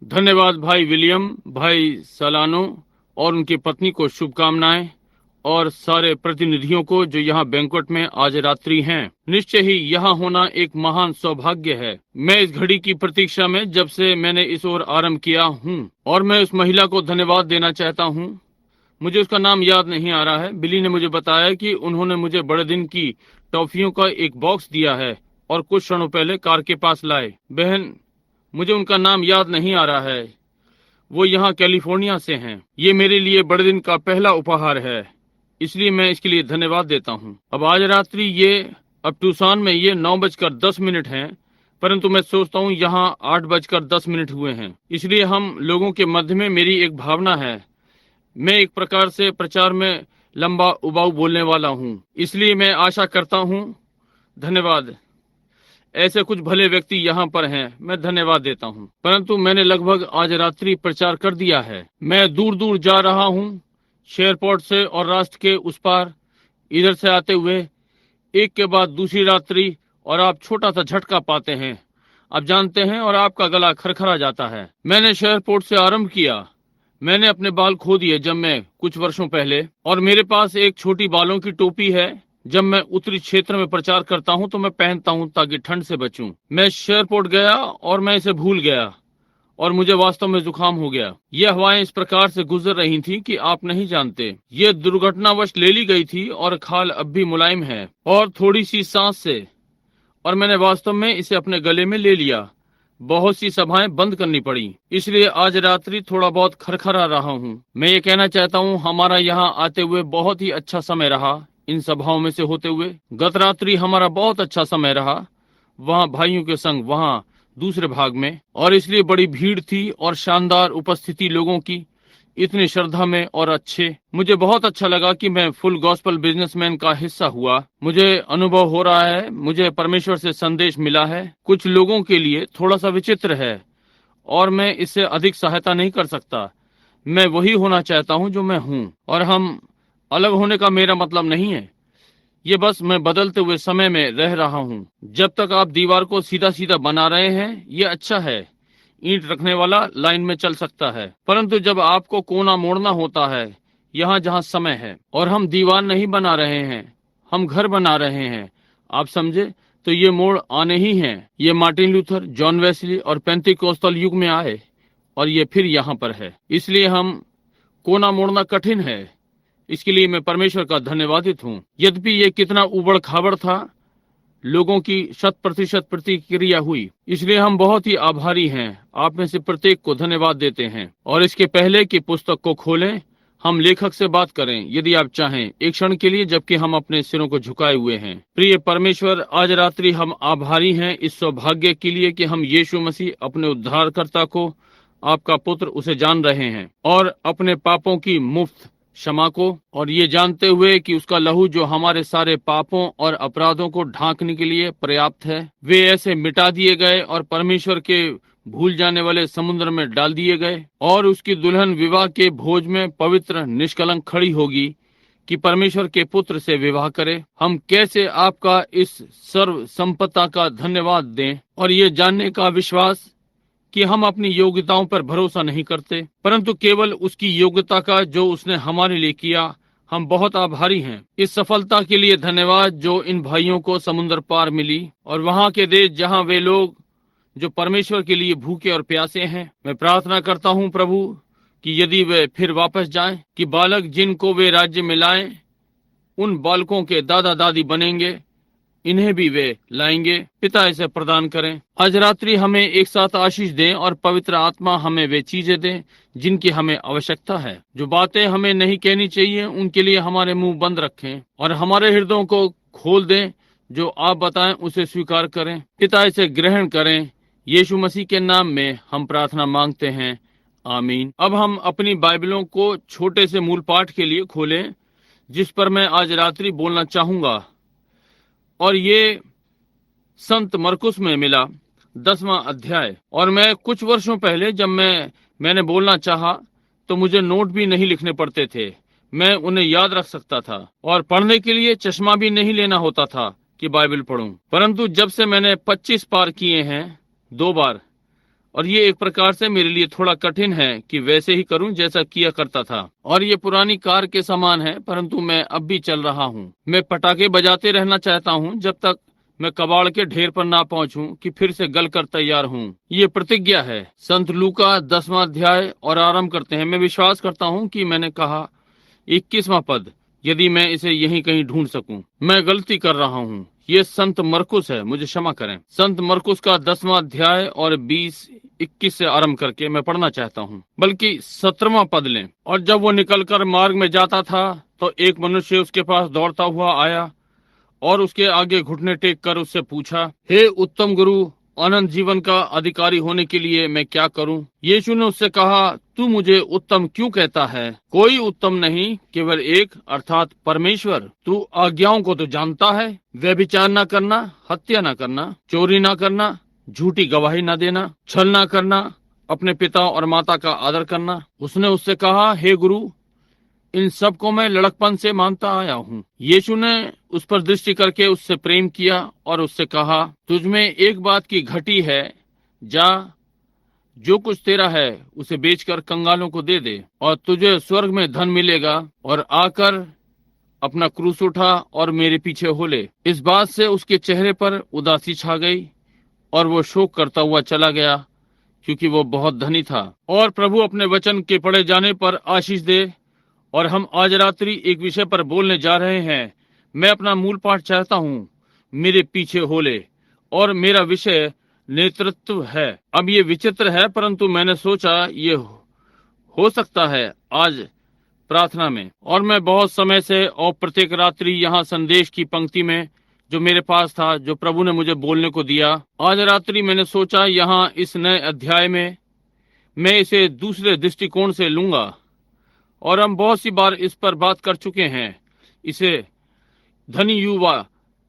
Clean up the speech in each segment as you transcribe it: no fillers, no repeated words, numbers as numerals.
धन्यवाद भाई विलियम, भाई सलानो और उनकी पत्नी को शुभकामनाएं, और सारे प्रतिनिधियों को जो यहाँ बैंक्वेट में आज रात्रि हैं। निश्चय ही यहाँ होना एक महान सौभाग्य है। मैं इस घड़ी की प्रतीक्षा में जब से मैंने इस ओर आरंभ किया हूँ, और मैं उस महिला को धन्यवाद देना चाहता हूँ। मुझे उसका नाम याद नहीं आ रहा है। बिली ने मुझे बताया कि उन्होंने मुझे बड़े दिन की टॉफियों का एक बॉक्स दिया है और कुछ क्षणों पहले कार के पास लाए। बहन, मुझे उनका नाम याद नहीं आ रहा है। वो यहाँ कैलिफोर्निया से हैं। ये मेरे लिए बड़े दिन का पहला उपहार है, इसलिए मैं इसके लिए धन्यवाद देता हूँ। अब आज रात्रि अब टूसान में ये 9:10 हैं, परंतु मैं सोचता हूँ यहाँ 8:10 हुए हैं। इसलिए हम लोगों के मध्य में मेरी एक भावना है। मैं एक प्रकार से प्रचार में लंबा उबाऊ बोलने वाला हूँ, इसलिए मैं आशा करता हूँ। धन्यवाद। ऐसे कुछ भले व्यक्ति यहाँ पर हैं, मैं धन्यवाद देता हूँ। परंतु मैंने लगभग आज रात्रि प्रचार कर दिया है। मैं दूर दूर जा रहा हूँ, शेयरपोर्ट से और राष्ट्र के उस पार, इधर से आते हुए एक के बाद दूसरी रात्रि, और आप छोटा सा झटका पाते हैं, आप जानते हैं, और आपका गला खरखरा जाता है। मैंने शेयरपोर्ट से आरंभ किया। मैंने अपने बाल खो दिए जब मैं कुछ वर्षों पहले, और मेरे पास एक छोटी बालों की टोपी है। जब मैं उत्तरी क्षेत्र में प्रचार करता हूं तो मैं पहनता हूं ताकि ठंड से बचूं। मैं शेयरपोर्ट गया और मैं इसे भूल गया, और मुझे वास्तव में जुकाम हो गया। ये हवाएं इस प्रकार से गुजर रही थी कि आप नहीं जानते। ये दुर्घटनावश ले ली गई थी, और खाल अब भी मुलायम है और थोड़ी सी सांस से, और मैंने वास्तव में इसे अपने गले में ले लिया। बहुत सी सभाएं बंद करनी पड़ी, इसलिए आज रात्रि थोड़ा बहुत खरखरा रहा हूँ। मैं ये कहना चाहता हूँ, हमारा यहाँ आते हुए बहुत ही अच्छा समय रहा। इन सभाओं में से होते हुए गत रात्रि हमारा बहुत अच्छा समय रहा, वहाँ भाइयों के संग, वहाँ दूसरे भाग में, और इसलिए बड़ी भीड़ थी और शानदार उपस्थिति लोगों की, इतनी श्रद्धा में और अच्छे। मुझे बहुत अच्छा लगा कि मैं फुल गॉस्पल बिजनेसमैन का हिस्सा हुआ। मुझे अनुभव हो रहा है, मुझे परमेश्वर से संदेश मिला है। कुछ लोगों के लिए थोड़ा सा विचित्र है, और मैं इससे अधिक सहायता नहीं कर सकता। मैं वही होना चाहता हूँ जो मैं हूँ, और हम अलग होने का मेरा मतलब नहीं है। ये बस मैं बदलते हुए समय में रह रहा हूँ। जब तक आप दीवार को सीधा सीधा बना रहे हैं, ये अच्छा है। ईंट रखने वाला लाइन में चल सकता है, परंतु जब आपको कोना मोड़ना होता है, यहाँ जहाँ समय है, और हम दीवार नहीं बना रहे हैं, हम घर बना रहे हैं, आप समझे, तो ये मोड़ आने ही हैं। ये मार्टिन लूथर, जॉन वेस्ली और पेंतिकोस्तल युग में आए, और ये फिर यहाँ पर है। इसलिए हम कोना मोड़ना कठिन है। इसके लिए मैं परमेश्वर का धन्यवादित हूँ। यद्यपि ये कितना उबड़ खाबड़ था, लोगों की 100% प्रतिक्रिया हुई, इसलिए हम बहुत ही आभारी हैं। आप में से प्रत्येक को धन्यवाद देते हैं। और इसके पहले कि पुस्तक को खोलें, हम लेखक से बात करें, यदि आप चाहें, एक क्षण के लिए, जबकि हम अपने सिरों को झुकाए हुए हैं। प्रिय परमेश्वर, आज रात्रि हम आभारी हैं इस सौभाग्य के लिए कि हम यीशु मसीह अपने उद्धारकर्ता को, आपका पुत्र, उसे जान रहे हैं, और अपने पापों की मुफ्त क्षमा को, और ये जानते हुए कि उसका लहू जो हमारे सारे पापों और अपराधों को ढांकने के लिए पर्याप्त है, वे ऐसे मिटा दिए गए और परमेश्वर के भूल जाने वाले समुद्र में डाल दिए गए, और उसकी दुल्हन विवाह के भोज में पवित्र निष्कलंक खड़ी होगी कि परमेश्वर के पुत्र से विवाह करे। हम कैसे आपका इस सर्व संपत्ता का धन्यवाद दें, और ये जानने का विश्वास कि हम अपनी योग्यताओं पर भरोसा नहीं करते, परंतु केवल उसकी योग्यता का जो उसने हमारे लिए किया। हम बहुत आभारी हैं। इस सफलता के लिए धन्यवाद जो इन भाइयों को समुद्र पार मिली, और वहाँ के देश जहाँ वे लोग जो परमेश्वर के लिए भूखे और प्यासे हैं। मैं प्रार्थना करता हूँ प्रभु कि यदि वे फिर वापस जाएं, कि बालक जिनको वे राज्य में लाएं, उन बालकों के दादा दादी बनेंगे, इन्हें भी वे लाएंगे। पिता इसे प्रदान करें। आज रात्रि हमें एक साथ आशीष दें, और पवित्र आत्मा हमें वे चीजें दें जिनकी हमें आवश्यकता है। जो बातें हमें नहीं कहनी चाहिए, उनके लिए हमारे मुंह बंद रखें, और हमारे हृदयों को खोल दें। जो आप बताएं उसे स्वीकार करें। पिता इसे ग्रहण करें। यीशु मसीह के नाम में हम प्रार्थना मांगते हैं, आमीन। अब हम अपनी बाइबलों को छोटे से मूल पाठ के लिए खोलें, जिस पर मैं आज रात्रि बोलना चाहूंगा, और ये संत मरकुस में मिला 10वां अध्याय। और मैं कुछ वर्षों पहले जब मैंने बोलना चाहा, तो मुझे नोट भी नहीं लिखने पड़ते थे। मैं उन्हें याद रख सकता था, और पढ़ने के लिए चश्मा भी नहीं लेना होता था कि बाइबल पढूं। परंतु जब से मैंने 25 पार किए हैं, 2 बार, और ये एक प्रकार से मेरे लिए थोड़ा कठिन है कि वैसे ही करूं जैसा किया करता था। और ये पुरानी कार के समान है, परंतु मैं अब भी चल रहा हूँ। मैं पटाखे बजाते रहना चाहता हूँ जब तक मैं कबाड़ के ढेर पर ना पहुंचूं कि फिर से गल कर तैयार हूँ। ये प्रतिज्ञा है। संत लूका 10वां अध्याय और आरंभ करते हैं। मैं विश्वास करता हूँ कि मैंने कहा 21वां पद, यदि मैं इसे यहीं कहीं ढूंढ सकूं। मैं गलती कर रहा हूँ। ये संत मरकुस है, मुझे क्षमा करें। संत मरकुस का 10वां अध्याय और 20-21 से आरंभ करके मैं पढ़ना चाहता हूँ, बल्कि 17वां पद लें। और जब वो निकलकर मार्ग में जाता था तो एक मनुष्य उसके पास दौड़ता हुआ आया और उसके आगे घुटने टेक कर उससे पूछा, हे उत्तम गुरु, अनंत जीवन का अधिकारी होने के लिए मैं क्या करूं? यीशु ने उससे कहा, तू मुझे उत्तम क्यों कहता है? कोई उत्तम नहीं, केवल एक, अर्थात परमेश्वर। तू आज्ञाओं को तो जानता है, व्यभिचार न करना, हत्या न करना, चोरी न करना, झूठी गवाही न देना, छल न करना, अपने पिता और माता का आदर करना। उसने उससे कहा, हे गुरु, इन सब को मैं लड़कपन से मानता आया हूँ। यीशु ने उस पर दृष्टि करके उससे प्रेम किया और उससे कहा, तुझमें एक बात की घटी है, जा, जो कुछ तेरा है उसे बेचकर कंगालों को दे दे और तुझे स्वर्ग में धन मिलेगा, और आकर अपना क्रूस उठा और मेरे पीछे हो ले। इस बात से उसके चेहरे पर उदासी छा गई और वो शोक करता हुआ चला गया, क्योंकि वो बहुत धनी था। और प्रभु अपने वचन के पढ़े जाने पर आशीष दे। और हम आज रात्रि एक विषय पर बोलने जा रहे हैं। मैं अपना मूल पाठ चाहता हूँ, मेरे पीछे हो ले, और मेरा विषय नेतृत्व है। अब ये विचित्र है, परंतु मैंने सोचा ये हो सकता है आज प्रार्थना में। और मैं बहुत समय से और प्रत्येक रात्रि यहाँ संदेश की पंक्ति में जो मेरे पास था, जो प्रभु ने मुझे बोलने को दिया, आज रात्रि मैंने सोचा यहाँ इस नए अध्याय में मैं इसे दूसरे दृष्टिकोण से लूंगा। और हम बहुत सी बार इस पर बात कर चुके हैं। इसे धनी युवा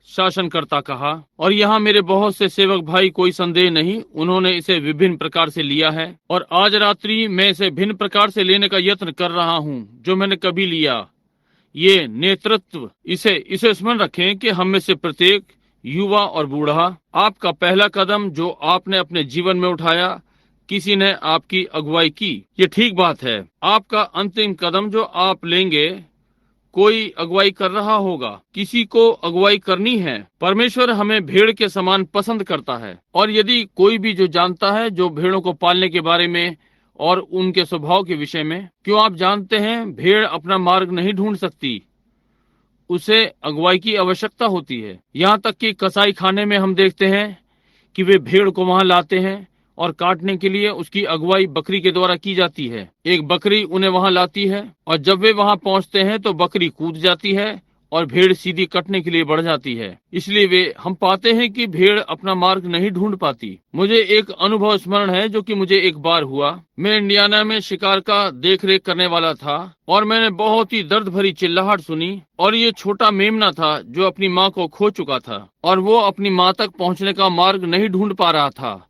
शासनकर्ता कहा, और यहाँ मेरे बहुत से सेवक भाई, कोई संदेह नहीं, उन्होंने इसे विभिन्न प्रकार से लिया है। और आज रात्रि मैं इसे भिन्न प्रकार से लेने का यत्न कर रहा हूँ जो मैंने कभी लिया। ये नेतृत्व, इसे स्मरण रखें कि हम में से प्रत्येक, युवा और बूढ़ा, आपका पहला कदम जो आपने अपने जीवन में उठाया, किसी ने आपकी अगुवाई की। ये ठीक बात है। आपका अंतिम कदम जो आप लेंगे, कोई अगुवाई कर रहा होगा, किसी को अगुवाई करनी है। परमेश्वर हमें भेड़ के समान पसंद करता है, और यदि कोई भी जो जानता है, जो भेड़ों को पालने के बारे में और उनके स्वभाव के विषय में, क्यों आप जानते हैं भेड़ अपना मार्ग नहीं ढूंढ सकती, उसे अगुवाई की आवश्यकता होती है। यहाँ तक कि कसाई खाने में हम देखते हैं कि वे भेड़ को वहां लाते हैं और काटने के लिए उसकी अगुवाई बकरी के द्वारा की जाती है। एक बकरी उन्हें वहां लाती है, और जब वे वहां पहुंचते हैं तो बकरी कूद जाती है और भेड़ सीधी कटने के लिए बढ़ जाती है। इसलिए हम पाते हैं कि भेड़ अपना मार्ग नहीं ढूंढ पाती। मुझे एक अनुभव स्मरण है जो कि मुझे एक बार हुआ। मैं इंडियाना में शिकार का देख रेख करने वाला था, और मैंने बहुत ही दर्द भरी चिल्लाहट सुनी। और ये छोटा मेमना था जो अपनी माँ को खो चुका था, और वो अपनी माँ तक पहुँचने का मार्ग नहीं ढूंढ पा रहा था,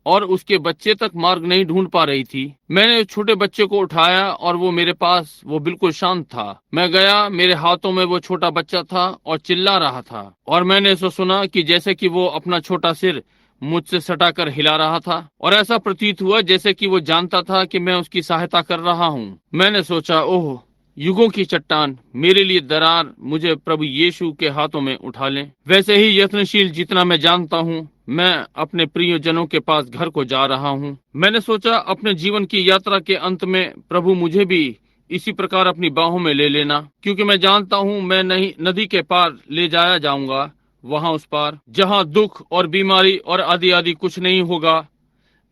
और उसके बच्चे तक मार्ग नहीं ढूंढ पा रही थी। मैंने छोटे बच्चे को उठाया और वो मेरे पास, वो बिल्कुल शांत था। मैं गया, मेरे हाथों में वो छोटा बच्चा था और चिल्ला रहा था, और मैंने ऐसा सुना कि जैसे कि वो अपना छोटा सिर मुझसे सटाकर हिला रहा था, और ऐसा प्रतीत हुआ जैसे कि वो जानता था कि मैं उसकी सहायता कर रहा हूँ। मैंने सोचा, ओह, युगों की चट्टान, मेरे लिए दरार मुझे प्रभु यीशु के हाथों में उठा लें। वैसे ही यत्नशील जितना मैं जानता हूँ, मैं अपने प्रियजनों के पास घर को जा रहा हूँ। मैंने सोचा अपने जीवन की यात्रा के अंत में प्रभु मुझे भी इसी प्रकार अपनी बाहों में ले लेना, क्योंकि मैं जानता हूँ मैं नहीं नदी के पार ले जाया जाऊंगा, वहाँ उस पार जहाँ दुख और बीमारी और आदि आदि कुछ नहीं होगा।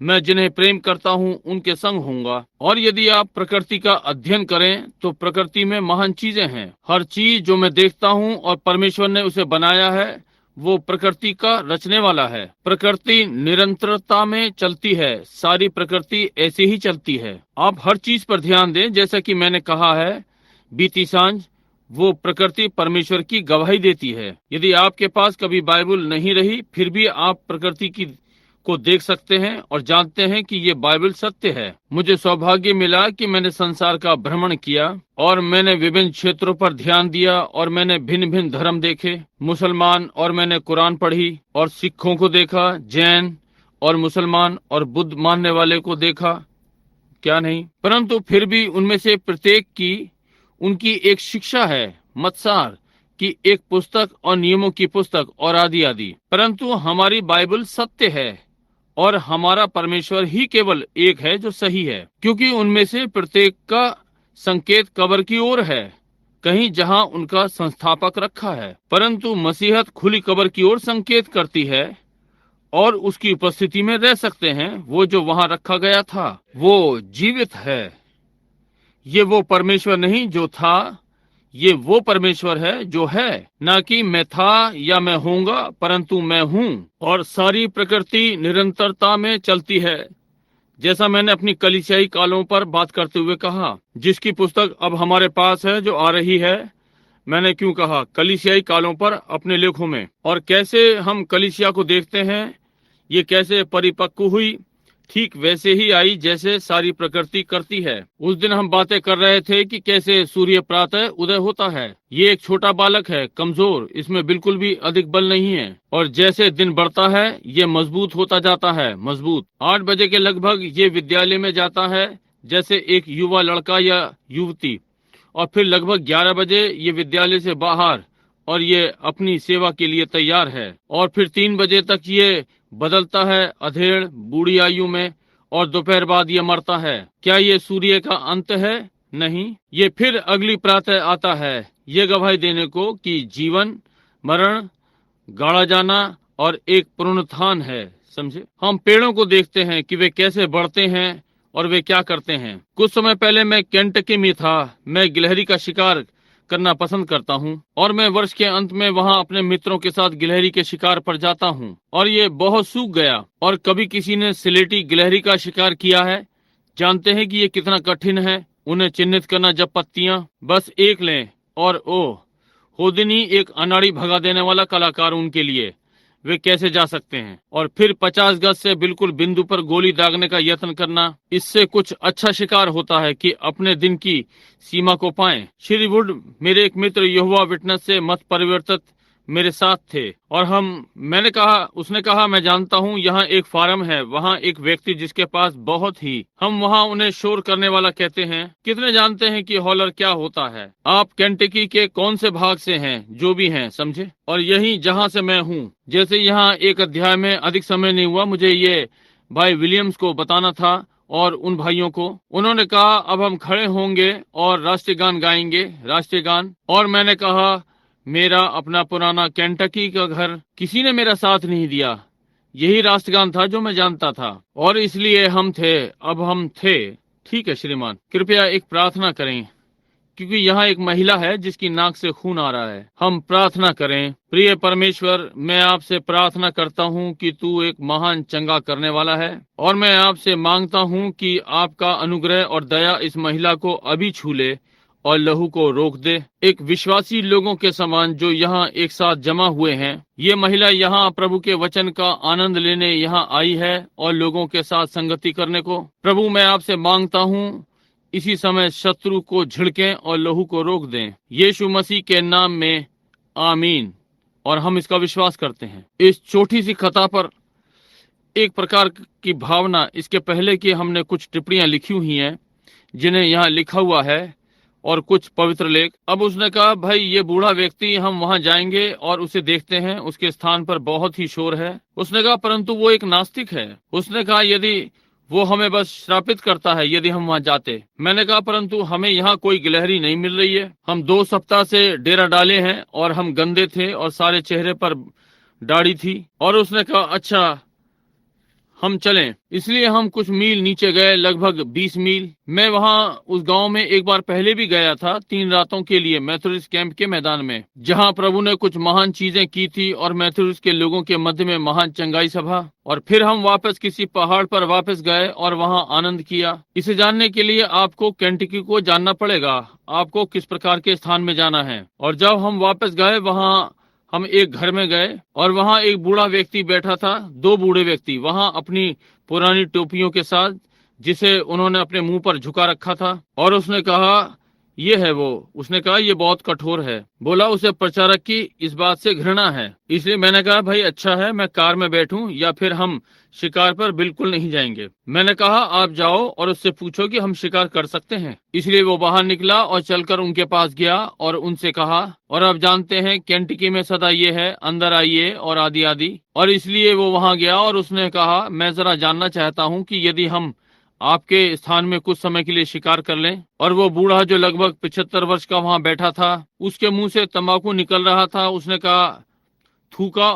मैं जिन्हें प्रेम करता हूँ उनके संग होऊंगा। और यदि आप प्रकृति का अध्ययन करें तो प्रकृति में महान चीजें हैं। हर चीज जो मैं देखता हूँ और परमेश्वर ने उसे बनाया है, वो प्रकृति का रचने वाला है। प्रकृति निरंतरता में चलती है, सारी प्रकृति ऐसे ही चलती है। आप हर चीज पर ध्यान दें, जैसा कि मैंने कहा है बीती सांझ, वो प्रकृति परमेश्वर की गवाही देती है। यदि आपके पास कभी बाइबल नहीं रही, फिर भी आप प्रकृति की को देख सकते हैं और जानते हैं कि ये बाइबल सत्य है। मुझे सौभाग्य मिला कि मैंने संसार का भ्रमण किया, और मैंने विभिन्न क्षेत्रों पर ध्यान दिया, और मैंने भिन्न भिन्न धर्म देखे, मुसलमान, और मैंने कुरान पढ़ी और सिखों को देखा, जैन और मुसलमान और बुद्ध मानने वाले को देखा, क्या नहीं, परंतु फिर भी उनमें से प्रत्येक की उनकी एक शिक्षा है, मत्सार की एक पुस्तक और नियमों की पुस्तक और आदि आदि। परंतु हमारी बाइबल सत्य है और हमारा परमेश्वर ही केवल एक है जो सही है, क्योंकि उनमें से प्रत्येक का संकेत कब्र की ओर है, कहीं जहां उनका संस्थापक रखा है। परंतु मसीहत खुली कब्र की ओर संकेत करती है और उसकी उपस्थिति में रह सकते हैं। वो जो वहां रखा गया था वो जीवित है। ये वो परमेश्वर नहीं जो था, ये वो परमेश्वर है जो है, ना कि मैं था या मैं होऊंगा, परंतु मैं हूँ। और सारी प्रकृति निरंतरता में चलती है, जैसा मैंने अपनी कलीसियाई कालों पर बात करते हुए कहा, जिसकी पुस्तक अब हमारे पास है जो आ रही है। मैंने क्यों कहा कलीसियाई कालों पर अपने लेखों में, और कैसे हम कलीसिया को देखते हैं, ये कैसे परिपक्व हुई, ठीक वैसे ही आई जैसे सारी प्रकृति करती है। उस दिन हम बातें कर रहे थे कि कैसे सूर्य प्रातः उदय होता है। ये एक छोटा बालक है, कमजोर, इसमें बिल्कुल भी अधिक बल नहीं है, और जैसे दिन बढ़ता है ये मजबूत होता जाता है, मजबूत। 8 बजे के लगभग ये विद्यालय में जाता है जैसे एक युवा लड़का या युवती, और फिर लगभग 11 बजे ये विद्यालय से बाहर और ये अपनी सेवा के लिए तैयार है, और फिर 3 बजे तक ये बदलता है अधेड़ बूढ़ी आयु में, और दोपहर बाद ये मरता है। क्या ये सूर्य का अंत है? नहीं, ये फिर अगली प्रातः आता है, ये गवाही देने को कि जीवन, मरण, गाड़ा जाना और एक पुनरुत्थान है। समझे? हम पेड़ों को देखते हैं कि वे कैसे बढ़ते हैं और वे क्या करते हैं। कुछ समय पहले मैं केंटकी में था। मैं गिलहरी का शिकार करना पसंद करता हूँ, और मैं वर्ष के अंत में वहाँ अपने मित्रों के साथ गिलहरी के शिकार पर जाता हूँ, और ये बहुत सूख गया। और कभी किसी ने सिलेटी गिलहरी का शिकार किया है? जानते हैं कि ये कितना कठिन है उन्हें चिन्हित करना, जब पत्तियां बस एक लें, और ओह, होदिनी एक अनाड़ी भगा देने वाला कलाकार उनके लिए, वे कैसे जा सकते हैं। और फिर 50 गज से बिल्कुल बिंदु पर गोली दागने का यत्न करना, इससे कुछ अच्छा शिकार होता है कि अपने दिन की सीमा को पाएं। श्री वुड, मेरे एक मित्र यहोवा विटनेस से मत परिवर्तित, मेरे साथ थे, और मैंने कहा, उसने कहा, मैं जानता हूँ यहाँ एक फार्म है, वहाँ एक व्यक्ति जिसके पास बहुत ही, हम वहाँ उन्हें शोर करने वाला कहते हैं। कितने जानते हैं कि हॉलर क्या होता है? आप केंटकी के कौन से भाग से हैं? जो भी हैं, समझे? और यही जहाँ से मैं हूँ। जैसे यहाँ एक अध्याय में अधिक समय नहीं हुआ, मुझे ये भाई विलियम्स को बताना था और उन भाइयों को। उन्होंने कहा अब हम खड़े होंगे और राष्ट्रीय गान गाएंगे, राष्ट्रीय गान। और मैंने कहा मेरा अपना पुराना केंटकी का घर, किसी ने मेरा साथ नहीं दिया। यही राष्ट्रगान था जो मैं जानता था, और इसलिए हम थे, अब हम थे। ठीक है श्रीमान, कृपया एक प्रार्थना करें, क्योंकि यहाँ एक महिला है जिसकी नाक से खून आ रहा है। हम प्रार्थना करें। प्रिय परमेश्वर, मैं आपसे प्रार्थना करता हूँ कि तू एक महान चंगा करने वाला है, और मैं आपसे मांगता हूँ कि आपका अनुग्रह और दया इस महिला को अभी छू ले और लहू को रोक दे। एक विश्वासी लोगों के समान जो यहाँ एक साथ जमा हुए हैं, ये महिला यहाँ प्रभु के वचन का आनंद लेने यहाँ आई है और लोगों के साथ संगति करने को। प्रभु, मैं आपसे मांगता हूँ इसी समय शत्रु को झिड़कें और लहू को रोक दें, यीशु मसीह के नाम में, आमीन। और हम इसका विश्वास करते हैं। इस छोटी सी कथा पर एक प्रकार की भावना, इसके पहले कि हमने कुछ टिप्पणियां लिखी हुई हैं जिन्हें यहाँ लिखा हुआ है, और कुछ पवित्र लेख। अब उसने कहा, भाई ये बूढ़ा व्यक्ति, हम वहां जाएंगे और उसे देखते हैं, उसके स्थान पर बहुत ही शोर है। उसने कहा परंतु वो एक नास्तिक है। उसने कहा यदि वो हमें बस श्रापित करता है यदि हम वहां जाते। मैंने कहा परंतु हमें यहाँ कोई गिलहरी नहीं मिल रही है। हम 2 सप्ताह से डेरा डाले हैं और हम गंदे थे और सारे चेहरे पर दाढ़ी थी। और उसने कहा अच्छा हम चलें। इसलिए हम कुछ मील नीचे गए, लगभग 20 मील। मैं वहां उस गांव में एक बार पहले भी गया था 3 रातों के लिए, मेथोडिस्ट कैंप के मैदान में, जहां प्रभु ने कुछ महान चीजें की थी और मेथोडिस्ट के लोगों के मध्य में महान चंगाई सभा। और फिर हम वापस किसी पहाड़ पर वापस गए और वहां आनंद किया। इसे जानने के लिए आपको केंटकी को जानना पड़ेगा, आपको किस प्रकार के स्थान में जाना है। और जब हम वापस गए, वहां हम एक घर में गए और वहां एक बूढ़ा व्यक्ति बैठा था, 2 बूढ़े व्यक्ति वहां अपनी पुरानी टोपियों के साथ, जिसे उन्होंने अपने मुंह पर झुका रखा था। और उसने कहा ये है वो। उसने कहा ये बहुत कठोर है। बोला उसे प्रचारक की इस बात से घृणा है। इसलिए मैंने कहा भाई अच्छा है, मैं कार में बैठूं या फिर हम शिकार पर बिल्कुल नहीं जाएंगे। मैंने कहा आप जाओ और उससे पूछो कि हम शिकार कर सकते हैं। इसलिए वो बाहर निकला और चलकर उनके पास गया और उनसे कहा, और आप जानते हैं केंटकी में सदा ये है, अंदर आइए और आदि आदि। और इसलिए वो वहां गया और उसने कहा मैं जरा जानना चाहता हूं कि यदि हम आपके स्थान में कुछ समय के लिए शिकार कर लें। और वो बूढ़ा जो लगभग 75 वर्ष का वहां बैठा था, उसके मुंह से तंबाकू निकल रहा था। उसने कहा, थूका,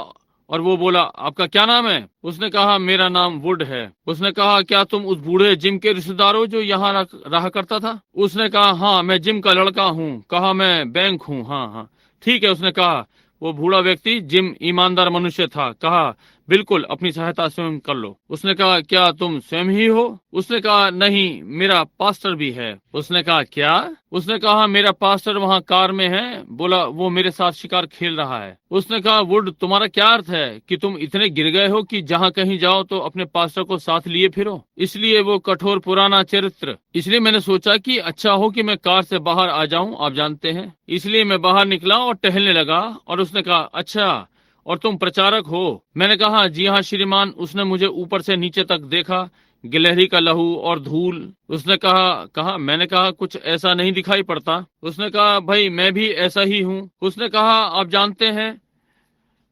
और वो बोला आपका क्या नाम है? उसने कहा मेरा नाम वुड है। उसने कहा क्या तुम उस बूढ़े जिम के रिश्तेदार हो जो यहाँ रहा करता था? उसने कहा हाँ मैं जिम का लड़का हूँ। कहा मैं बैंक हूँ। हाँ हाँ ठीक है। उसने कहा वो बूढ़ा व्यक्ति जिम ईमानदार मनुष्य था। कहा बिल्कुल अपनी सहायता स्वयं कर लो। उसने कहा क्या तुम स्वयं ही हो? उसने कहा नहीं, मेरा पास्टर भी है। उसने कहा क्या? उसने कहा मेरा पास्टर वहाँ कार में है। बोला वो मेरे साथ शिकार खेल रहा है। उसने कहा वुड तुम्हारा क्या अर्थ है कि तुम इतने गिर गए हो कि जहाँ कहीं जाओ तो अपने पास्टर को साथ लिए फिरो? इसलिए वो कठोर पुराना चरित्र। इसलिए मैंने सोचा कि अच्छा हो कि मैं कार से बाहर आ जाऊं, आप जानते हैं। इसलिए मैं बाहर निकला और टहलने लगा। और उसने कहा अच्छा, और तुम प्रचारक हो? मैंने कहा जी हाँ श्रीमान। उसने मुझे ऊपर से नीचे तक देखा, गिलहरी का लहू और धूल। उसने कहा मैंने कहा कुछ ऐसा नहीं दिखाई पड़ता। उसने कहा भाई मैं भी ऐसा ही हूँ। उसने कहा आप जानते हैं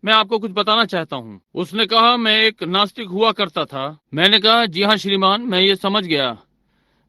मैं आपको कुछ बताना चाहता हूँ। उसने कहा मैं एक नास्तिक हुआ करता था। मैंने कहा जी हाँ श्रीमान मैं ये समझ गया।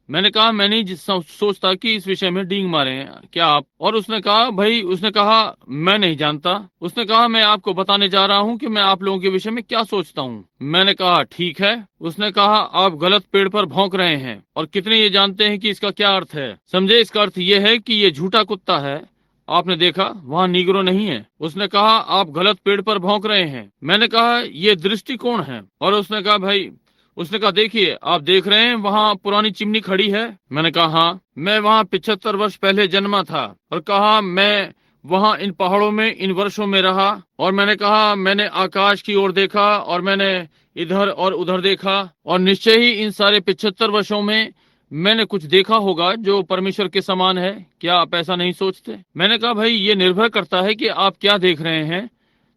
मैंने कहा मैं नहीं सोचता कि इस विषय में डींग मारे क्या आप? और उसने कहा भाई, उसने कहा मैं नहीं जानता। उसने कहा मैं आपको बताने जा रहा हूँ कि मैं आप लोगों के विषय में क्या सोचता हूँ। मैंने कहा ठीक है। उसने कहा आप गलत पेड़ पर भौंक रहे हैं। और कितने ये जानते हैं कि इसका क्या अर्थ है? समझे? इसका अर्थ ये है कि ये झूठा कुत्ता है। आपने देखा वहाँ नीग्रो नहीं है। उसने कहा आप गलत पेड़ पर भौंक रहे हैं। मैंने कहा ये दृष्टिकोण है। और उसने कहा भाई, उसने कहा देखिए आप देख रहे हैं वहाँ पुरानी चिमनी खड़ी है? मैंने कहा हाँ। मैं वहाँ 75 वर्ष पहले जन्मा था। और कहा मैं वहाँ इन पहाड़ों में इन वर्षों में रहा। और मैंने कहा मैंने आकाश की ओर देखा और मैंने इधर और उधर देखा। और निश्चय ही इन सारे 75 वर्षों में मैंने कुछ देखा होगा जो परमेश्वर के समान है। क्या आप ऐसा नहीं सोचते? मैंने कहा भाई ये निर्भर करता है कि आप क्या देख रहे हैं।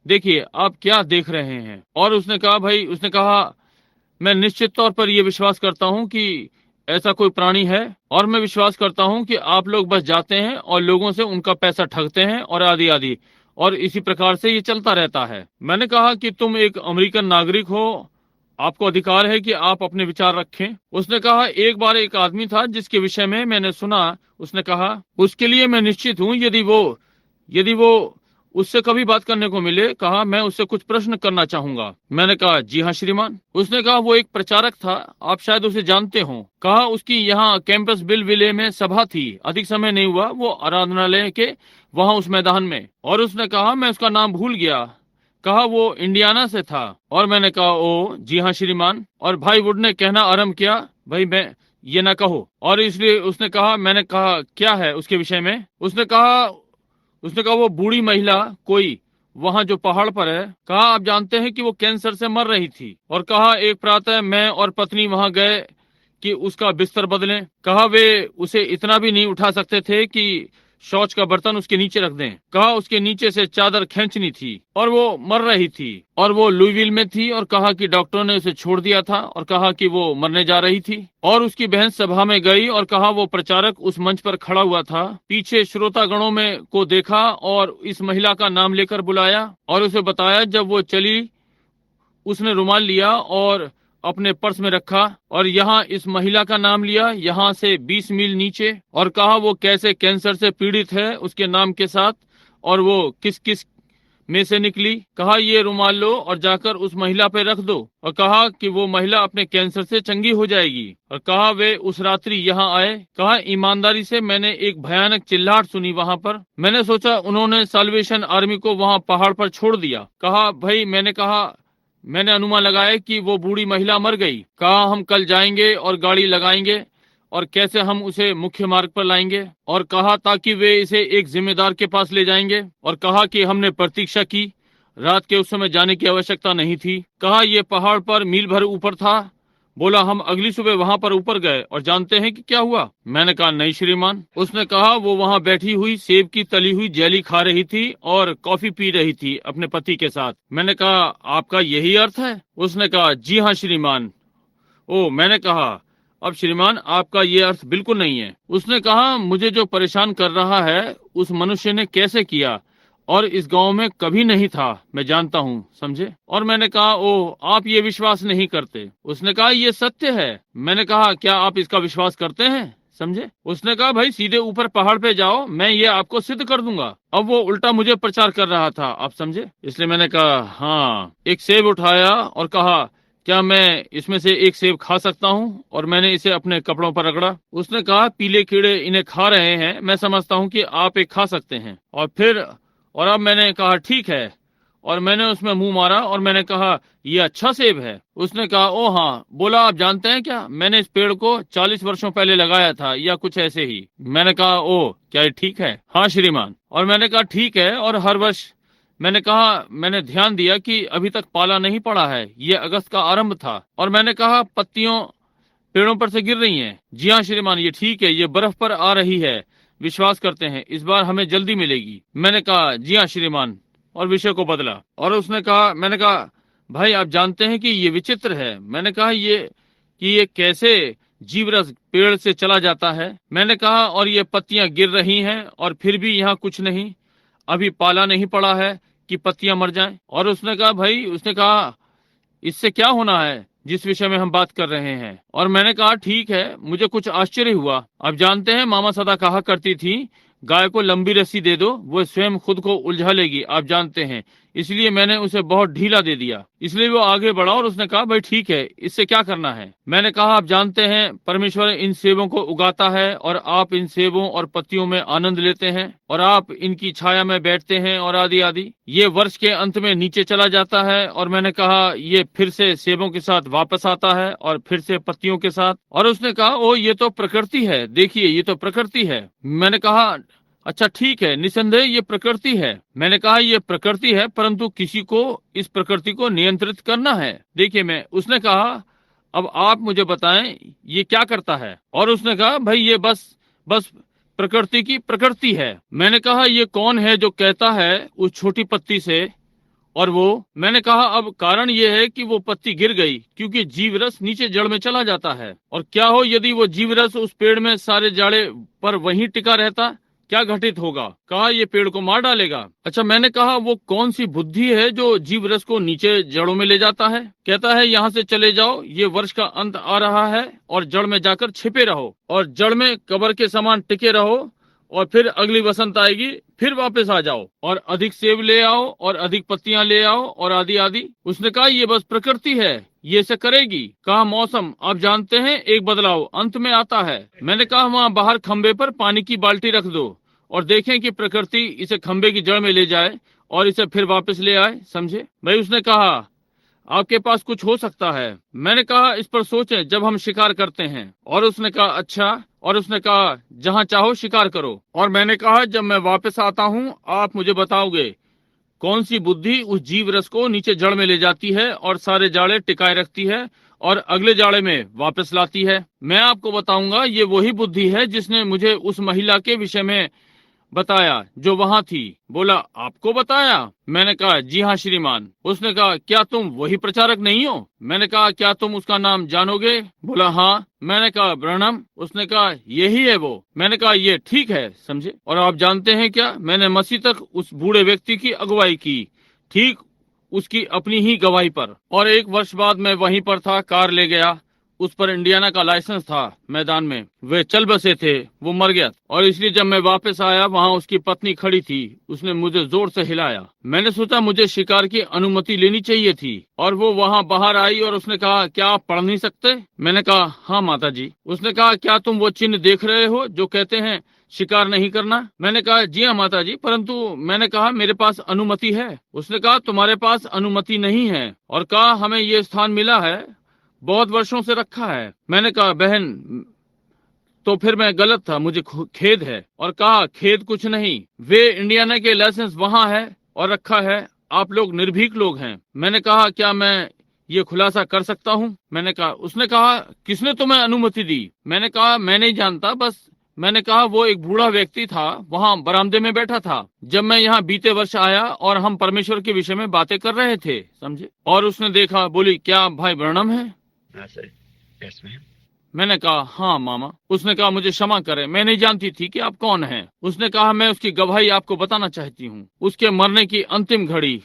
देखिए आप क्या देख रहे हैं। और उसने कहा भाई, उसने कहा मैं निश्चित तौर पर यह विश्वास करता हूं कि ऐसा कोई प्राणी है। और मैं विश्वास करता हूं कि आप लोग बस जाते हैं और लोगों से उनका पैसा ठगते हैं और आदि आदि। और इसी प्रकार से ये चलता रहता है। मैंने कहा कि तुम एक अमेरिकन नागरिक हो, आपको अधिकार है कि आप अपने विचार रखें। उसने कहा एक बार एक आदमी था जिसके विषय में मैंने सुना। उसने कहा उसके लिए मैं निश्चित हूँ यदि वो उससे कभी बात करने को मिले। कहा मैं उससे कुछ प्रश्न करना चाहूंगा। मैंने कहा जी हाँ श्रीमान। उसने कहा वो एक प्रचारक था, आप शायद उसे जानते हो। कहा उसकी यहाँ कैंपस बिल विले में सभा थी, अधिक समय नहीं हुआ, वो आराधनालय के वहाँ उस मैदान में। और उसने कहा मैं उसका नाम भूल गया। कहा वो इंडियाना से था। और मैंने कहा ओ जी हाँ श्रीमान। और भाई वुड ने कहना आरम्भ किया, भाई मैं ये ना कहो। और इसलिए उसने कहा, मैंने कहा क्या है उसके विषय में? उसने कहा वो बूढ़ी महिला कोई वहाँ जो पहाड़ पर है। कहा आप जानते हैं कि वो कैंसर से मर रही थी। और कहा एक प्रातः मैं और पत्नी वहाँ गए कि उसका बिस्तर बदलें। कहा वे उसे इतना भी नहीं उठा सकते थे कि शौच का बर्तन उसके नीचे रख दें। कहा उसके नीचे से चादर खींचनी थी और वो मर रही थी। और वो लुईविल में थी। और कहा कि डॉक्टरों ने उसे छोड़ दिया था और कहा कि वो मरने जा रही थी। और उसकी बहन सभा में गई और कहा वो प्रचारक उस मंच पर खड़ा हुआ था। पीछे श्रोतागणों में को देखा और इस महिला का नाम लेकर बुलाया और उसे बताया। जब वो चली उसने रुमाल लिया और अपने पर्स में रखा और यहाँ इस महिला का नाम लिया, यहाँ से 20 मील नीचे। और कहा वो कैसे कैंसर से पीड़ित है उसके नाम के साथ और वो किस किस में से निकली। कहा ये रुमाल लो और जाकर उस महिला पे रख दो। और कहा कि वो महिला अपने कैंसर से चंगी हो जाएगी। और कहा वे उस रात्रि यहाँ आए। कहा ईमानदारी से मैंने एक भयानक चिल्लाहट सुनी वहाँ पर। मैंने सोचा उन्होंने साल्वेशन आर्मी को वहाँ पहाड़ पर छोड़ दिया। कहा भाई, मैंने अनुमान लगाया कि वो बूढ़ी महिला मर गई। कहा हम कल जाएंगे और गाड़ी लगाएंगे और कैसे हम उसे मुख्य मार्ग पर लाएंगे। और कहा ताकि वे इसे एक जिम्मेदार के पास ले जाएंगे। और कहा कि हमने प्रतीक्षा की, रात के उस समय जाने की आवश्यकता नहीं थी। कहा ये पहाड़ पर मील भर ऊपर था, बोला हम अगली सुबह वहां पर ऊपर गए और जानते हैं कि क्या हुआ? मैंने कहा नहीं श्रीमान। उसने कहा वो वहां बैठी हुई सेब की तली हुई जेली खा रही थी और कॉफी पी रही थी अपने पति के साथ। मैंने कहा आपका यही अर्थ है? उसने कहा जी हाँ श्रीमान। ओ, मैंने कहा अब श्रीमान आपका ये अर्थ बिल्कुल नहीं है। उसने कहा मुझे जो परेशान कर रहा है उस मनुष्य ने कैसे किया और इस गांव में कभी नहीं था, मैं जानता हूँ, समझे? और मैंने कहा ओ, आप ये विश्वास नहीं करते। उसने कहा ये सत्य है। मैंने कहा क्या आप इसका विश्वास करते हैं? समझे? उसने कहा भाई सीधे ऊपर पहाड़ पे जाओ, मैं ये आपको सिद्ध कर दूंगा। अब वो उल्टा मुझे प्रचार कर रहा था, आप समझे? इसलिए मैंने कहा हाँ। एक सेब उठाया और कहा क्या मैं इसमें से एक सेब खा सकता हूँ? और मैंने इसे अपने कपड़ों पर रगड़ा। उसने कहा पीले कीड़े इन्हें खा रहे हैं, मैं समझता हूँ कि आप एक खा सकते हैं। और अब मैंने कहा ठीक है, और मैंने उसमें मुंह मारा और मैंने कहा ये अच्छा सेब है। उसने कहा ओ हाँ। बोला आप जानते हैं क्या, मैंने इस पेड़ को 40 वर्षों पहले लगाया था या कुछ ऐसे ही। मैंने कहा ओ, क्या ये ठीक है? हाँ श्रीमान। और मैंने कहा ठीक है, और हर वर्ष। मैंने कहा मैंने ध्यान दिया कि अभी तक पाला नहीं पड़ा है, ये अगस्त का आरंभ था। और मैंने कहा पत्तियों पेड़ों पर से गिर रही हैं। जी हाँ श्रीमान, ये ठीक है, ये बर्फ पर आ रही है। विश्वास करते हैं इस बार हमें जल्दी मिलेगी। मैंने कहा जी हाँ श्रीमान, और विषय को बदला। और उसने कहा, मैंने कहा भाई आप जानते हैं कि ये विचित्र है। मैंने कहा ये कैसे जीवरस पेड़ से चला जाता है? मैंने कहा और ये पत्तियां गिर रही हैं और फिर भी यहाँ कुछ नहीं, अभी पाला नहीं पड़ा है कि पत्तियां मर जाएं। और उसने कहा इससे क्या होना है जिस विषय में हम बात कर रहे हैं? और मैंने कहा ठीक है, मुझे कुछ आश्चर्य हुआ। अब जानते हैं मामा सदा कहा करती थी गाय को लंबी रस्सी दे दो, वो स्वयं खुद को उलझा लेगी, आप जानते हैं। इसलिए मैंने उसे बहुत ढीला दे दिया। इसलिए वो आगे बढ़ा और उसने कहा भाई ठीक है, इससे क्या करना है? मैंने कहा आप जानते हैं परमेश्वर इन सेबों को उगाता है और आप इन सेबों और पत्तियों में आनंद लेते हैं और आप इनकी छाया में बैठते हैं और आदि आदि। ये वर्ष के अंत में नीचे चला जाता है और मैंने कहा ये फिर से सेबों के साथ वापस आता है और फिर से पत्तियों के साथ। और उसने कहा ओ, ये तो प्रकृति है, देखिए ये तो प्रकृति है। मैंने कहा अच्छा ठीक है, निसंदेह ये प्रकृति है। मैंने कहा ये प्रकृति है, परंतु किसी को इस प्रकृति को नियंत्रित करना है। देखिए उसने कहा अब आप मुझे बताएं ये क्या करता है? और उसने कहा भाई ये बस प्रकृति की प्रकृति है। मैंने कहा ये कौन है जो कहता है उस छोटी पत्ती से? और वो, मैंने कहा अब कारण ये है कि वो पत्ती गिर गई क्योंकि जीवरस नीचे जड़ में चला जाता है। और क्या हो यदि वो जीवरस उस पेड़ में सारे जाड़े पर वहीं टिका रहता, क्या घटित होगा? कहा ये पेड़ को मार डालेगा। अच्छा, मैंने कहा वो कौन सी बुद्धि है जो जीव रस को नीचे जड़ों में ले जाता है? कहता है यहाँ से चले जाओ, ये वर्ष का अंत आ रहा है और जड़ में जाकर छिपे रहो और जड़ में कब्र के समान टिके रहो और फिर अगली बसंत आएगी, फिर वापस आ जाओ और अधिक सेब ले आओ और अधिक पत्तियां ले आओ और आदि आदि। उसने कहा ये बस प्रकृति है, ये से करेगी। कहा मौसम, आप जानते हैं एक बदलाव अंत में आता है। मैंने कहा वहाँ बाहर खंबे पर पानी की बाल्टी रख दो और देखें कि प्रकृति इसे खंबे की जड़ में ले जाए और इसे फिर वापस ले आए, समझे भाई? उसने कहा आपके पास कुछ हो सकता है। मैंने कहा इस पर सोचें जब हम शिकार करते हैं। और उसने कहा अच्छा। और उसने कहा जहाँ चाहो शिकार करो। और मैंने कहा जब मैं वापस आता हूँ आप मुझे बताओगे कौन सी बुद्धि उस जीव रस को नीचे जड़ में ले जाती है और सारे जाड़े टिकाए रखती है और अगले जाड़े में वापस लाती है। मैं आपको बताऊंगा ये वही बुद्धि है जिसने मुझे उस महिला के विषय में बताया जो वहाँ थी। बोला आपको बताया? मैंने कहा जी हाँ श्रीमान। उसने कहा क्या तुम वही प्रचारक नहीं हो? मैंने कहा क्या तुम उसका नाम जानोगे? बोला हाँ। मैंने कहा ब्रहणम। उसने कहा यही है वो। मैंने कहा ये ठीक है, समझे। और आप जानते हैं क्या, मैंने मसीह तक उस बूढ़े व्यक्ति की अगुवाई की, ठीक उसकी अपनी ही गवाही पर। और 1 वर्ष बाद मैं वहीं पर था, कार ले गया, उस पर इंडियाना का लाइसेंस था। मैदान में वे चल बसे थे, वो मर गया। और इसलिए जब मैं वापस आया वहाँ उसकी पत्नी खड़ी थी, उसने मुझे जोर से हिलाया। मैंने सोचा मुझे शिकार की अनुमति लेनी चाहिए थी। और वो वहाँ बाहर आई और उसने कहा क्या आप पढ़ नहीं सकते? मैंने कहा हाँ माता जी। उसने कहा क्या तुम वो चिन्ह देख रहे हो जो कहते हैं शिकार नहीं करना? मैंने कहा जी हाँ माता जी, परंतु मैंने कहा मेरे पास अनुमति है। उसने कहा तुम्हारे पास अनुमति नहीं है। और कहा हमें ये स्थान मिला है, बहुत वर्षों से रखा है। मैंने कहा बहन तो फिर मैं गलत था, मुझे खेद है। और कहा खेद कुछ नहीं, वे इंडियाना के लाइसेंस वहाँ है और रखा है, आप लोग निर्भीक लोग हैं। मैंने कहा क्या मैं ये खुलासा कर सकता हूँ? मैंने कहा। उसने कहा, किसने तुम्हें अनुमति दी? मैंने कहा, मैं नहीं जानता, बस मैंने कहा वो एक बूढ़ा व्यक्ति था, वहाँ बरामदे में बैठा था जब मैं यहाँ बीते वर्ष आया और हम परमेश्वर के विषय में बातें कर रहे थे, समझे? और उसने देखा, बोली, क्या आप भाई ब्रैनम हैं? मैंने कहा, हाँ मामा। उसने कहा, मुझे क्षमा करें, मैं नहीं जानती थी कि आप कौन हैं। उसने कहा, मैं उसकी गवाही आपको बताना चाहती हूँ। उसके मरने की अंतिम घड़ी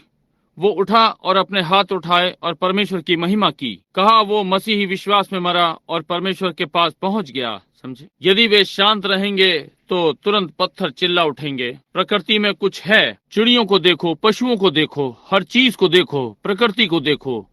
वो उठा और अपने हाथ उठाए और परमेश्वर की महिमा की। कहा वो मसीही विश्वास में मरा और परमेश्वर के पास पहुंच गया, समझे? यदि वे शांत रहेंगे तो तुरंत पत्थर चिल्ला उठेंगे। प्रकृति में कुछ है, चिड़ियों को देखो, पशुओं को देखो, हर चीज को देखो, प्रकृति को देखो,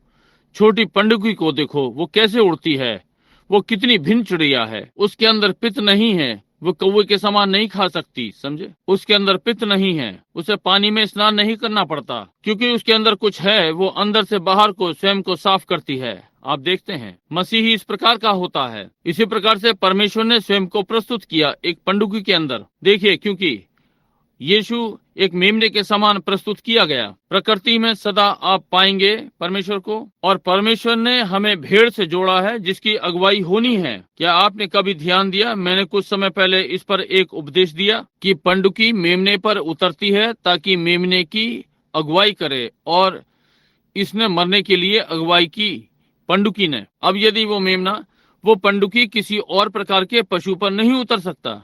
छोटी पंडुकी को देखो, वो कैसे उड़ती है, वो कितनी भिन्न चिड़िया है। उसके अंदर पित्त नहीं है, वो कौवे के समान नहीं खा सकती, समझे? उसके अंदर पित्त नहीं है, उसे पानी में स्नान नहीं करना पड़ता, क्योंकि उसके अंदर कुछ है, वो अंदर से बाहर को स्वयं को साफ करती है। आप देखते हैं, मसीही इस प्रकार का होता है। इसी प्रकार से परमेश्वर ने स्वयं को प्रस्तुत किया एक पंडुकी के अंदर। देखिए, क्योंकि यीशु एक मेमने के समान प्रस्तुत किया गया। प्रकृति में सदा आप पाएंगे परमेश्वर को, और परमेश्वर ने हमें भेड़ से जोड़ा है जिसकी अगुवाई होनी है। क्या आपने कभी ध्यान दिया? मैंने कुछ समय पहले इस पर एक उपदेश दिया कि पंडुकी मेमने पर उतरती है ताकि मेमने की अगुवाई करे, और इसने मरने के लिए अगुवाई की, पंडुकी ने। अब यदि वो मेमना, वो पंडुकी किसी और प्रकार के पशु पर नहीं उतर सकता,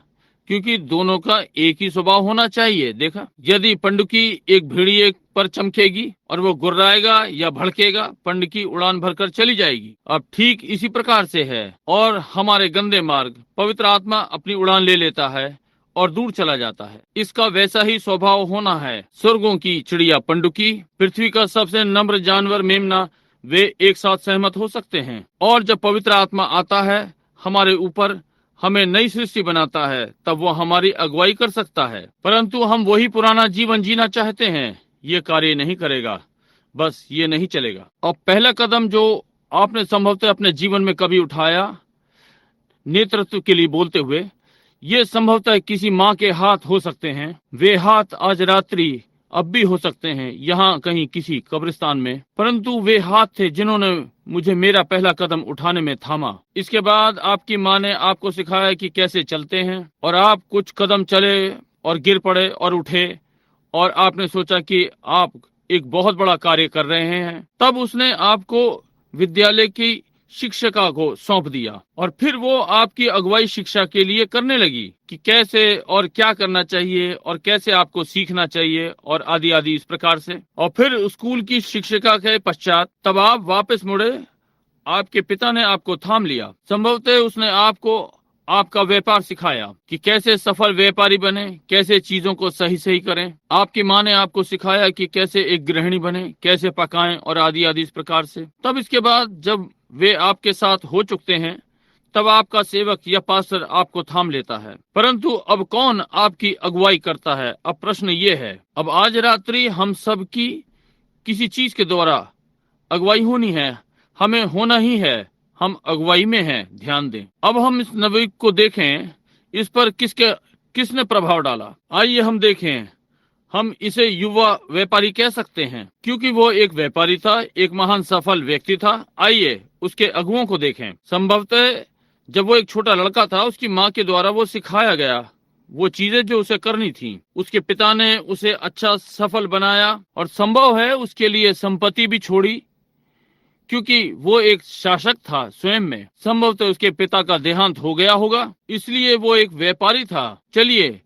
क्योंकि दोनों का एक ही स्वभाव होना चाहिए। देखा, यदि पंडुकी एक भेड़िए पर चमकेगी और वो गुर्राएगा या भड़केगा, पंडुकी उड़ान भरकर चली जाएगी। अब ठीक इसी प्रकार से है, और हमारे गंदे मार्ग पवित्र आत्मा अपनी उड़ान ले लेता है और दूर चला जाता है। इसका वैसा ही स्वभाव होना है। स्वर्गों की चिड़िया पंडुकी, पृथ्वी का सबसे नम्र जानवर मेमना, वे एक साथ सहमत हो सकते हैं। और जब पवित्र आत्मा आता है हमारे ऊपर, हमें नई सृष्टि बनाता है, तब वो हमारी अगुवाई कर सकता है। परंतु हम वही पुराना जीवन जीना चाहते हैं, ये कार्य नहीं करेगा, बस ये नहीं चलेगा। और पहला कदम जो आपने संभवतः अपने जीवन में कभी उठाया, नेतृत्व के लिए बोलते हुए, ये संभवतः किसी माँ के हाथ हो सकते हैं। वे हाथ आज रात्रि अब भी हो सकते हैं यहाँ कहीं किसी कब्रिस्तान में, परंतु वे हाथ थे जिन्होंने मुझे मेरा पहला कदम उठाने में थामा। इसके बाद आपकी माँ ने आपको सिखाया कि कैसे चलते हैं, और आप कुछ कदम चले और गिर पड़े और उठे, और आपने सोचा कि आप एक बहुत बड़ा कार्य कर रहे हैं। तब उसने आपको विद्यालय की शिक्षिका को सौंप दिया, और फिर वो आपकी अगुवाई शिक्षा के लिए करने लगी कि कैसे और क्या करना चाहिए और कैसे आपको सीखना चाहिए, और आदि आदि इस प्रकार से। और फिर स्कूल की शिक्षिका के पश्चात तब आप वापस मुड़े, आपके पिता ने आपको थाम लिया। संभवतः उसने आपको आपका व्यापार सिखाया कि कैसे सफल व्यापारी बने, कैसे चीजों को सही सही करें। आपकी माँ ने आपको सिखाया कि कैसे एक गृहिणी बने, कैसे पकाएं, और आदि आदि इस प्रकार से। तब इसके बाद जब वे आपके साथ हो चुकते हैं, तब आपका सेवक या पास्टर आपको थाम लेता है। परंतु अब कौन आपकी अगुवाई करता है? अब प्रश्न ये है। अब आज रात्रि हम सब की किसी चीज के द्वारा अगुवाई होनी है, हमें होना ही है, हम अगुवाई में हैं। ध्यान दें। अब हम इस नबी को देखें, इस पर किसने प्रभाव डाला। आइए हम देखें। हम इसे युवा व्यापारी कह सकते हैं, क्योंकि वो एक व्यापारी था, एक महान सफल व्यक्ति था। आइए उसके अगुओं को देखें। संभवतः जब वो एक छोटा लड़का था, उसकी माँ के द्वारा वो सिखाया गया वो चीजें जो उसे करनी थी। उसके पिता ने उसे अच्छा सफल बनाया, और संभव है उसके लिए संपत्ति भी छोड़ी, क्योंकि वो एक शासक था स्वयं में। संभवतः उसके पिता का देहांत हो गया होगा, इसलिए वो एक व्यापारी था। चलिए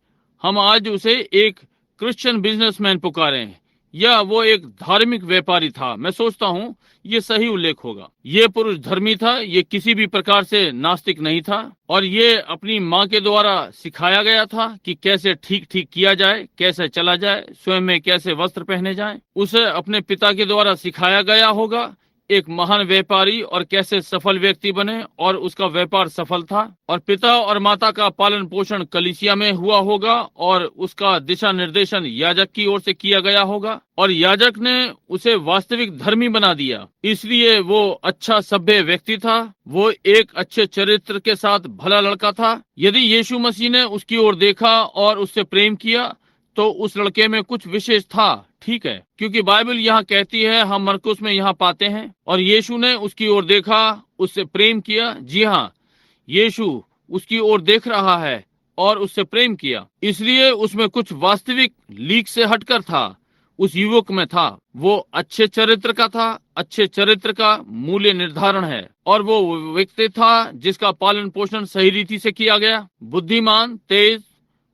हम आज उसे एक क्रिश्चियन बिजनेसमैन पुकारें, या वो एक धार्मिक व्यापारी था। मैं सोचता हूँ ये सही उल्लेख होगा। ये पुरुष धर्मी था, ये किसी भी प्रकार से नास्तिक नहीं था, और ये अपनी माँ के द्वारा सिखाया गया था कि कैसे ठीक ठीक किया जाए, कैसे चला जाए, स्वयं में कैसे वस्त्र पहने जाए। उसे अपने पिता के द्वारा सिखाया गया होगा एक महान व्यापारी और कैसे सफल व्यक्ति बने, और उसका व्यापार सफल था। और पिता और माता का पालन पोषण कलीसिया में हुआ होगा, और उसका दिशा निर्देशन याजक की ओर से किया गया होगा, और याजक ने उसे वास्तविक धर्मी बना दिया। इसलिए वो अच्छा सभ्य व्यक्ति था, वो एक अच्छे चरित्र के साथ भला लड़का था। यदि यीशु मसीह ने उसकी ओर देखा और उससे प्रेम किया, तो उस लड़के में कुछ विशेष था, ठीक है, क्योंकि बाइबल यहाँ कहती है, हम मरकुस में यहाँ पाते हैं, और यीशु ने उसकी ओर देखा, उससे प्रेम किया। जी हाँ, यीशु उसकी ओर देख रहा है और उससे प्रेम किया, इसलिए उसमें कुछ वास्तविक लीक से हटकर था। उस युवक में था, वो अच्छे चरित्र का था। अच्छे चरित्र का मूल्य निर्धारण है, और वो व्यक्ति था जिसका पालन पोषण सही रीति से किया गया। बुद्धिमान, तेज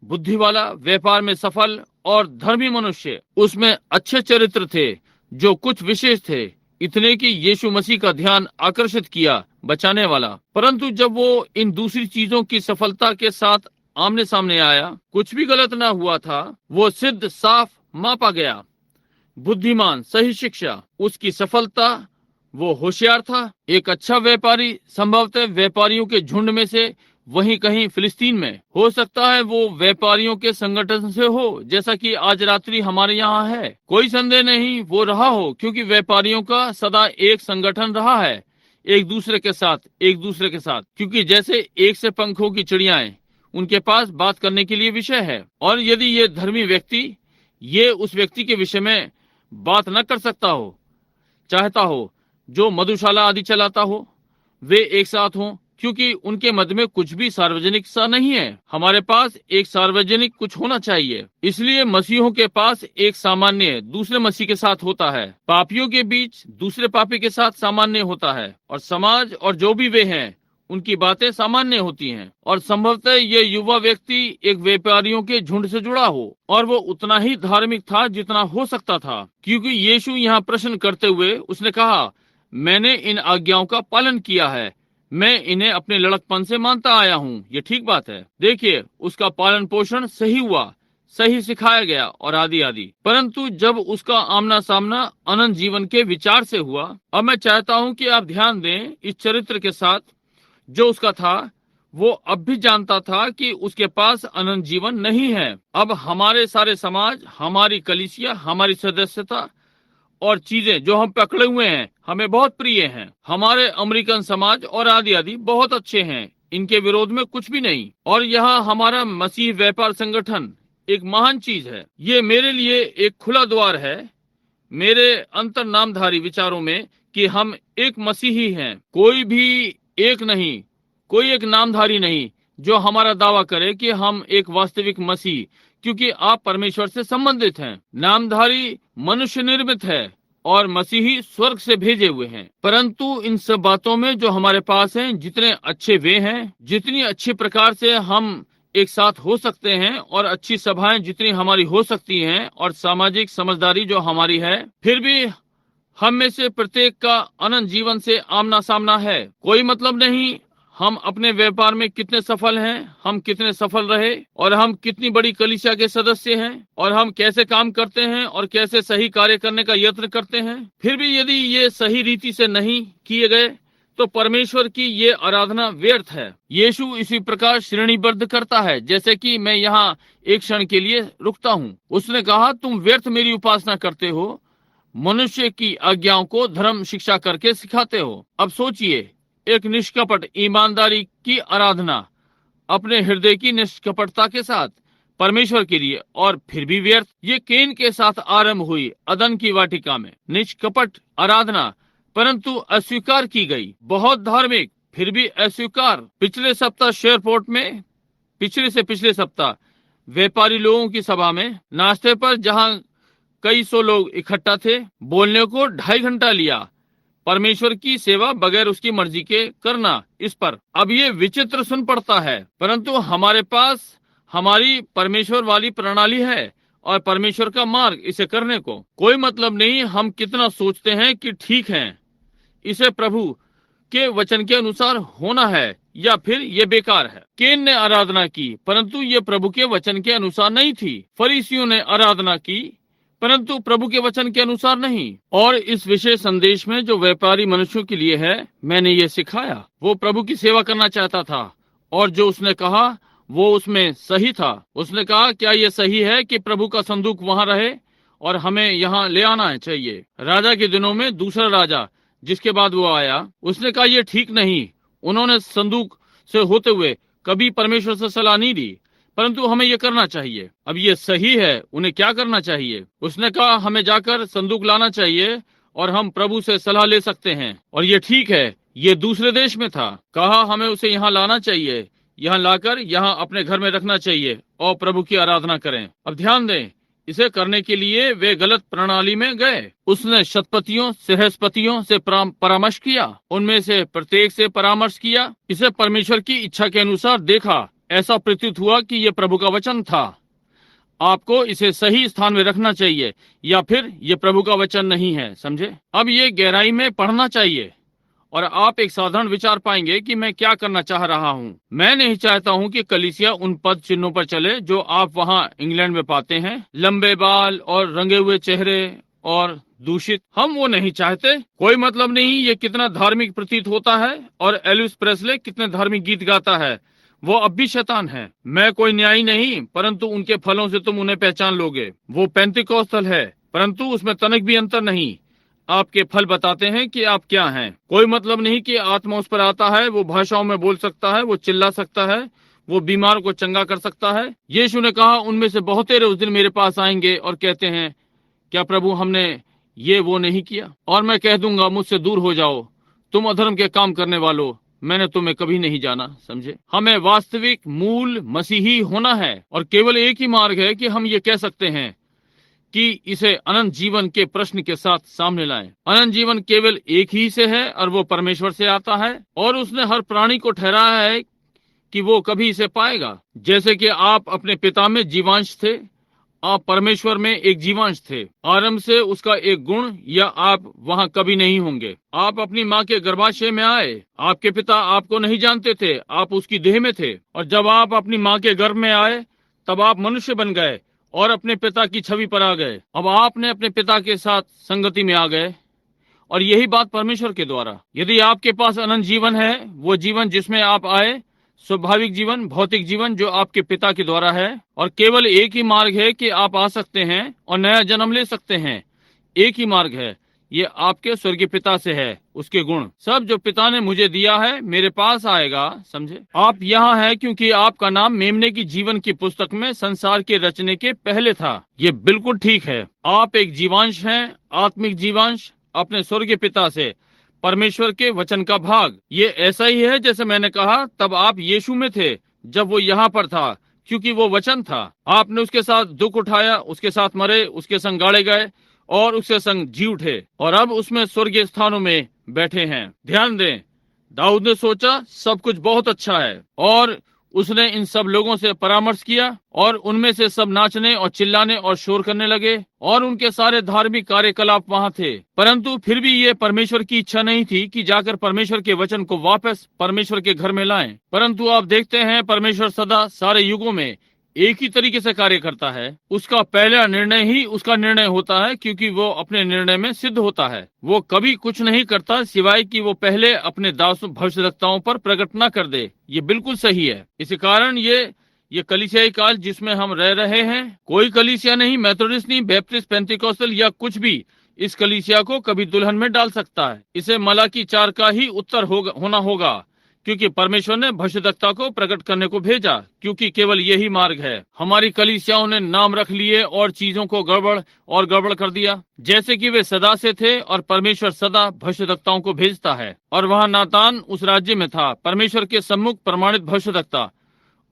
बुद्धि वाला, व्यापार में सफल और धर्मी मनुष्य। उसमें अच्छे चरित्र थे जो कुछ विशेष थे, इतने कि यीशु मसीह का ध्यान आकर्षित किया, बचाने वाला। परंतु जब वो इन दूसरी चीजों की सफलता के साथ आमने सामने आया, कुछ भी गलत ना हुआ था। वो सिद्ध, साफ मापा गया, बुद्धिमान, सही शिक्षा, उसकी सफलता, वो होशियार था, एक अच्छा व्यापारी, संभवतः व्यापारियों के झुंड में से वहीं कहीं फिलिस्तीन में। हो सकता है वो व्यापारियों के संगठन से हो, जैसा कि आज रात्रि हमारे यहाँ है। कोई संदेह नहीं वो रहा हो, क्योंकि व्यापारियों का सदा एक संगठन रहा है, एक दूसरे के साथ, क्योंकि जैसे एक से पंखों की चिड़ियाएं, उनके पास बात करने के लिए विषय है। और यदि ये धर्मी व्यक्ति ये उस व्यक्ति के विषय में बात न कर सकता हो, चाहता हो, जो मधुशाला आदि चलाता हो, वे एक साथ हों, क्योंकि उनके मध्य में कुछ भी सार्वजनिक सा नहीं है। हमारे पास एक सार्वजनिक कुछ होना चाहिए। इसलिए मसीहों के पास एक सामान्य दूसरे मसीह के साथ होता है, पापियों के बीच दूसरे पापी के साथ सामान्य होता है, और समाज और जो भी वे हैं उनकी बातें सामान्य होती हैं। और संभवतः ये युवा व्यक्ति एक व्यापारियों के झुंड से जुड़ा हो, और वो उतना ही धार्मिक था जितना हो सकता था, क्योंकि यीशु यहाँ प्रश्न करते हुए उसने कहा, मैंने इन आज्ञाओं का पालन किया है, मैं इन्हें अपने लड़कपन से मानता आया हूँ। ये ठीक बात है। देखिए, उसका पालन पोषण सही हुआ, सही सिखाया गया, और आदि आदि। परंतु जब उसका आमना सामना अनंत जीवन के विचार से हुआ, अब मैं चाहता हूँ कि आप ध्यान दें इस चरित्र के साथ जो उसका था। वो अब भी जानता था कि उसके पास अनंत जीवन नहीं है। अब हमारे सारे समाज, हमारी कलीसिया, हमारी सदस्यता और चीजें जो हम पकड़े हुए हैं, हमें बहुत प्रिय हैं। हमारे अमेरिकन समाज और आदि आदि बहुत अच्छे हैं, इनके विरोध में कुछ भी नहीं। और यहाँ हमारा मसीह व्यापार संगठन एक महान चीज है। ये मेरे लिए एक खुला द्वार है, मेरे अंतर नामधारी विचारों में, कि हम एक मसीही हैं। कोई भी एक नहीं, कोई एक नामधारी नहीं जो हमारा दावा करे कि हम एक वास्तविक मसीह, क्योंकि आप परमेश्वर से संबंधित हैं। नामधारी मनुष्य निर्मित है और मसीही स्वर्ग से भेजे हुए हैं। परंतु इन सब बातों में जो हमारे पास हैं, जितने अच्छे वे हैं, जितनी अच्छी प्रकार से हम एक साथ हो सकते हैं, और अच्छी सभाएं जितनी हमारी हो सकती हैं, और सामाजिक समझदारी जो हमारी है, फिर भी हम में से प्रत्येक का अनंत जीवन से आमना सामना है। कोई मतलब नहीं हम अपने व्यापार में कितने सफल हैं, हम कितने सफल रहे, और हम कितनी बड़ी कलीसिया के सदस्य हैं, और हम कैसे काम करते हैं और कैसे सही कार्य करने का यत्न करते हैं। फिर भी यदि ये सही रीति से नहीं किए गए तो परमेश्वर की ये आराधना व्यर्थ है। यीशु इसी प्रकार श्रेणीबद्ध करता है, जैसे कि मैं यहाँ एक क्षण के लिए रुकता हूँ। उसने कहा, तुम व्यर्थ मेरी उपासना करते हो, मनुष्य की आज्ञाओं को धर्म शिक्षा करके सिखाते हो। अब सोचिए, एक निष्कपट ईमानदारी की आराधना अपने हृदय की निष्कपटता के साथ परमेश्वर के लिए, और फिर भी व्यर्थ। ये केन के साथ आरंभ हुई अदन की वाटिका में, निष्कपट आराधना, परंतु अस्वीकार की गई। बहुत धार्मिक, फिर भी अस्वीकार। पिछले सप्ताह शेयरपोर्ट में, पिछले सप्ताह व्यापारी लोगों की सभा में, नाश्ते पर जहां कई सौ लोग इकट्ठा थे, बोलने को 2.5 घंटा लिया। परमेश्वर की सेवा बगैर उसकी मर्जी के करना, इस पर अब ये विचित्र सुन पड़ता है, परंतु हमारे पास हमारी परमेश्वर वाली प्रणाली है और परमेश्वर का मार्ग इसे करने को। कोई मतलब नहीं हम कितना सोचते हैं कि ठीक है, इसे प्रभु के वचन के अनुसार होना है, या फिर ये बेकार है। केन ने आराधना की, परंतु ये प्रभु के वचन के अनुसार नहीं थी। फरीसियों ने आराधना की, परंतु प्रभु के वचन के अनुसार नहीं। और इस विशेष संदेश में जो व्यापारी मनुष्यों के लिए है, मैंने ये सिखाया। वो प्रभु की सेवा करना चाहता था, और जो उसने कहा वो उसमें सही था। उसने कहा, क्या ये सही है कि प्रभु का संदूक वहां रहे और हमें यहाँ ले आना चाहिए? राजा के दिनों में दूसरा राजा जिसके बाद वो आया, उसने कहा ये ठीक नहीं। उन्होंने संदूक से होते हुए कभी परमेश्वर से सलाह नहीं दी, परंतु हमें ये करना चाहिए। अब ये सही है, उन्हें क्या करना चाहिए? उसने कहा हमें जाकर संदूक लाना चाहिए और हम प्रभु से सलाह ले सकते हैं। और ये ठीक है, ये दूसरे देश में था। कहा हमें उसे यहाँ लाना चाहिए, यहाँ लाकर यहाँ अपने घर में रखना चाहिए और प्रभु की आराधना करें। अब ध्यान दें, इसे करने के लिए वे गलत प्रणाली में गए। उसने शतपतियों सहस्पतियों से परामर्श किया, उनमें से प्रत्येक से परामर्श किया। इसे परमेश्वर की इच्छा के अनुसार देखा। ऐसा प्रतीत हुआ कि यह प्रभु का वचन था। आपको इसे सही स्थान में रखना चाहिए, या फिर यह प्रभु का वचन नहीं है। समझे? अब ये गहराई में पढ़ना चाहिए और आप एक साधारण विचार पाएंगे कि मैं क्या करना चाह रहा हूँ। मैं नहीं चाहता हूँ कि कलीसिया उन पद चिन्हों पर चले जो आप वहाँ इंग्लैंड में पाते हैं, लंबे बाल और रंगे हुए चेहरे और दूषित। हम वो नहीं चाहते। कोई मतलब नहीं ये कितना धार्मिक प्रतीत होता है, और एल्विस प्रेस्ले कितने धार्मिक गीत गाता है, वो अब भी शैतान है। मैं कोई न्यायी नहीं, परंतु उनके फलों से तुम उन्हें पहचान लोगे। वो पेंतिकोस्तल है, परंतु उसमें तनिक भी अंतर नहीं। आपके फल बताते हैं कि आप क्या हैं। कोई मतलब नहीं कि आत्मा उस पर आता है, वो भाषाओं में बोल सकता है, वो चिल्ला सकता है, वो बीमार को चंगा कर सकता है। यीशु ने कहा उनमें से बहुतेरे उस दिन मेरे पास आएंगे और कहते हैं, क्या प्रभु हमने ये वो नहीं किया? और मैं कह दूंगा, मुझसे दूर हो जाओ तुम अधर्म के काम करने वालों, मैंने तुम्हें कभी नहीं जाना। समझे? हमें वास्तविक मूल मसीही होना है, और केवल एक ही मार्ग है कि हम ये कह सकते हैं कि इसे अनंत जीवन के प्रश्न के साथ सामने लाएं। अनंत जीवन केवल एक ही से है और वो परमेश्वर से आता है, और उसने हर प्राणी को ठहराया है कि वो कभी इसे पाएगा। जैसे कि आप अपने पिता में जीवांश थे, आप परमेश्वर में एक जीवांश थे। आरंभ से उसका एक गुण या आप वहाँ कभी नहीं होंगे। आप अपनी माँ के गर्भाशय में आए, आपके पिता आपको नहीं जानते थे, आप उसकी देह में थे, और जब आप अपनी माँ के गर्भ में आए तब आप मनुष्य बन गए और अपने पिता की छवि पर आ गए। अब आपने अपने पिता के साथ संगति में आ गए, और यही बात परमेश्वर के द्वारा। यदि आपके पास अनंत जीवन है, वो जीवन जिसमें आप आए, स्वाभाविक जीवन, भौतिक जीवन जो आपके पिता के द्वारा है, और केवल एक ही मार्ग है कि आप आ सकते हैं और नया जन्म ले सकते हैं। एक ही मार्ग है, ये आपके स्वर्गीय पिता से है। उसके गुण सब जो पिता ने मुझे दिया है मेरे पास आएगा। समझे? आप यहाँ हैं क्योंकि आपका नाम मेमने की जीवन की पुस्तक में संसार के रचने के पहले था। ये बिल्कुल ठीक है। आप एक जीवांश हैं, आत्मिक जीवांश, अपने स्वर्गीय पिता से, परमेश्वर के वचन का भाग। ये ऐसा ही है जैसे मैंने कहा, तब आप यीशु में थे जब वो यहाँ पर था, क्योंकि वो वचन था। आपने उसके साथ दुख उठाया, उसके साथ मरे, उसके संग गाड़े गए और उसके संग जी उठे, और अब उसमें स्वर्गीय स्थानों में बैठे हैं। ध्यान दें, दाऊद ने सोचा सब कुछ बहुत अच्छा है, और उसने इन सब लोगों से परामर्श किया, और उनमें से सब नाचने और चिल्लाने और शोर करने लगे, और उनके सारे धार्मिक कार्यकलाप वहाँ थे। परंतु फिर भी ये परमेश्वर की इच्छा नहीं थी कि जाकर परमेश्वर के वचन को वापस परमेश्वर के घर में लाएं। परंतु आप देखते हैं परमेश्वर सदा सारे युगों में एक ही तरीके से कार्य करता है। उसका पहला निर्णय ही उसका निर्णय होता है, क्योंकि वो अपने निर्णय में सिद्ध होता है। वो कभी कुछ नहीं करता सिवाय कि वो पहले अपने दासों भविष्यवक्ताओं पर प्रकट न कर दे। ये बिल्कुल सही है। इसी कारण ये कलीसियाई काल जिसमें हम रह रहे हैं, कोई कलीसिया नहीं, मेथोडिस्ट नहीं, बैप्टिस्ट, पेंटिकॉस्टल या कुछ भी इस कलीसिया को कभी दुल्हन में डाल सकता है। इसे मलाकी 4 का ही उत्तर होना होगा, क्योंकि परमेश्वर ने भविष्यवक्ता को प्रकट करने को भेजा, क्योंकि केवल यही मार्ग है। हमारी कलीसियाओं ने नाम रख लिए और चीजों को गड़बड़ कर दिया, जैसे कि वे सदा से थे, और परमेश्वर सदा भविष्यवक्ताओं को भेजता है। और वहाँ नातान उस राज्य में था, परमेश्वर के सम्मुख प्रमाणित भविष्यवक्ता,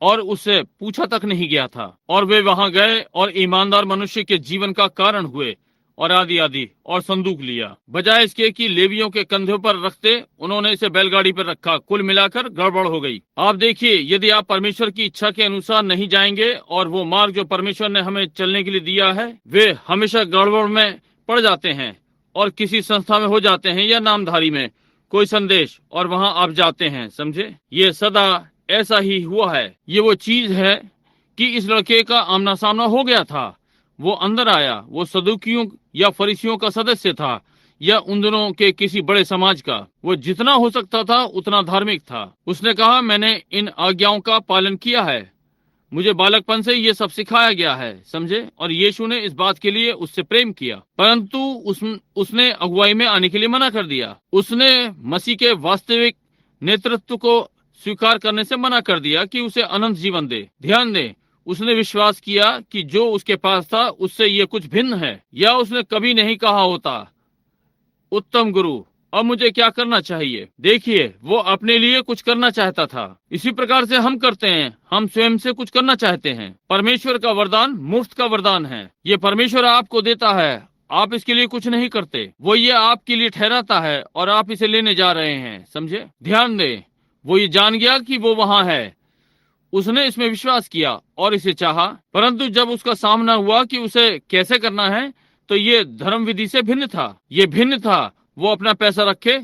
और उससे पूछा तक नहीं गया था, और वे वहाँ गए और ईमानदार मनुष्य के जीवन का कारण हुए, और आदि आदि, और संदूक लिया। बजाय इसके कि लेवियों के कंधों पर रखते, उन्होंने इसे बैलगाड़ी पर रखा। कुल मिलाकर गड़बड़ हो गई। आप देखिए, यदि आप परमेश्वर की इच्छा के अनुसार नहीं जाएंगे, और वो मार्ग जो परमेश्वर ने हमें चलने के लिए दिया है, वे हमेशा गड़बड़ में पड़ जाते हैं, और किसी संस्था में हो जाते हैं, या नामधारी में कोई संदेश, और वहाँ आप जाते हैं। समझे? ये सदा ऐसा ही हुआ है। ये वो चीज है कि इस लड़के का आमना सामना हो गया था। वो अंदर आया, वो सदूकियों या फरीसियों का सदस्य था, या उन दिनों के किसी बड़े समाज का। वो जितना हो सकता था उतना धार्मिक था। उसने कहा, मैंने इन आज्ञाओं का पालन किया है, मुझे बालकपन से ये सब सिखाया गया है। समझे? और यीशु ने इस बात के लिए उससे प्रेम किया, परंतु उसने अगुवाई में आने के लिए मना कर दिया। उसने मसीह के वास्तविक नेतृत्व को स्वीकार करने से मना कर दिया कि उसे अनंत जीवन दे। ध्यान दें, उसने विश्वास किया कि जो उसके पास था उससे ये कुछ भिन्न है, या उसने कभी नहीं कहा होता, उत्तम गुरु, अब मुझे क्या करना चाहिए। देखिए, वो अपने लिए कुछ करना चाहता था। इसी प्रकार से हम करते हैं, हम स्वयं से कुछ करना चाहते हैं। परमेश्वर का वरदान मुफ्त का वरदान है। ये परमेश्वर आपको देता है, आप इसके लिए कुछ नहीं करते। वो ये आपके लिए ठहराता है और आप इसे लेने जा रहे हैं। समझे? ध्यान दें, वो ये जान गया कि वो वहां है, उसने इसमें विश्वास किया और इसे चाहा, परंतु जब उसका सामना हुआ कि उसे कैसे करना है, तो ये धर्म विधि से भिन्न था। ये भिन्न था। वो अपना पैसा रखे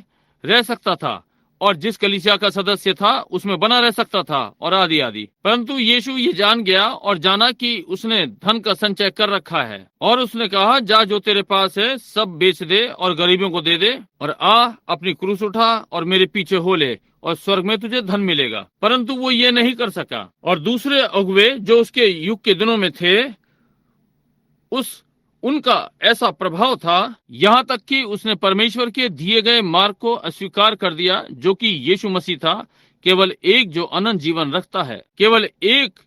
रह सकता था और जिस कलीसिया का सदस्य था उसमें बना रह सकता था और आदि आदि। परंतु यीशु ये जान गया और जाना कि उसने धन का संचय कर रखा है, और उसने कहा, जा, जो तेरे पास है सब बेच दे और गरीबों को दे दे, और आ, अपनी क्रूस उठा और मेरे पीछे हो ले, और स्वर्ग में तुझे धन मिलेगा। परंतु वो ये नहीं कर सका। और दूसरे अगुवे जो उसके युग के दिनों में थे, उनका ऐसा प्रभाव था, यहाँ तक कि उसने परमेश्वर के दिए गए मार्ग को अस्वीकार कर दिया, जो कि यीशु मसीह था। केवल एक जो अनंत जीवन रखता है, केवल एक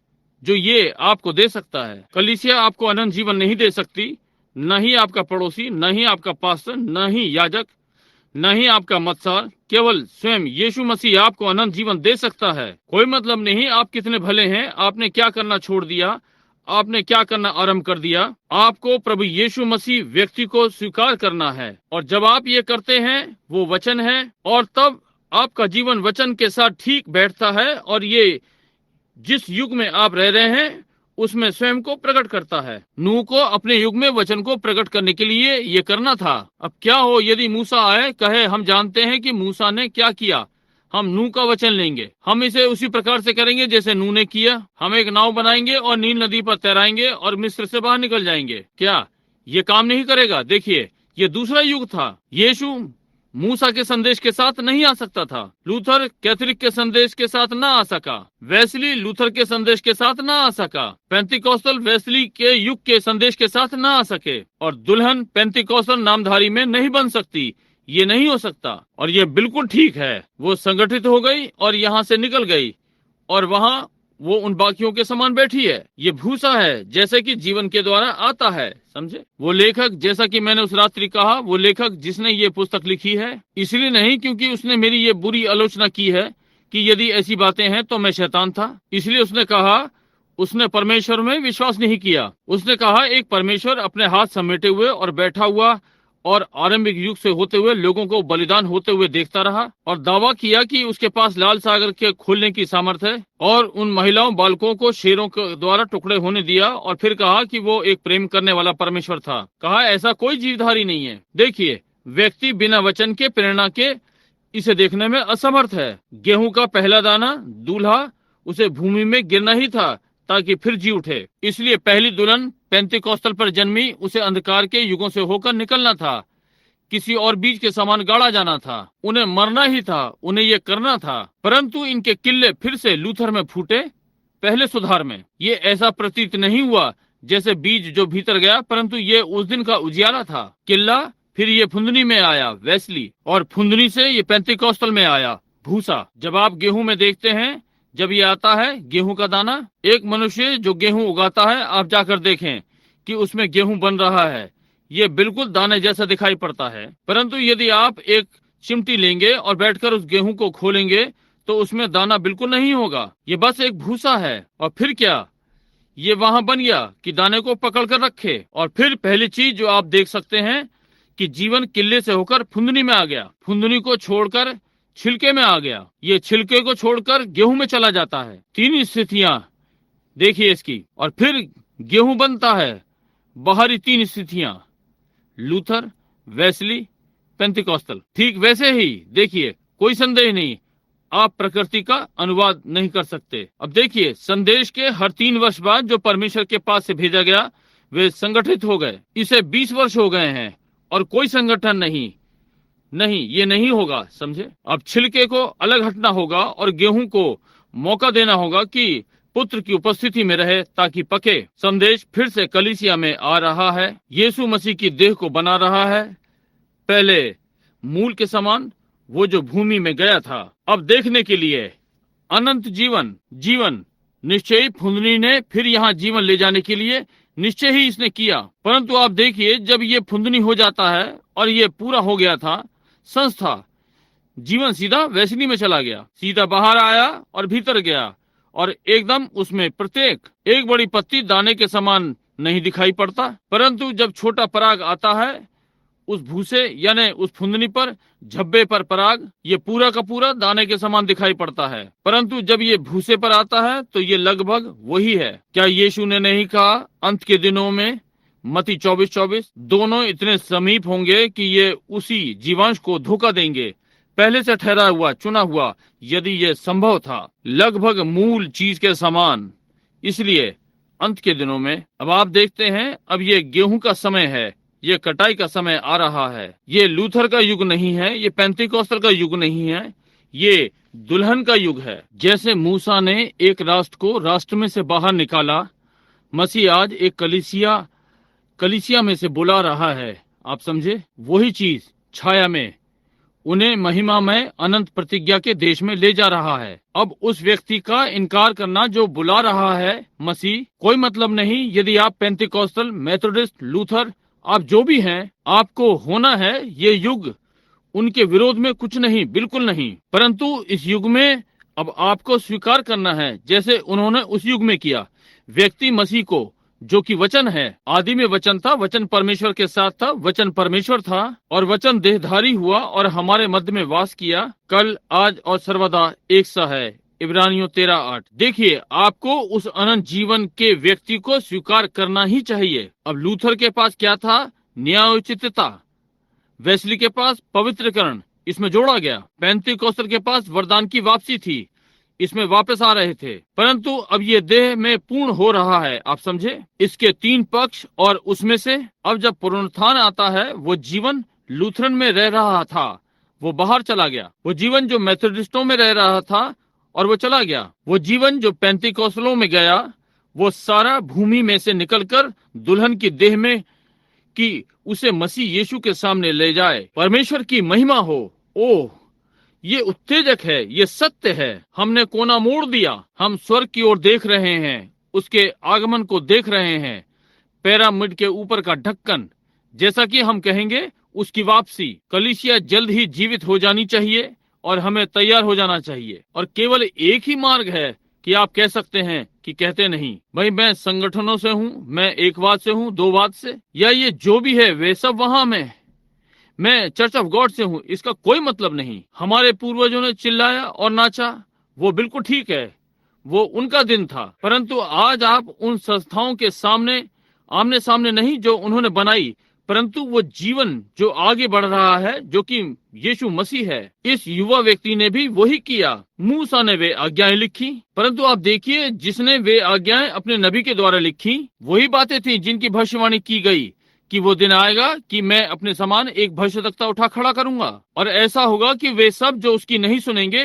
जो ये आपको दे सकता है। कलीसिया आपको अनंत जीवन नहीं दे सकती, न ही आपका पड़ोसी, न ही आपका पास्टर, न ही याजक, न ही आपका मत्सार। केवल स्वयं यीशु मसीह आपको अनंत जीवन दे सकता है। कोई मतलब नहीं आप कितने भले हैं, आपने क्या करना छोड़ दिया, आपने क्या करना आरंभ कर दिया। आपको प्रभु यीशु मसीह व्यक्ति को स्वीकार करना है, और जब आप ये करते हैं, वो वचन है, और तब आपका जीवन वचन के साथ ठीक बैठता है, और ये जिस युग में आप रह रहे हैं उसमें स्वयं को प्रकट करता है। नूह को अपने युग में वचन को प्रकट करने के लिए ये करना था। अब क्या हो यदि मूसा आए, कहे, हम जानते हैं कि मूसा ने क्या किया, हम नूह का वचन लेंगे, हम इसे उसी प्रकार से करेंगे जैसे नूह ने किया, हम एक नाव बनाएंगे और नील नदी पर तैराएंगे और मिस्र से बाहर निकल जाएंगे। क्या ये काम नहीं करेगा? देखिए, ये दूसरा युग था। यीशु मूसा के संदेश के साथ नहीं आ सकता था। लूथर कैथोलिक के संदेश के साथ ना आ सका। वेस्ली लूथर के संदेश के साथ ना आ सका। पेंतिकोस्टल वेस्ली के युग के संदेश के साथ ना आ सके। और दुल्हन पेंतिकोस्टल नामधारी में नहीं बन सकती। ये नहीं हो सकता। और ये बिल्कुल ठीक है। वो संगठित हो गई और यहाँ से निकल गई, और वहाँ वो उन बाकियों के समान बैठी है। ये भूसा है, जैसे कि जीवन के द्वारा आता है। समझे? वो लेखक, जैसा कि मैंने उस रात्रि कहा, वो लेखक जिसने ये पुस्तक लिखी है, इसलिए नहीं क्योंकि उसने मेरी ये बुरी आलोचना की है कि यदि ऐसी बातें हैं तो मैं शैतान था। इसलिए उसने कहा, उसने परमेश्वर में विश्वास नहीं किया। उसने कहा, एक परमेश्वर अपने हाथ समेटे हुए और बैठा हुआ और आरंभिक युग से होते हुए लोगों को बलिदान होते हुए देखता रहा, और दावा किया कि उसके पास लाल सागर के खोलने की सामर्थ है, और उन महिलाओं बालकों को शेरों के द्वारा टुकड़े होने दिया, और फिर कहा कि वो एक प्रेम करने वाला परमेश्वर था। कहा, ऐसा कोई जीवधारी नहीं है। देखिए, व्यक्ति बिना वचन के, प्रेरणा के इसे देखने में असमर्थ है। गेहूं का पहला दाना, दूल्हा, उसे भूमि में गिरना ही था ताकि फिर जी उठे। इसलिए पहली दुल्हन पेंतिकोस्टल पर जन्मी, उसे अंधकार के युगों से होकर निकलना था, किसी और बीज के समान गाड़ा जाना था, उन्हें मरना ही था, उन्हें ये करना था। परंतु इनके किल्ले फिर से लूथर में फूटे, पहले सुधार में। ये ऐसा प्रतीत नहीं हुआ जैसे बीज जो भीतर गया, परंतु ये उस दिन का उजियारा था। किल्ला, फिर ये फुंदनी में आया वेस्ली, और फुंदनी से ये पेंतिकोस्टल में आया भूसा। जब आप गेहूं में देखते हैं, जब ये आता है गेहूं का दाना, एक मनुष्य जो गेहूं उगाता है, आप जाकर देखें कि उसमें गेहूं बन रहा है, ये बिल्कुल दाने जैसा दिखाई पड़ता है। परंतु यदि आप एक चिमटी लेंगे और बैठकर उस गेहूं को खोलेंगे तो उसमें दाना बिल्कुल नहीं होगा, ये बस एक भूसा है। और फिर क्या, ये वहां बन गया कि दाने को पकड़ कर रखे। और फिर पहली चीज जो आप देख सकते हैं कि जीवन किले से होकर फुंदनी में आ गया, फुंदनी को छोड़कर छिलके में आ गया, ये छिलके को छोड़कर गेहूं में चला जाता है। तीन स्थितियां देखिए इसकी। और फिर गेहूं बनता है, बाहरी तीन स्थितियां, लूथर, वेस्ली, पेंतिकोस्टल। ठीक वैसे ही देखिए, कोई संदेह नहीं, आप प्रकृति का अनुवाद नहीं कर सकते। अब देखिए, संदेश के हर 3 वर्ष बाद जो परमेश्वर के पास से भेजा गया, वे संगठित हो गए। इसे 20 वर्ष हो गए हैं और कोई संगठन नहीं, ये नहीं होगा। समझे? अब छिलके को अलग हटना होगा और गेहूं को मौका देना होगा कि पुत्र की उपस्थिति में रहे ताकि पके। संदेश फिर से कलीसिया में आ रहा है, यीशु मसीह की देह को बना रहा है, पहले मूल के समान, वो जो भूमि में गया था। अब देखने के लिए अनंत जीवन निश्चय ही फुंदनी ने फिर यहाँ जीवन ले जाने के लिए निश्चय ही इसने किया। परंतु आप देखिए, जब ये फुंदनी हो जाता है और ये पूरा हो गया था संस्था, जीवन सीधा वैसली में चला गया, सीधा बाहर आया और भीतर गया, और एकदम उसमें प्रत्येक एक बड़ी पत्ती दाने के समान नहीं दिखाई पड़ता, परंतु जब छोटा पराग आता है उस भूसे यानी उस फुंदनी पर, झब्बे पर पराग, ये पूरा का पूरा दाने के समान दिखाई पड़ता है। परंतु जब ये भूसे पर आता है तो ये लगभग वही है। क्या यीशु ने नहीं कहा अंत के दिनों में, मत्ती 24:24, दोनों इतने समीप होंगे कि ये उसी जीवांश को धोखा देंगे, पहले से ठहरा हुआ, चुना हुआ, यदि ये संभव था, लगभग मूल चीज के समान। इसलिए अंत के दिनों में अब आप देखते हैं, अब ये गेहूं का समय है, ये कटाई का समय आ रहा है। ये लूथर का युग नहीं है, ये पेंतीकोस्tal का युग नहीं है, ये दुल्हन का युग है। जैसे मूसा ने एक राष्ट्र को राष्ट्र में से बाहर निकाला, मसीह आज एक कलीसिया में से बुला रहा है। आप समझे, वही चीज छाया में उन्हें महिमा में अनंत प्रतिज्ञा के देश में ले जा रहा है। अब उस व्यक्ति का इनकार करना जो बुला रहा है मसीह, कोई मतलब नहीं। यदि आप पेंतीकोस्tal, मेथोडिस्ट, लूथर, आप जो भी हैं, आपको होना है ये युग, उनके विरोध में कुछ नहीं, बिल्कुल नहीं, परंतु इस युग में अब आपको स्वीकार करना है जैसे उन्होंने उस युग में किया। व्यक्ति मसीह को, जो कि वचन है, आदि में वचन था, वचन परमेश्वर के साथ था, वचन परमेश्वर था, और वचन देहधारी हुआ और हमारे मध्य में वास किया, कल, आज और सर्वदा एक सा है। इब्रानियों 13:8। देखिए, आपको उस अनंत जीवन के व्यक्ति को स्वीकार करना ही चाहिए। अब लूथर के पास क्या था? न्यायोचितता। वेस्ली के पास पवित्रकरण, इसमें जोड़ा गया। पेंतीकोस्tal के पास वरदान की वापसी थी, इसमें वापस आ रहे थे। परंतु अब ये देह में पूर्ण हो रहा है। आप समझे, इसके 3 पक्ष, और उसमें से अब जब पुनरुत्थान आता है, वो जीवन लूथरन में रह रहा था, वो बाहर चला गया। वो जीवन जो मेथोडिस्टों में रह रहा था और वो चला गया। वो जीवन जो पेंतीकोस्टलों में गया, वो सारा भूमि में से निकलकर दुल्हन की देह में, कि उसे मसीह यीशु के सामने ले जाए। परमेश्वर की महिमा हो। ओह, ये उत्तेजक है, ये सत्य है। हमने कोना मोड़ दिया, हम स्वर्ग की ओर देख रहे हैं, उसके आगमन को देख रहे हैं। पिरामिड के ऊपर का ढक्कन, जैसा कि हम कहेंगे, उसकी वापसी। कलीसिया जल्द ही जीवित हो जानी चाहिए और हमें तैयार हो जाना चाहिए। और केवल एक ही मार्ग है कि आप कह सकते हैं कि कहते नहीं, भाई मैं संगठनों से हूँ, मैं एकवाद से हूँ, दोवाद से, या ये जो भी है वे सब वहां में, मैं चर्च ऑफ गॉड से हूँ, इसका कोई मतलब नहीं। हमारे पूर्वजों ने चिल्लाया और नाचा, वो बिल्कुल ठीक है, वो उनका दिन था। परंतु आज आप उन संस्थाओं के सामने, आमने सामने नहीं जो उन्होंने बनाई, परंतु वो जीवन जो आगे बढ़ रहा है, जो कि यीशु मसीह है। इस युवा व्यक्ति ने भी वही किया। मूसा ने वे आज्ञाएं लिखी, परंतु आप देखिए, जिसने वे आज्ञाएं अपने नबी के द्वारा लिखी, वही बातें थी जिनकी भविष्यवाणी की गई कि वो दिन आएगा कि मैं अपने समान एक भविष्यद्वक्ता उठा खड़ा करूंगा, और ऐसा होगा कि वे सब जो उसकी नहीं सुनेंगे,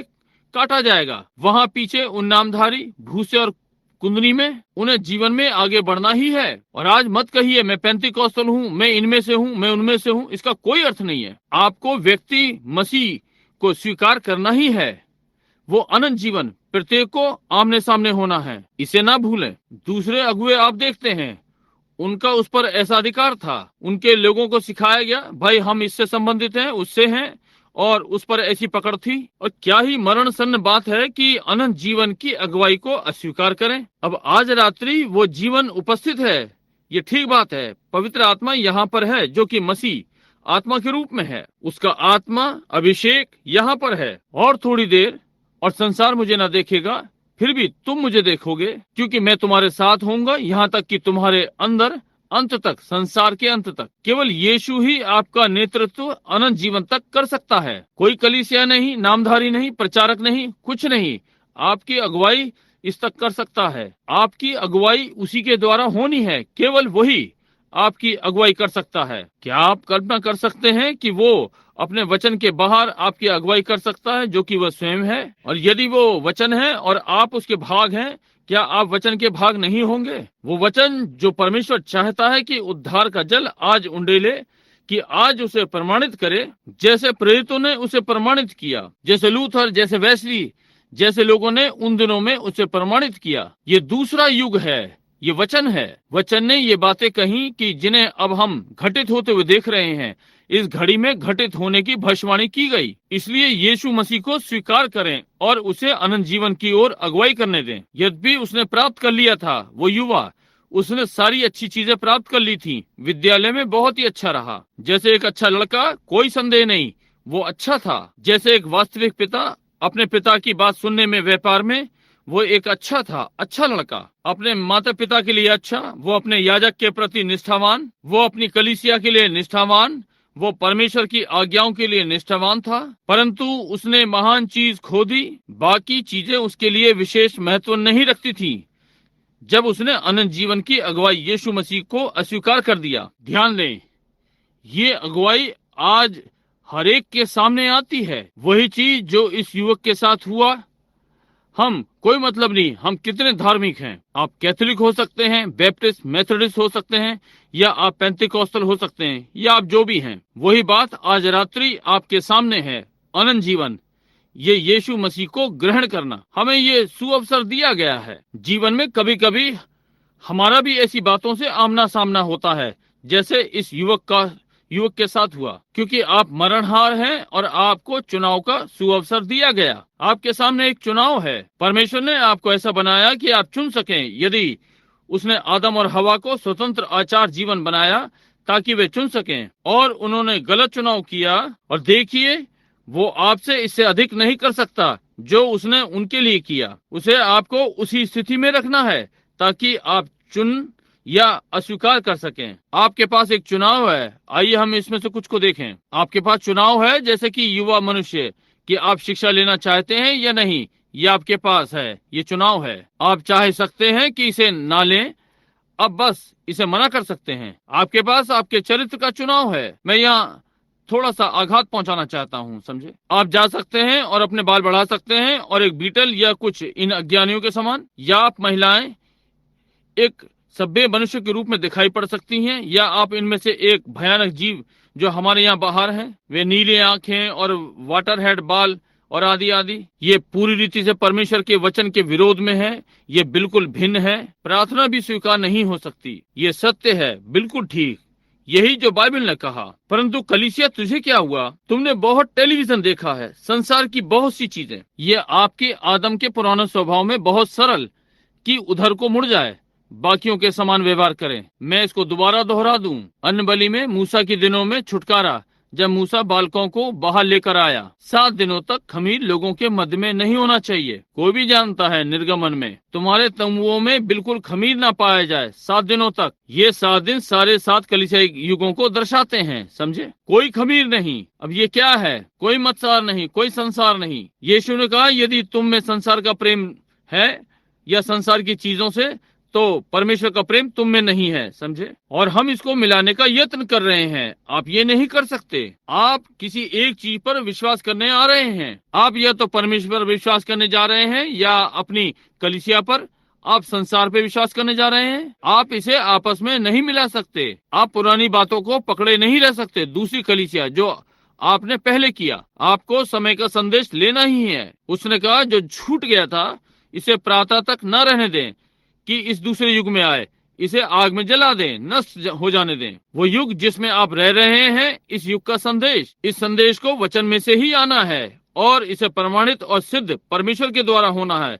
काटा जाएगा। वहां पीछे उन नामधारी भूसे और कुंदनी में, उन्हें जीवन में आगे बढ़ना ही है। और आज मत कहिए मैं पेंतीकोस्टल हूँ, मैं इनमें से हूँ, मैं उनमें से हूँ, इसका कोई अर्थ नहीं है। आपको व्यक्ति मसीह को स्वीकार करना ही है। वो अनंत जीवन प्रत्येक को आमने सामने होना है, इसे ना भूलें। दूसरे अगुए आप देखते हैं, उनका उस पर ऐसा अधिकार था, उनके लोगों को सिखाया गया, भाई हम इससे संबंधित हैं, उससे हैं, और उस पर ऐसी पकड़ थी। और क्या ही मरण सन्न बात है कि अनंत जीवन की अगुवाई को अस्वीकार करें। अब आज रात्रि वो जीवन उपस्थित है, ये ठीक बात है। पवित्र आत्मा यहाँ पर है, जो कि मसीह आत्मा के रूप में है, उसका आत्मा अभिषेक यहाँ पर है। और थोड़ी देर और संसार मुझे न देखेगा, फिर भी तुम मुझे देखोगे, क्योंकि मैं तुम्हारे साथ होऊंगा, यहाँ तक कि तुम्हारे अंदर, अंत तक, संसार के अंत तक। केवल यीशु ही आपका नेतृत्व अनंत जीवन तक कर सकता है। कोई कलीसिया नहीं, नामधारी नहीं, प्रचारक नहीं, कुछ नहीं। आपकी अगुवाई इस तक कर सकता है। आपकी अगुवाई उसी के द्वारा होनी है, केवल वही आपकी अगुवाई कर सकता है। क्या आप कल्पना कर सकते हैं कि वो अपने वचन के बाहर आपकी अगुवाई कर सकता है, जो कि वह स्वयं है? और यदि वो वचन है और आप उसके भाग हैं, क्या आप वचन के भाग नहीं होंगे? वो वचन जो परमेश्वर चाहता है कि उद्धार का जल आज उंडेले, कि आज उसे प्रमाणित करे, जैसे प्रेरितों ने उसे प्रमाणित किया, जैसे लूथर, जैसे वेस्ली, जैसे लोगों ने उन दिनों में उसे प्रमाणित किया। ये दूसरा युग है, ये वचन है। वचन ने ये बातें कही कि जिन्हें अब हम घटित होते हुए देख रहे हैं, इस घड़ी में घटित होने की भविष्यवाणी की गई। इसलिए यीशु मसीह को स्वीकार करें और उसे अनंत जीवन की ओर अगुवाई करने दें। यद्यपि उसने प्राप्त कर लिया था, वो युवा, उसने सारी अच्छी चीजें प्राप्त कर ली थी। विद्यालय में बहुत ही अच्छा रहा, जैसे एक अच्छा लड़का, कोई संदेह नहीं, वो अच्छा था। जैसे एक वास्तविक पिता, अपने पिता की बात सुनने में, व्यापार में वो एक अच्छा था, अच्छा लड़का। अपने माता पिता के लिए अच्छा, वो अपने याजक के प्रति निष्ठावान, वो अपनी कलीसिया के लिए निष्ठावान, वो परमेश्वर की आज्ञाओं के लिए निष्ठावान था। परंतु उसने महान चीज खो दी। बाकी चीजें उसके लिए विशेष महत्व नहीं रखती थी जब उसने अनंत जीवन की अगुवाई यीशु मसीह को अस्वीकार कर दिया। ध्यान दें, ये अगुवाई आज हर एक के सामने आती है। वही चीज जो इस युवक के साथ हुआ। हम कोई मतलब नहीं हम कितने धार्मिक हैं। आप कैथोलिक हो सकते हैं, बैप्टिस्ट, मेथोडिस्ट हो सकते हैं, या आप पेंटिकॉस्टल हो सकते हैं, या आप जो भी हैं। वही बात आज रात्रि आपके सामने है, अनंत जीवन, ये यीशु मसीह को ग्रहण करना। हमें ये सुअवसर दिया गया है। जीवन में कभी कभी हमारा भी ऐसी बातों से आमना सामना होता है, जैसे इस युवक के साथ हुआ, क्योंकि आप मरणहार हैं और आपको चुनाव का सुअवसर दिया गया। आपके सामने एक चुनाव है। परमेश्वर ने आपको ऐसा बनाया कि आप चुन सकें। यदि उसने आदम और हवा को स्वतंत्र आचार जीवन बनाया ताकि वे चुन सकें, और उन्होंने गलत चुनाव किया, और देखिए वो आपसे इससे अधिक नहीं कर सकता जो उसने उनके लिए किया। उसे आपको उसी स्थिति में रखना है ताकि आप चुन या अस्वीकार कर सकें। आपके पास एक चुनाव है। आइए हम इसमें से कुछ को देखें। आपके पास चुनाव है, जैसे कि युवा मनुष्य, कि आप शिक्षा लेना चाहते हैं या नहीं, ये आपके पास है। ये चुनाव है। आप चाह सकते हैं कि इसे ना लें, अब बस इसे मना कर सकते हैं। आपके पास आपके चरित्र का चुनाव है। मैं यहाँ थोड़ा सा आघात पहुंचाना चाहता हूँ, समझे। आप जा सकते हैं और अपने बाल बढ़ा सकते हैं और एक बीटल या कुछ इन अज्ञानियों के समान, या आप महिलाएं एक सभ्य मनुष्य के रूप में दिखाई पड़ सकती हैं, या आप इनमें से एक भयानक जीव जो हमारे यहाँ बाहर है, वे नीले आंखें और वाटर हेड बाल और आदि आदि। ये पूरी रीति से परमेश्वर के वचन के विरोध में है। ये बिल्कुल भिन्न है। प्रार्थना भी स्वीकार नहीं हो सकती। ये सत्य है, बिल्कुल ठीक, यही जो बाइबल ने कहा। परंतु कलीसिया, तुझे क्या हुआ? तुमने बहुत टेलीविजन देखा है, संसार की बहुत सी चीजें। ये आपके आदम के पुराने स्वभाव में बहुत सरल कि उधर को मुड़ जाए, बाकियों के समान व्यवहार करें। मैं इसको दोबारा दोहरा दूं। अन्न बलि में मूसा के दिनों में छुटकारा, जब मूसा बालकों को बाहर लेकर आया, 7 दिनों तक खमीर लोगों के मध्य में नहीं होना चाहिए। कोई भी जानता है निर्गमन में तुम्हारे तंबुओं में बिल्कुल खमीर ना पाया जाए 7 दिनों तक। ये 7 दिन सारे 7 कलीसियाई युगों को दर्शाते हैं, समझे। कोई खमीर नहीं। अब ये क्या है? कोई मत्सार नहीं, कोई संसार नहीं। यीशु ने कहा, यदि तुम में संसार का प्रेम है या संसार की चीजों से, तो परमेश्वर का प्रेम तुम में नहीं है, समझे। और हम इसको मिलाने का यत्न कर रहे हैं। आप ये नहीं कर सकते। आप किसी एक चीज पर विश्वास करने आ रहे हैं। आप या तो परमेश्वर पर विश्वास करने जा रहे हैं या अपनी कलीसिया पर। आप संसार पे विश्वास करने जा रहे हैं। आप इसे आपस में नहीं मिला सकते। आप पुरानी बातों को पकड़े नहीं रह सकते। दूसरी कलीसिया जो आपने पहले किया, आपको समय का संदेश लेना ही है। उसने कहा, जो छूट गया था इसे प्रातः तक न रहने दें कि इस दूसरे युग में आए, इसे आग में जला दें, नष्ट हो जाने दें। वो युग जिसमें आप रह रहे हैं, इस युग का संदेश, इस संदेश को वचन में से ही आना है और इसे प्रमाणित और सिद्ध परमेश्वर के द्वारा होना है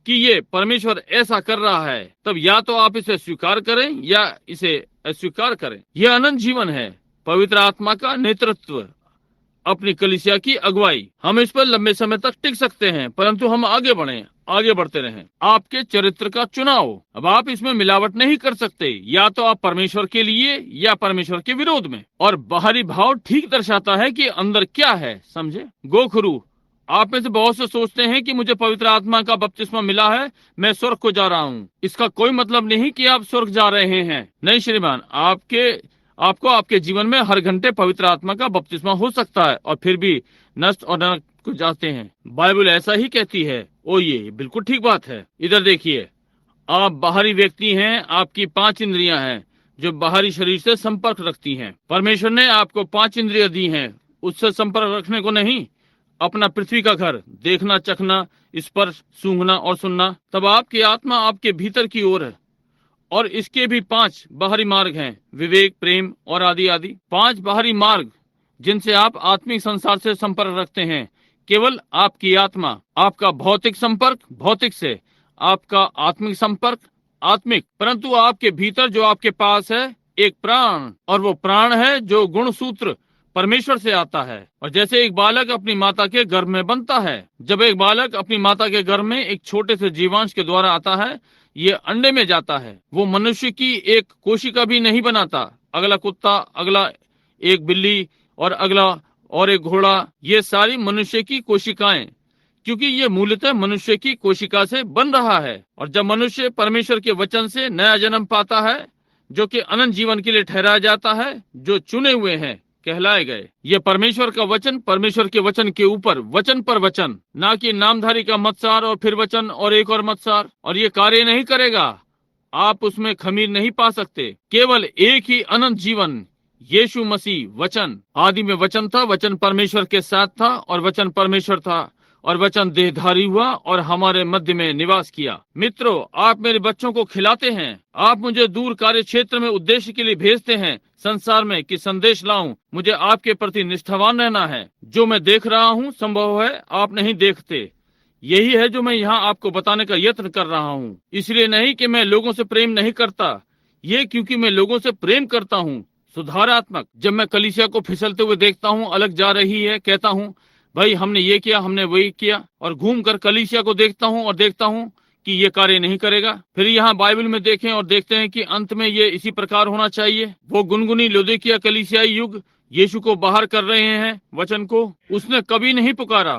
कि ये परमेश्वर ऐसा कर रहा है। तब या तो आप इसे स्वीकार करें या इसे अस्वीकार करें। यह अनंत जीवन है, पवित्र आत्मा का नेतृत्व, अपनी कलीसिया की अगुवाई। हम इस पर लंबे समय तक टिक सकते हैं, परंतु हम आगे बढ़ें, आगे बढ़ते रहें। आपके चरित्र का चुनाव। अब आप इसमें मिलावट नहीं कर सकते। या तो आप परमेश्वर के लिए या परमेश्वर के विरोध में। और बाहरी भाव ठीक दर्शाता है कि अंदर क्या है, समझे। गोखरू, आप में से बहुत से सोचते हैं कि मुझे पवित्र आत्मा का बपतिस्मा मिला है, मैं स्वर्ग को जा रहा हूँ। इसका कोई मतलब नहीं कि आप स्वर्ग जा रहे हैं। नहीं श्रीमान, आपको आपके जीवन में हर घंटे पवित्र आत्मा का बपतिस्मा हो सकता है और फिर भी नष्ट और नरक को जाते हैं। बाइबल ऐसा ही कहती है। ओ, ये बिल्कुल ठीक बात है। इधर देखिए, आप बाहरी व्यक्ति हैं। आपकी 5 इंद्रियां हैं जो बाहरी शरीर से संपर्क रखती हैं। परमेश्वर ने आपको 5 इंद्रियां दी हैं, उससे संपर्क रखने को नहीं। अपना पृथ्वी का घर देखना, चखना, स्पर्श, सूंघना और सुनना, तब आपकी आत्मा आपके भीतर की ओर है। और इसके भी 5 बाहरी मार्ग हैं, विवेक, प्रेम और आदि आदि। 5 बाहरी मार्ग जिनसे आप आत्मिक संसार से संपर्क रखते हैं। केवल आपकी आत्मा, आपका भौतिक संपर्क भौतिक से, आपका आत्मिक संपर्क आत्मिक। परंतु आपके भीतर जो आपके पास है एक प्राण, और वो प्राण है जो गुणसूत्र परमेश्वर से आता है। और जैसे एक बालक अपनी माता के गर्भ में बनता है, जब एक बालक अपनी माता के गर्भ में एक छोटे से जीवांश के द्वारा आता है, ये अंडे में जाता है, वो मनुष्य की एक कोशिका भी नहीं बनाता। अगला कुत्ता, अगला एक बिल्ली, और अगला और एक घोड़ा, ये सारी मनुष्य की कोशिकाएं, क्योंकि ये मूलतः मनुष्य की कोशिका से बन रहा है। और जब मनुष्य परमेश्वर के वचन से नया जन्म पाता है, जो कि अनंत जीवन के लिए ठहराया जाता है, जो चुने हुए हैं, कहलाए गए। ये परमेश्वर का वचन, परमेश्वर के वचन के ऊपर वचन पर वचन, ना कि नामधारी का मत्सार और फिर वचन और एक और मत्सार। और ये कार्य नहीं करेगा, आप उसमें खमीर नहीं पा सकते। केवल एक ही अनंत जीवन, यीशु मसीह वचन। आदि में वचन था, वचन परमेश्वर के साथ था और वचन परमेश्वर था, और वचन देहधारी हुआ और हमारे मध्य में निवास किया। मित्रों, आप मेरे बच्चों को खिलाते हैं, आप मुझे दूर कार्य क्षेत्र में उद्देश्य के लिए भेजते हैं संसार में कि संदेश लाऊं। मुझे आपके प्रति निष्ठावान रहना है। जो मैं देख रहा हूं संभव है आप नहीं देखते, यही है जो मैं यहाँ आपको बताने का यत्न कर रहा हूँ। इसलिए नहीं कि मैं लोगों से प्रेम नहीं करता, ये क्योंकि मैं लोगों से प्रेम करता हूँ। सुधारात्मक। जब मैं कलीसिया को फिसलते हुए देखता हूँ, अलग जा रही है, कहता हूँ भाई हमने ये किया, हमने वही किया, और घूम कर कलीसिया को देखता हूँ और देखता हूँ कि ये कार्य नहीं करेगा। फिर यहाँ बाइबल में देखें और देखते हैं कि अंत में ये इसी प्रकार होना चाहिए। वो गुनगुनी लौदीकिया कलीसियाई युग यीशु को बाहर कर रहे हैं, वचन को उसने कभी नहीं पुकारा,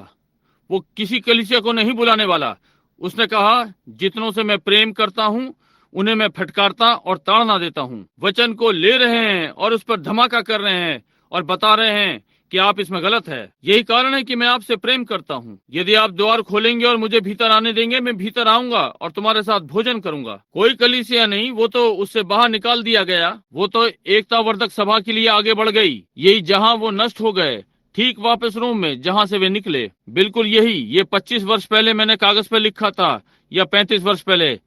वो किसी कलीसिया को नहीं बुलाने वाला। उसने कहा जितनों से मैं प्रेम करता हूँ उन्हें मैं फटकारता और ताड़ना देता हूँ। वचन को ले रहे हैं और उस पर धमाका कर रहे हैं और बता रहे हैं कि आप इसमें गलत है। यही कारण है कि मैं आपसे प्रेम करता हूँ। यदि आप द्वार खोलेंगे और मुझे भीतर आने देंगे, मैं भीतर आऊंगा और तुम्हारे साथ भोजन करूंगा। कोई कलीसिया नहीं, वो तो उससे बाहर निकाल दिया गया। वो तो एकतावर्धक सभा के लिए आगे बढ़ गई। यही जहाँ वो नष्ट हो गए, ठीक वापस रोम में जहाँ से वे निकले। बिल्कुल यही, ये 25 वर्ष पहले मैंने कागज पे लिखा था, या 35 वर्ष पहले।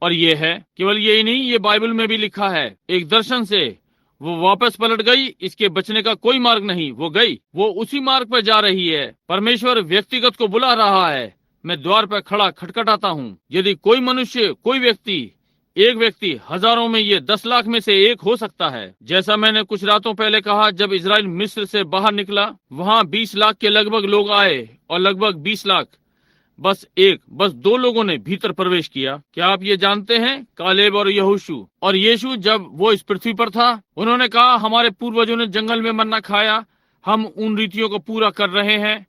और ये है, केवल यही नहीं, ये बाइबल में भी लिखा है। एक दर्शन से वो वापस पलट गई, इसके बचने का कोई मार्ग नहीं। वो गई, वो उसी मार्ग पर जा रही है। परमेश्वर व्यक्तिगत को बुला रहा है। मैं द्वार पर खड़ा खटखटाता हूँ। यदि कोई मनुष्य, कोई व्यक्ति, एक व्यक्ति, हजारों में ये 10 लाख में से एक हो सकता है। जैसा मैंने कुछ रातों पहले कहा, जब इजराइल मिस्र से बाहर निकला, वहाँ 20 लाख के लगभग लोग आए और लगभग 20 लाख, बस 2 लोगों ने भीतर प्रवेश किया। क्या आप ये जानते हैं? कालेब और यहोशू। और यीशु जब वो इस पृथ्वी पर था, उन्होंने कहा हमारे पूर्वजों ने जंगल में मन्ना खाया, हम उन रीतियों को पूरा कर रहे हैं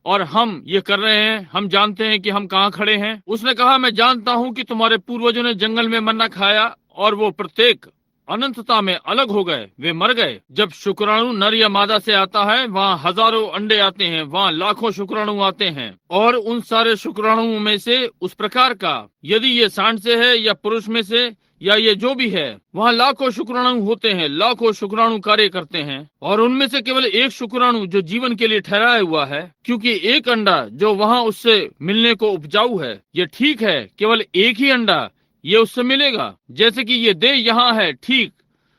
और हम ये कर रहे हैं। हम जानते हैं कि हम कहाँ खड़े हैं। उसने कहा मैं जानता हूँ कि तुम्हारे पूर्वजों ने जंगल में मन्ना खाया और वो प्रत्येक अनंतता में अलग हो गए, वे मर गए। जब शुक्राणु नर या मादा से आता है, वहाँ हजारों अंडे आते हैं, वहाँ लाखों शुक्राणु आते हैं। और उन सारे शुक्राणुओं में से उस प्रकार का, यदि ये सांड से है या पुरुष में से या ये जो भी है, वहाँ लाखों शुक्राणु होते हैं, लाखों शुक्राणु कार्य करते हैं। और उनमें से केवल एक शुक्राणु जो जीवन के लिए ठहराया हुआ है, क्योंकि एक अंडा जो वहाँ उससे मिलने को उपजाऊ है, ये ठीक है, केवल एक ही अंडा ये उससे मिलेगा। जैसे कि ये देह यहाँ है, ठीक,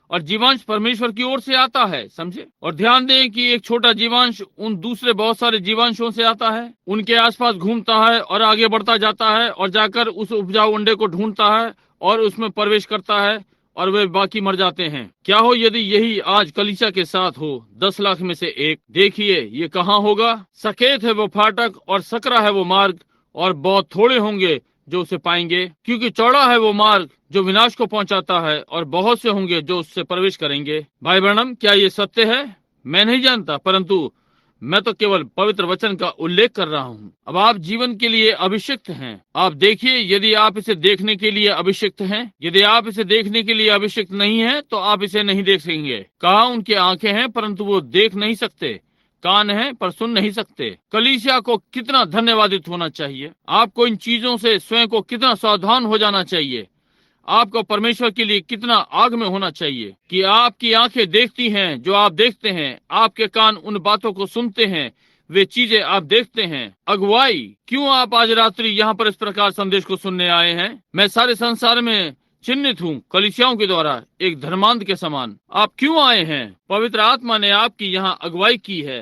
और जीवांश परमेश्वर की ओर से आता है, समझे। और ध्यान दें कि एक छोटा जीवांश उन दूसरे बहुत सारे जीवांशों से आता है, उनके आसपास घूमता है और आगे बढ़ता जाता है और जाकर उस उपजाऊ अंडे को ढूंढता है और उसमें प्रवेश करता है और वे बाकी मर जाते हैं। क्या हो यदि यही आज कलीसिया के साथ हो, 10 लाख में से एक। देखिए ये कहाँ होगा। सकेत है वो फाटक और सकरा है वो मार्ग, और बहुत थोड़े होंगे जो उसे पाएंगे, क्योंकि चौड़ा है वो मार्ग जो विनाश को पहुंचाता है और बहुत से होंगे जो उससे प्रवेश करेंगे। भाई ब्रैनम, क्या ये सत्य है? मैं नहीं जानता, परंतु मैं तो केवल पवित्र वचन का उल्लेख कर रहा हूँ। अब आप जीवन के लिए अभिषिक्त हैं। आप देखिए, यदि आप इसे देखने के लिए अभिषिक्त हैं, यदि आप इसे देखने के लिए अभिषिक्त नहीं है तो आप इसे नहीं देख सकेंगे। कहा उनकी आंखें हैं परंतु वो देख नहीं सकते, कान है पर सुन नहीं सकते। कलीसिया को कितना धन्यवादित होना चाहिए। आपको इन चीजों से स्वयं को कितना सावधान हो जाना चाहिए। आपको परमेश्वर के लिए कितना आग में होना चाहिए कि आपकी आंखें देखती हैं जो आप देखते हैं, आपके कान उन बातों को सुनते हैं, वे चीजें आप देखते हैं। अगुवाई, क्यों आप आज रात्रि यहाँ पर इस प्रकार संदेश को सुनने आए हैं? मैं सारे संसार में चिन्हित हूँ कलीसियाओं के द्वारा एक धर्मांध के समान। आप क्यों आए हैं? पवित्र आत्मा ने आपकी यहाँ अगुवाई की है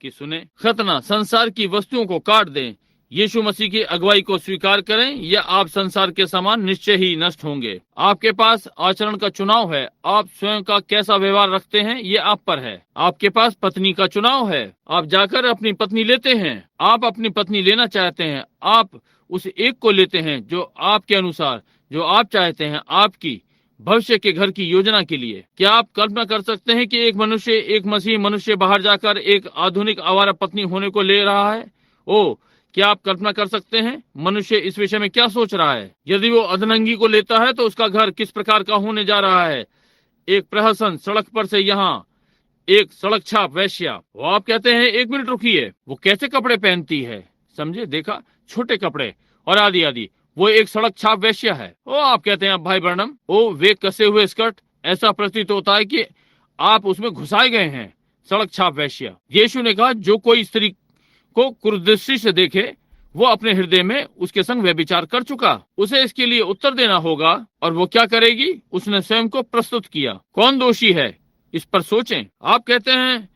कि सुने, खतना संसार की वस्तुओं को काट दें, यीशु मसीह की अगुवाई को स्वीकार करें, या आप संसार के समान निश्चय ही नष्ट होंगे। आपके पास आचरण का चुनाव है। आप स्वयं का कैसा व्यवहार रखते हैं ये आप पर है। आपके पास पत्नी का चुनाव है। आप जाकर अपनी पत्नी लेते हैं। आप अपनी पत्नी लेना चाहते हैं। आप उस एक को लेते हैं जो आपके अनुसार, जो आप चाहते हैं, आपकी भविष्य के घर की योजना के लिए। क्या आप कल्पना कर सकते हैं कि एक मसीही मनुष्य बाहर जाकर एक आधुनिक आवारा पत्नी होने को ले रहा है? ओ, क्या आप कल्पना कर सकते हैं मनुष्य इस विषय में क्या सोच रहा है? यदि वो अधनंगी को लेता है तो उसका घर किस प्रकार का होने जा रहा है? एक प्रहसन सड़क पर से यहाँ एक सड़क छाप वेश्या। वो आप कहते हैं, एक मिनट रुकिए, वो कैसे कपड़े पहनती है? समझे, देखा, छोटे कपड़े और आदि आदि। वो एक सड़क छाप वेश्या है। ओ, आप कहते हैं भाई ब्रैनम, ओ वे कसे हुए स्कर्ट, ऐसा प्रतीत होता है कि आप उसमें घुसाए गए हैं। सड़क छाप वेश्या। यीशु ने कहा, जो कोई स्त्री को कुदृष्टि से देखे वो अपने हृदय में उसके संग व्यभिचार कर चुका। उसे इसके लिए उत्तर देना होगा। और वो क्या करेगी? उसने स्वयं को प्रस्तुत किया। कौन दोषी है, इस पर सोचें। आप कहते हैं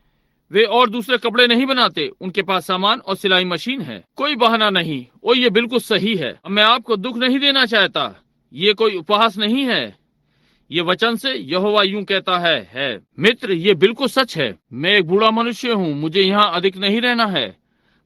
वे और दूसरे कपड़े नहीं बनाते, उनके पास सामान और सिलाई मशीन है। कोई बहाना नहीं। ओ, ये बिल्कुल सही है। मैं आपको दुख नहीं देना चाहता, ये कोई उपहास नहीं है। ये वचन से यहोवा यूं कहता है मित्र, ये बिल्कुल सच है। मैं एक बूढ़ा मनुष्य हूँ, मुझे यहाँ अधिक नहीं रहना है,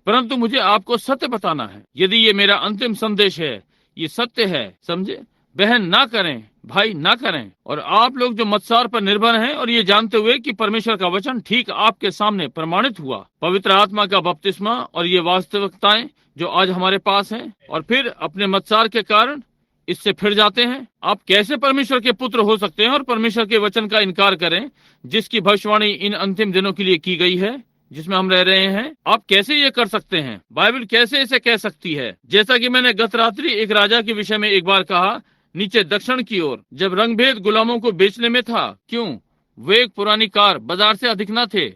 परंतु मुझे आपको सत्य बताना है। यदि ये मेरा अंतिम संदेश है, ये सत्य है, समझे। बहन ना करें, भाई ना करें। और आप लोग जो मत्सार पर निर्भर हैं, और ये जानते हुए कि परमेश्वर का वचन ठीक आपके सामने प्रमाणित हुआ, पवित्र आत्मा का बपतिस्मा और ये वास्तविकताएं जो आज हमारे पास हैं, और फिर अपने मत्सार के कारण इससे फिर जाते हैं। आप कैसे परमेश्वर के पुत्र हो सकते हैं और परमेश्वर के वचन का इनकार करें, जिसकी भविष्यवाणी इन अंतिम दिनों के लिए की गई है जिसमें हम रह रहे हैं? आप कैसे ये कर सकते हैं? बाइबल कैसे इसे कह सकती है? जैसा कि मैंने गत रात्रि एक राजा के विषय में एक बार कहा, नीचे दक्षिण की ओर जब रंगभेद गुलामों को बेचने में था, क्यों? वे एक पुरानी कार बाजार से अधिक न थे,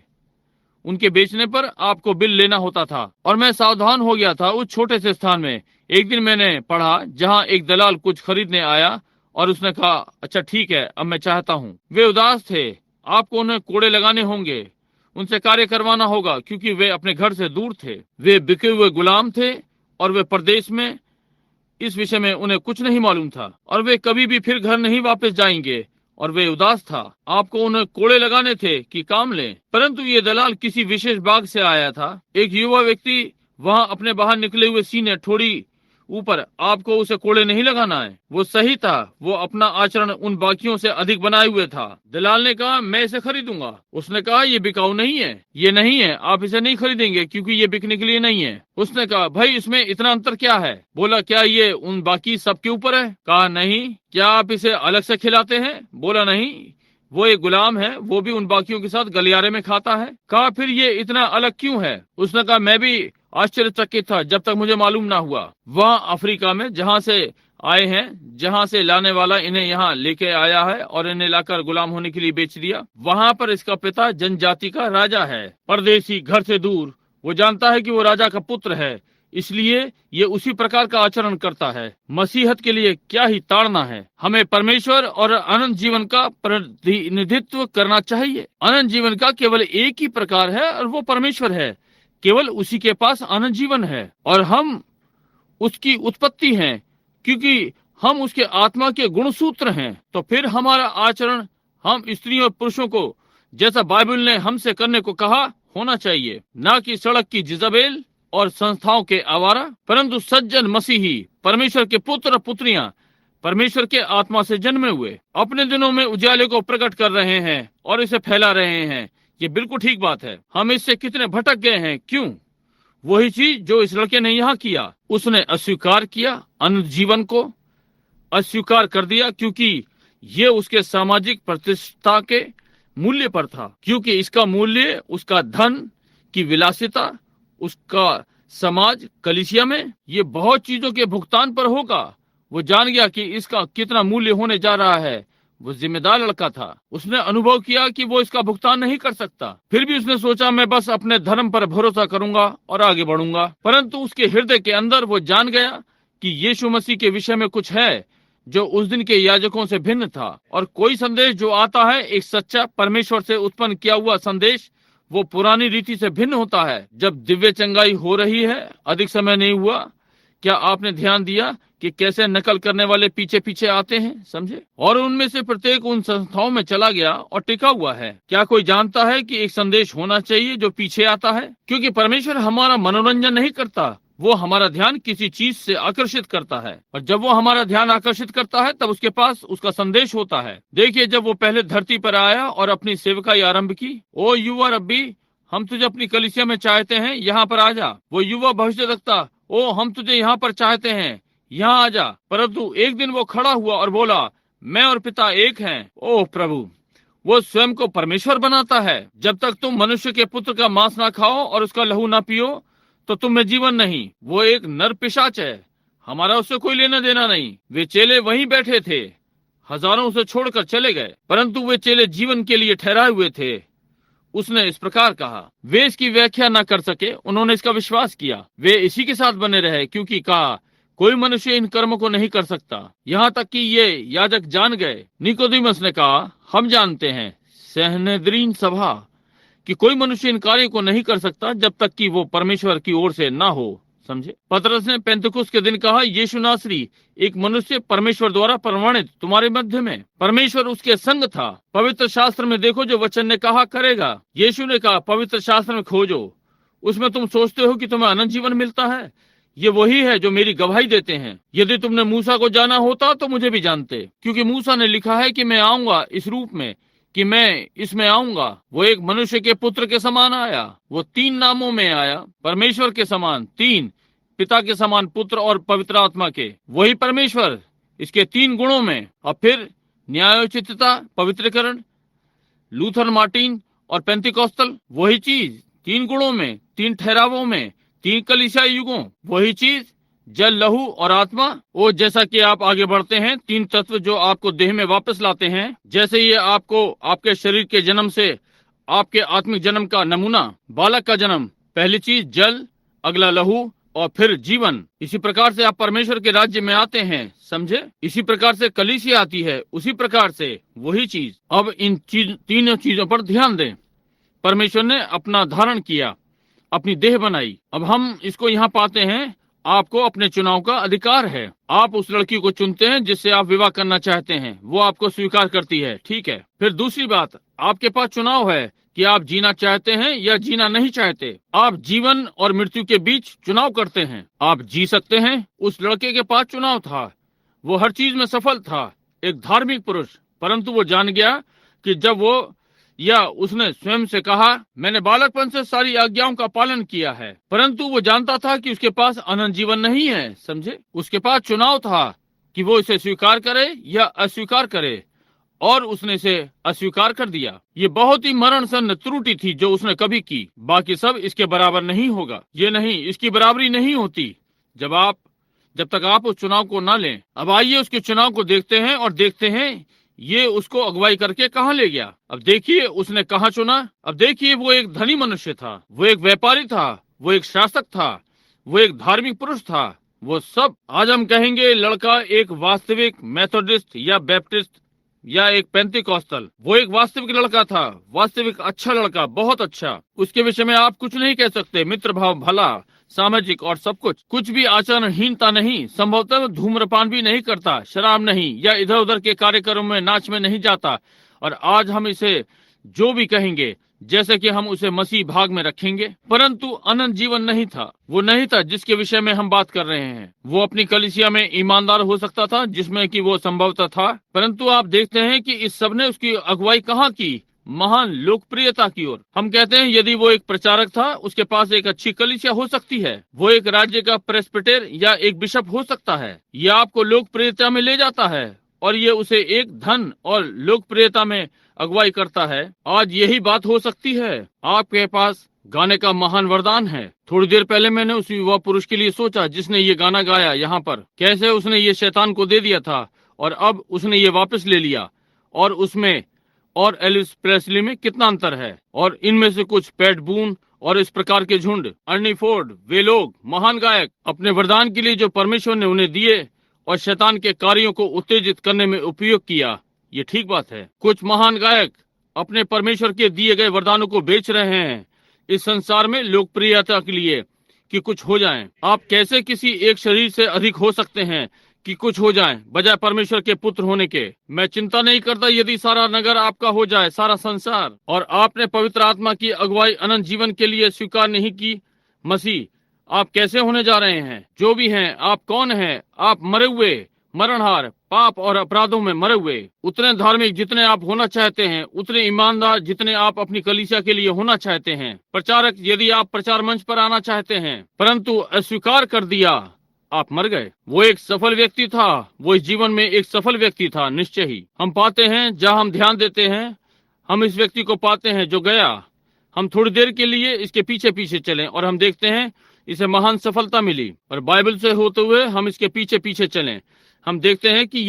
उनके बेचने पर आपको बिल लेना होता था। और मैं सावधान हो गया था उस छोटे से स्थान में। एक दिन मैंने पढ़ा जहाँ एक दलाल कुछ खरीदने आया और उसने कहा, अच्छा ठीक है, अब मैं चाहता हूँ। वे उदास थे। आपको उन्हें कोड़े लगाने होंगे, उनसे कार्य करवाना होगा, क्योंकि वे अपने घर से दूर थे। वे बिके हुए गुलाम थे और वे परदेश में। इस विषय में उन्हें कुछ नहीं मालूम था और वे कभी भी फिर घर नहीं वापस जाएंगे। और वे उदास था। आपको उन्हें कोड़े लगाने थे कि काम लें। परंतु ये दलाल किसी विशेष बाग से आया था। एक युवा व्यक्ति वहां अपने बाहर निकले हुए सीने थोड़ी ऊपर, आपको उसे कोड़े नहीं लगाना है। वो सही था। वो अपना आचरण उन बाकियों से अधिक बनाए हुए था। दलाल ने कहा, मैं इसे खरीदूंगा। उसने कहा, ये बिकाऊ नहीं है, ये नहीं है, आप इसे नहीं खरीदेंगे क्योंकि ये बिकने के लिए नहीं है। उसने कहा, भाई इसमें इतना अंतर क्या है? बोला, क्या ये उन बाकी सबके ऊपर है? कहा, नहीं। क्या आप इसे अलग से खिलाते हैं? बोला, नहीं। वो एक गुलाम है, वो भी उन बाकियों के साथ गलियारे में खाता है। कहा, फिर ये इतना अलग क्यों है? उसने कहा, मैं भी आश्चर्यचकित था जब तक मुझे मालूम ना हुआ। वहाँ अफ्रीका में जहाँ से आए हैं, जहाँ से लाने वाला इन्हें यहाँ लेके आया है और इन्हें लाकर गुलाम होने के लिए बेच दिया, वहाँ पर इसका पिता जनजाति का राजा है, परदेसी, घर से दूर। वो जानता है कि वो राजा का पुत्र है, इसलिए ये उसी प्रकार का आचरण करता है। मसीहत के लिए क्या ही ताड़ना है। हमें परमेश्वर और अनंत जीवन का प्रतिनिधित्व करना चाहिए। अनंत जीवन का केवल एक ही प्रकार है और वो परमेश्वर है। केवल उसी के पास अनंत जीवन है और हम उसकी उत्पत्ति हैं, क्योंकि हम उसके आत्मा के गुणसूत्र हैं। तो फिर हमारा आचरण हम स्त्रियों और पुरुषों को, जैसा बाइबल ने हमसे करने को कहा, होना चाहिए। ना कि सड़क की जिजाबेल और संस्थाओं के आवारा, परंतु सज्जन मसीही, परमेश्वर के पुत्र पुत्रियां, परमेश्वर के आत्मा से जन्मे हुए, अपने दिनों में उजाले को प्रकट कर रहे हैं और इसे फैला रहे हैं। ये बिल्कुल ठीक बात है। हम इससे कितने भटक गए हैं। क्यों? वही चीज जो इस लड़के ने यहाँ किया। उसने अस्वीकार किया, अनंत जीवन को अस्वीकार कर दिया, क्योंकि ये उसके सामाजिक प्रतिष्ठा के मूल्य पर था। क्योंकि इसका मूल्य उसका धन की विलासिता, उसका समाज, कलीसिया में ये बहुत चीजों के भुगतान पर होगा। वो जान गया कि इसका कितना मूल्य होने जा रहा है। वो जिम्मेदार लड़का था। उसने अनुभव किया कि वो इसका भुगतान नहीं कर सकता। फिर भी उसने सोचा मैं बस अपने धर्म पर भरोसा करूंगा और आगे बढ़ूंगा। परंतु उसके हृदय के अंदर वो जान गया कि यीशु मसीह के विषय में कुछ है जो उस दिन के याजकों से भिन्न था। और कोई संदेश जो आता है, एक सच्चा परमेश्वर से उत्पन्न किया हुआ संदेश, वो पुरानी रीति से भिन्न होता है। जब दिव्य चंगाई हो रही है, अधिक समय नहीं हुआ, क्या आपने ध्यान दिया कि कैसे नकल करने वाले पीछे पीछे आते हैं, समझे? और उनमें से प्रत्येक उन संस्थाओं में चला गया और टिका हुआ है। क्या कोई जानता है कि एक संदेश होना चाहिए जो पीछे आता है? क्योंकि परमेश्वर हमारा मनोरंजन नहीं करता, वो हमारा ध्यान किसी चीज से आकर्षित करता है। और जब वो हमारा ध्यान आकर्षित करता है, तब उसके पास उसका संदेश होता है। देखिए, जब वो पहले धरती पर आया और अपनी सेवकाई आरंभ की, ओ युवा रब्बी, हम तुझे अपनी कलीसिया में चाहते हैं, यहाँ पर आ जा। वो युवा भविष्यद्वक्ता, ओ हम तुझे यहाँ पर चाहते हैं, यहाँ आ जा। परंतु एक दिन वो खड़ा हुआ और बोला, मैं और पिता एक हैं। ओह प्रभु, वो स्वयं को परमेश्वर बनाता है। जब तक तुम मनुष्य के पुत्र का मांस ना खाओ और उसका लहू ना पियो, तो तुम में जीवन नहीं। वो एक नर पिशाच है, हमारा उससे कोई लेना देना नहीं। वे चेले वहीं बैठे थे, हजारों उसे छोड़कर चले गए, परंतु वे चेले जीवन के लिए ठहराए हुए थे। उसने इस प्रकार कहा, वे इसकी व्याख्या न कर सके, उन्होंने इसका विश्वास किया। वे इसी के साथ बने रहे, क्योंकि कहा कोई मनुष्य इन कर्मों को नहीं कर सकता, यहाँ तक कि ये याजक जान गए। निकोदेमुस ने कहा, हम जानते हैं सहनेद्रीन सभा कि कोई मनुष्य इन कार्यों को नहीं कर सकता जब तक कि वो परमेश्वर की ओर से ना हो, समझे? पतरस ने पेंतकुस्त के दिन कहा, यीशु नासरी एक मनुष्य परमेश्वर द्वारा प्रमाणित तुम्हारे मध्य में, परमेश्वर उसके संग था। पवित्र शास्त्र में देखो जो वचन ने कहा करेगा। यीशु ने कहा, पवित्र शास्त्र में खोजो, उसमें तुम सोचते हो कि तुम्हें अनंत जीवन मिलता है। ये वही है जो मेरी गवाही देते हैं। यदि तुमने मूसा को जाना होता तो मुझे भी जानते, क्योंकि मूसा ने लिखा है कि मैं आऊंगा इस रूप में, कि मैं इसमें आऊंगा। वो एक मनुष्य के पुत्र के समान आया। वो 3 नामों में आया, परमेश्वर के समान 3, पिता के समान पुत्र और पवित्र आत्मा के। वही परमेश्वर इसके 3 गुणों में। और फिर न्यायोचितता, पवित्रकरण, लूथर मार्टिन और पेंतिकोस्तल, वही चीज 3 गुणों में, 3 ठहरावों में, 3 कलीसियाई युगों, वही चीज, जल, लहू और आत्मा। वो जैसा कि आप आगे बढ़ते हैं, 3 तत्व जो आपको देह में वापस लाते हैं। जैसे ये आपको आपके शरीर के जन्म से आपके आत्मिक जन्म का नमूना, बालक का जन्म, पहली चीज जल, अगला लहू और फिर जीवन। इसी प्रकार से आप परमेश्वर के राज्य में आते हैं, समझे? इसी प्रकार से कलीसिया आती है, उसी प्रकार से वही चीज। अब इन तीनों चीजों पर ध्यान दें। परमेश्वर ने अपना धारण किया, अपनी देह बनाई। अब हम इसको यहाँ पाते हैं, आपको अपने चुनाव का अधिकार है। आप उस लड़की को चुनते हैं जिससे आप विवाह करना चाहते हैं, वो आपको स्वीकार करती है, ठीक है। फिर दूसरी बात, आपके पास चुनाव है कि आप जीना चाहते हैं या जीना नहीं चाहते। आप जीवन और मृत्यु के बीच चुनाव करते हैं। आप जी सकते हैं। उस लड़के के पास चुनाव था, वो हर चीज में सफल था, एक धार्मिक पुरुष। परंतु वो जान गया कि जब वो या उसने स्वयं से कहा, मैंने बालकपन से सारी आज्ञाओं का पालन किया है, परंतु वो जानता था कि उसके पास अनंत जीवन नहीं है, समझे? उसके पास चुनाव था कि वो इसे स्वीकार करे या अस्वीकार करे, और उसने इसे अस्वीकार कर दिया। ये बहुत ही मरणसन्न त्रुटि थी जो उसने कभी की। बाकी सब इसके बराबर नहीं होगा, ये नहीं, इसकी बराबरी नहीं होती जब तक आप उस चुनाव को ना लें। अब आइए उसके चुनाव को देखते हैं और देखते हैं ये उसको अगुवाई करके कहाँ ले गया। अब देखिए उसने कहाँ चुना। अब देखिए, वो एक धनी मनुष्य था, वो एक व्यापारी था, वो एक शासक था, वो एक धार्मिक पुरुष था, वो सब। आज हम कहेंगे लड़का एक वास्तविक मेथोडिस्ट या बैप्टिस्ट या एक पेंतिकोस्तल, वो एक वास्तविक लड़का था, वास्तविक अच्छा लड़का, बहुत अच्छा। उसके विषय में आप कुछ नहीं कह सकते। मित्र भाव भला, सामाजिक और सब कुछ भी आचरणहीनता नहीं। संभवतः धूम्रपान भी नहीं करता, शराब नहीं, या इधर उधर के कार्यक्रम में नाच में नहीं जाता। और आज हम इसे जो भी कहेंगे, जैसे कि हम उसे मसीह भाग में रखेंगे, परंतु अनंत जीवन नहीं था। वो नहीं था जिसके विषय में हम बात कर रहे हैं। वो अपनी कलीसिया में ईमानदार हो सकता था, जिसमें कि वो संभवतः था, परंतु आप देखते हैं कि इस सब ने उसकी अगुवाई कहाँ की? महान लोकप्रियता की ओर। हम कहते हैं यदि वो एक प्रचारक था, उसके पास एक अच्छी कलीसिया हो सकती है। वो एक राज्य का प्रेस्बिटर या एक बिशप हो सकता है। यह आपको लोकप्रियता में ले जाता है और ये उसे एक धन और लोकप्रियता में अगुवाई करता है। आज यही बात हो सकती है। आपके पास गाने का महान वरदान है। थोड़ी देर पहले मैंने उस युवा पुरुष के लिए सोचा जिसने ये गाना गाया यहाँ पर, कैसे उसने ये शैतान को दे दिया था और अब उसने ये वापस ले लिया और उसमें और एलिस प्रेस्ली में कितना अंतर है। और इनमें से कुछ पैट बून और इस प्रकार के झुंड, अर्नी फोर्ड, वे लोग महान गायक अपने वरदान के लिए जो परमेश्वर ने उन्हें दिए और शैतान के कार्यों को उत्तेजित करने में उपयोग किया। ये ठीक बात है। कुछ महान गायक अपने परमेश्वर के दिए गए वरदानों को बेच रहे हैं इस संसार में लोकप्रियता के लिए कि कुछ हो जाएं। आप कैसे किसी एक शरीर से अधिक हो सकते हैं कि कुछ हो जाए बजाय परमेश्वर के पुत्र होने के। मैं चिंता नहीं करता यदि सारा नगर आपका हो जाए, सारा संसार, और आपने पवित्र आत्मा की अगुवाई अनंत जीवन के लिए स्वीकार नहीं की। मसीह, आप कैसे होने जा रहे हैं? जो भी हैं, आप कौन हैं? आप मरे हुए, मरणहार, पाप और अपराधों में मरे हुए, उतने धार्मिक जितने आप होना चाहते हैं, उतने ईमानदार जितने आप अपनी कलीसिया के लिए होना चाहते हैं, प्रचारक यदि आप प्रचार मंच पर आना चाहते हैं, परंतु अस्वीकार कर दिया, आप मर गए। वो एक सफल व्यक्ति था, वो इस जीवन में एक सफल व्यक्ति था। निश्चय ही हम पाते हैं, जहां हम ध्यान देते हैं, हम इस व्यक्ति को पाते हैं जो गया। हम थोड़ी देर के लिए इसके पीछे पीछे चलें और हम देखते हैं इसे महान सफलता मिली। और बाइबल से होते हुए हम इसके पीछे पीछे चलें, हम देखते हैं कि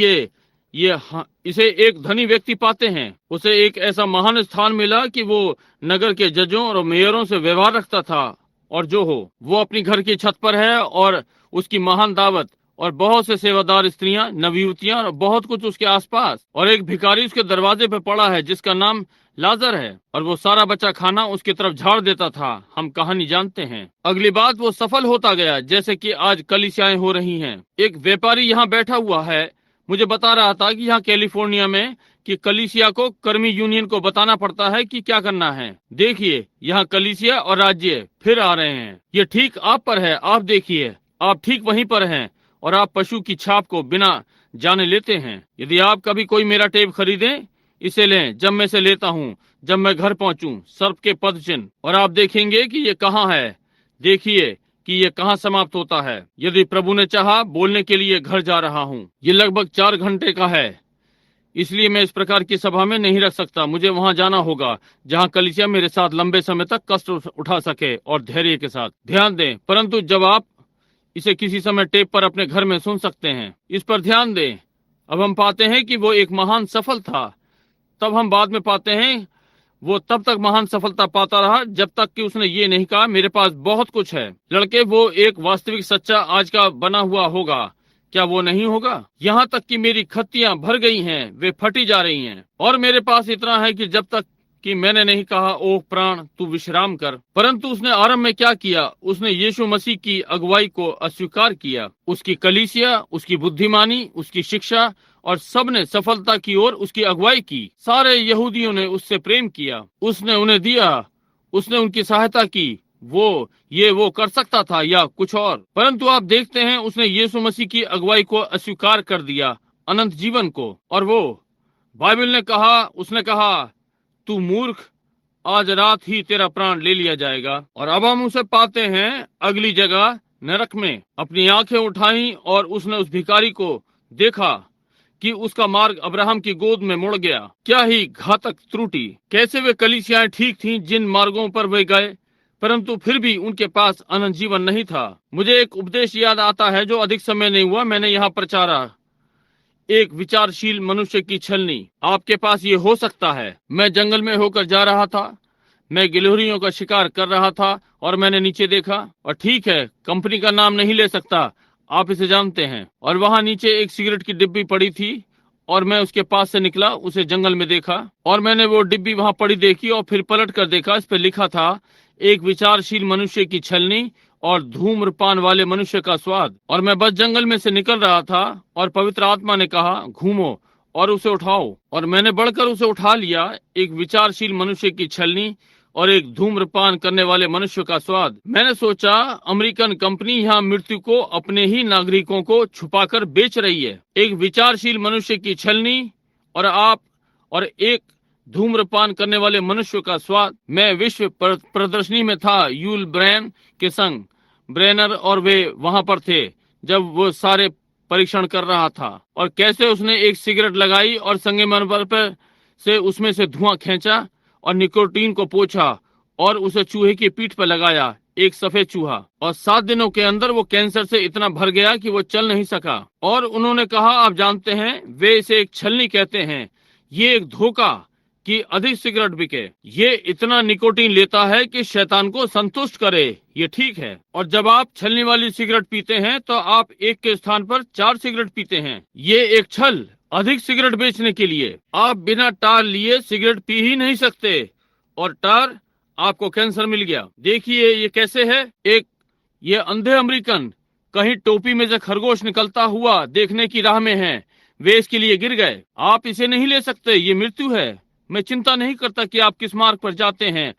इसे एक धनी व्यक्ति पाते हैं। उसे एक ऐसा महान स्थान मिला कि वो नगर के जजों और मेयरों से व्यवहार रखता था। और जो हो, वो अपनी घर की छत पर है और उसकी महान दावत और बहुत से सेवादार स्त्रियां, नवयुवतियां और बहुत कुछ उसके आसपास, और एक भिखारी उसके दरवाजे पे पड़ा है जिसका नाम लाजर है, और वो सारा बचा खाना उसकी तरफ झाड़ देता था। हम कहानी जानते हैं। अगली बात, वो सफल होता गया, जैसे कि आज कलीसियाएं हो रही हैं। एक व्यापारी यहाँ बैठा हुआ है, मुझे बता रहा था कि यहाँ कैलिफोर्निया में कि कलीसिया को कर्मी यूनियन को बताना पड़ता है कि क्या करना है। देखिए, यहाँ कलीसिया और राज्य फिर आ रहे हैं। ये ठीक आप पर है। आप देखिए, आप ठीक वहीं पर हैं और आप पशु की छाप को बिना जाने लेते हैं। यदि आप कभी कोई मेरा टेप खरीदें, इसे लें जब मैं इसे लेता हूँ, जब मैं घर पहुँचूं, सर्प के पद चिन्ह, और आप देखेंगे कि ये कहाँ है। देखिए कि ये कहाँ समाप्त होता है। यदि प्रभु ने चाहा, बोलने के लिए घर जा रहा हूँ। ये लगभग 4 घंटे का है, इसलिए मैं इस प्रकार की सभा में नहीं रख सकता। मुझे वहां जाना होगा जहां कलीसिया मेरे साथ लंबे समय तक कष्ट उठा सके और धैर्य के साथ। ध्यान दें, परंतु जब आप इसे किसी समय टेप पर अपने घर में सुन सकते हैं, इस पर ध्यान दें। अब हम पाते हैं कि वो एक महान सफल था। तब हम बाद में पाते हैं वो तब तक महान सफलता पाता रहा जब तक कि उसने ये नहीं कहा मेरे पास बहुत कुछ है। लड़के, वो एक वास्तविक सच्चा आज का बना हुआ होगा, क्या वो नहीं होगा? यहाँ तक कि मेरी खत्तियां भर गई हैं, वे फटी जा रही हैं, और मेरे पास इतना है कि जब तक कि मैंने नहीं कहा, ओह प्राण तू विश्राम कर। परंतु उसने आरंभ में क्या किया? उसने यीशु मसीह की अगुवाई को अस्वीकार किया। उसकी कलीसिया, उसकी बुद्धिमानी, उसकी शिक्षा और सब ने सफलता की ओर उसकी अगुवाई की। सारे यहूदियों ने उससे प्रेम किया, उसने उन्हें दिया, उसने उनकी सहायता की। वो कर सकता था या कुछ और, परंतु आप देखते हैं उसने यीशु मसीह की अगुवाई को अस्वीकार कर दिया, अनंत जीवन को। और वो बाइबल ने कहा, उसने कहा, तू मूर्ख, आज रात ही तेरा प्राण ले लिया जाएगा। और अब हम उसे पाते हैं अगली जगह, नरक में। अपनी आंखें उठाई और उसने उस भिखारी को देखा कि उसका मार्ग अब्राहम की गोद में मुड़ गया। क्या ही घातक त्रुटि! कैसे वे कलीसियाएं ठीक थीं जिन मार्गों पर वे गए, परंतु फिर भी उनके पास अनंत जीवन नहीं था। मुझे एक उपदेश याद आता है जो अधिक समय नहीं हुआ मैंने यहाँ प्रचारा, एक विचारशील मनुष्य की छलनी। आपके पास ये हो सकता है। मैं जंगल में होकर जा रहा था, मैं गिलहरियों का शिकार कर रहा था और मैंने नीचे देखा, और ठीक है, कंपनी का नाम नहीं ले सकता, आप इसे जानते हैं, और वहां नीचे एक सिगरेट की डिब्बी पड़ी थी, और मैं उसके पास से निकला, उसे जंगल में देखा, और मैंने वो डिब्बी वहां पड़ी देखी और फिर पलट कर देखा, इस पे लिखा था, एक विचारशील मनुष्य की छलनी और धूम्रपान वाले मनुष्य का स्वाद। और मैं बस जंगल में से निकल रहा था और पवित्र आत्मा ने कहा, घूमो और उसे उठाओ, और मैंने बढ़कर उसे उठा लिया। एक विचारशील मनुष्य की छलनी और एक धूम्रपान करने वाले मनुष्य का स्वाद। मैंने सोचा, अमेरिकन कंपनी यहाँ मृत्यु को अपने ही नागरिकों को छुपाकर बेच रही है। एक विचारशील मनुष्य की छलनी और एक धूम्रपान करने वाले मनुष्य का स्वाद। मैं विश्व प्रदर्शनी में था यूल ब्रेन के संग, ब्रेनर और वे वहां पर थे जब वो सारे परीक्षण कर रहा था, और कैसे उसने एक सिगरेट लगाई और संगे मनोबल पर से उसमें से धुआं खींचा और निकोटीन को पोंछा और उसे चूहे की पीठ पर लगाया, एक सफेद चूहा, और 7 दिनों के अंदर वो कैंसर से इतना भर गया कि वो चल नहीं सका। और उन्होंने कहा, आप जानते हैं, वे इसे एक छलनी कहते हैं, ये एक धोखा कि अधिक सिगरेट बिके। ये इतना निकोटीन लेता है कि शैतान को संतुष्ट करे, ये ठीक है। और जब आप छलनी वाली सिगरेट पीते हैं तो आप एक के स्थान पर 4 सिगरेट पीते हैं। ये एक छल, अधिक सिगरेट बेचने के लिए। आप बिना टार लिए सिगरेट पी ही नहीं सकते, और टार आपको कैंसर मिल गया। देखिए ये कैसे है। ये अंधे अमेरिकन कहीं टोपी में से खरगोश निकलता हुआ देखने की राह में हैं। वे इसके लिए गिर गए। आप इसे नहीं ले सकते, ये मृत्यु है। मैं चिंता नहीं करता कि आप किस मार्ग पर जाते हैं,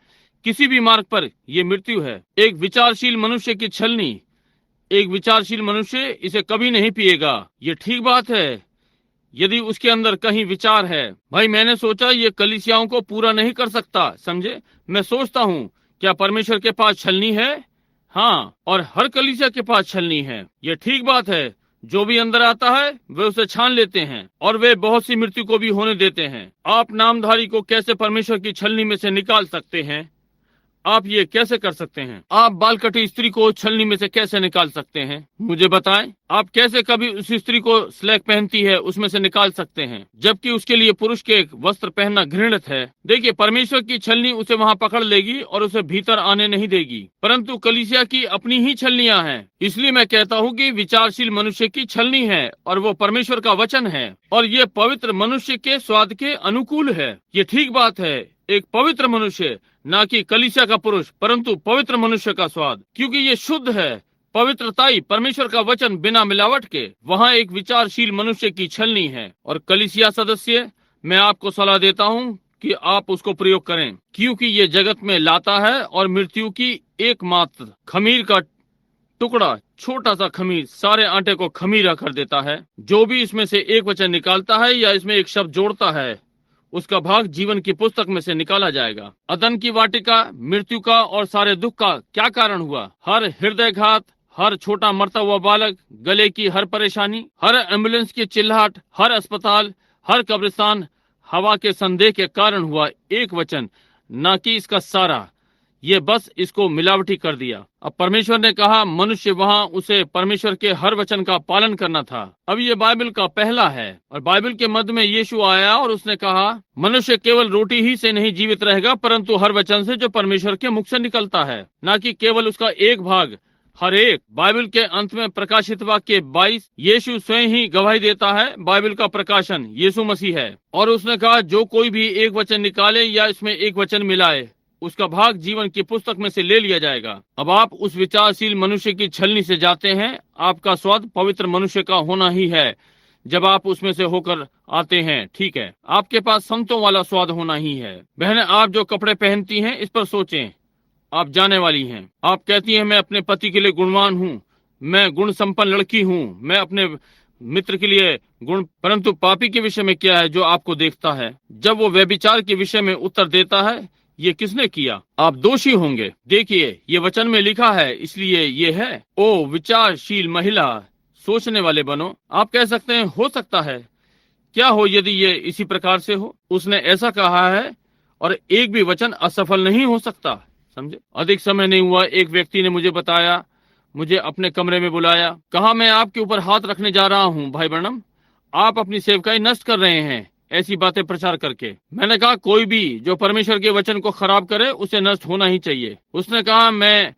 किसी भी मार्ग पर ये मृत्यु है। एक विचारशील मनुष्य की छलनी, एक विचारशील मनुष्य इसे कभी नहीं पिएगा। ये ठीक बात है यदि उसके अंदर कहीं विचार है। भाई मैंने सोचा ये कलीसियाओं को पूरा नहीं कर सकता, समझे। मैं सोचता हूँ क्या परमेश्वर के पास छलनी है? हाँ, और हर कलीसिया के पास छलनी है। ये ठीक बात है। जो भी अंदर आता है वे उसे छान लेते हैं, और वे बहुत सी मृत्यु को भी होने देते हैं। आप नामधारी को कैसे परमेश्वर की छलनी में से निकाल सकते हैं? आप ये कैसे कर सकते हैं? आप बाल कटी स्त्री को छलनी में से कैसे निकाल सकते हैं? मुझे बताएं। आप कैसे कभी उस स्त्री को स्लैक पहनती है उसमें से निकाल सकते हैं, जबकि उसके लिए पुरुष के वस्त्र पहनना घृणित है? देखिए, परमेश्वर की छलनी उसे वहाँ पकड़ लेगी और उसे भीतर आने नहीं देगी, परंतु कलीसिया की अपनी ही छलनियाँ हैं। इसलिए मैं कहता हूँ कि विचारशील मनुष्य की छलनी है, और वो परमेश्वर का वचन है, और ये पवित्र मनुष्य के स्वाद के अनुकूल है। ये ठीक बात है। एक पवित्र मनुष्य, ना कि कलीसिया का पुरुष, परंतु पवित्र मनुष्य का स्वाद, क्योंकि ये शुद्ध है। पवित्रताई परमेश्वर का वचन बिना मिलावट के। वहाँ एक विचारशील मनुष्य की छलनी है। और कलीसिया सदस्य, मैं आपको सलाह देता हूँ कि आप उसको प्रयोग करें, क्योंकि ये जगत में लाता है और मृत्यु की एकमात्र खमीर का टुकड़ा, छोटा सा खमीर सारे आटे को खमीरा कर देता है। जो भी इसमें से एक वचन निकालता है या इसमें एक शब्द जोड़ता है, उसका भाग जीवन की पुस्तक में से निकाला जाएगा। अदन की वाटिका, मृत्यु का और सारे दुख का क्या कारण हुआ? हर हृदयघात, हर छोटा मरता हुआ बालक, गले की हर परेशानी, हर एम्बुलेंस की चिल्लाहट, हर अस्पताल, हर कब्रिस्तान हवा के संदेह के कारण हुआ। एक वचन, ना कि इसका सारा। ये बस इसको मिलावटी कर दिया। अब परमेश्वर ने कहा मनुष्य वहाँ उसे परमेश्वर के हर वचन का पालन करना था। अब ये बाइबल का पहला है, और बाइबल के मध्य में यीशु आया और उसने कहा मनुष्य केवल रोटी ही से नहीं जीवित रहेगा, परंतु हर वचन से जो परमेश्वर के मुख से निकलता है, ना कि केवल उसका एक भाग। हर एक। बाइबल के अंत में प्रकाशित वाक्य 22, यीशु स्वयं ही गवाही देता है। बाइबल का प्रकाशन यीशु मसीह है, और उसने कहा जो कोई भी एक वचन निकाले या इसमें एक वचन मिलाए, उसका भाग जीवन की पुस्तक में से ले लिया जाएगा। अब आप उस विचारशील मनुष्य की छलनी से जाते हैं। आपका स्वाद पवित्र मनुष्य का होना ही है जब आप उसमें से होकर आते हैं, ठीक है। आपके पास संतों वाला स्वाद होना ही है। बहनें, आप जो कपड़े पहनती हैं इस पर सोचें। आप जाने वाली हैं। आप कहती हैं मैं अपने पति के लिए गुणवान हूँ, मैं गुण संपन्न लड़की हूँ, मैं अपने मित्र के लिए गुण। परंतु पापी के विषय में क्या है जो आपको देखता है? जब वो व्यभिचार के विषय में उत्तर देता है, ये किसने किया? आप दोषी होंगे। देखिए, ये वचन में लिखा है, इसलिए ये है। ओ विचारशील महिला, सोचने वाले बनो। आप कह सकते हैं हो सकता है। क्या हो यदि ये इसी प्रकार से हो? उसने ऐसा कहा है, और एक भी वचन असफल नहीं हो सकता, समझे। अधिक समय नहीं हुआ, एक व्यक्ति ने मुझे बताया, मुझे अपने कमरे में बुलाया, कहा मैं आपके ऊपर हाथ रखने जा रहा हूँ भाई ब्रैनम, आप अपनी सेवकाई नष्ट कर रहे हैं ऐसी बातें प्रचार करके। मैंने कहा कोई भी जो परमेश्वर के वचन को खराब करे उसे नष्ट होना ही चाहिए। उसने कहा मैं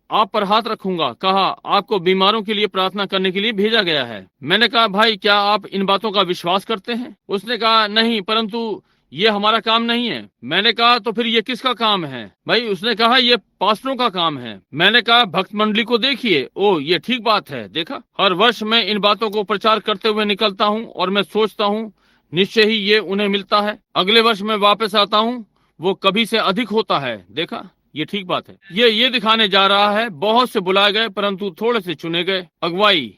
आप पर हाथ रखूंगा। कहा आपको बीमारों के लिए प्रार्थना करने के लिए भेजा गया है। मैंने कहा भाई क्या आप इन बातों का विश्वास करते हैं? उसने कहा नहीं, परंतु ये हमारा काम नहीं है। मैंने कहा तो फिर ये किसका काम है? भाई उसने कहा ये पास्टरों का काम है। मैंने कहा भक्त मंडली को देखिए। ओ ये ठीक बात है। देखा, हर वर्ष मैं इन बातों को प्रचार करते हुए निकलता हूँ, और मैं सोचता हूँ निश्चय ही ये उन्हें मिलता है। अगले वर्ष मैं वापस आता हूँ, वो कभी से अधिक होता है। देखा, ये ठीक बात है। ये दिखाने जा रहा है बहुत से बुलाए गए परंतु थोड़े से चुने गए। अगुवाई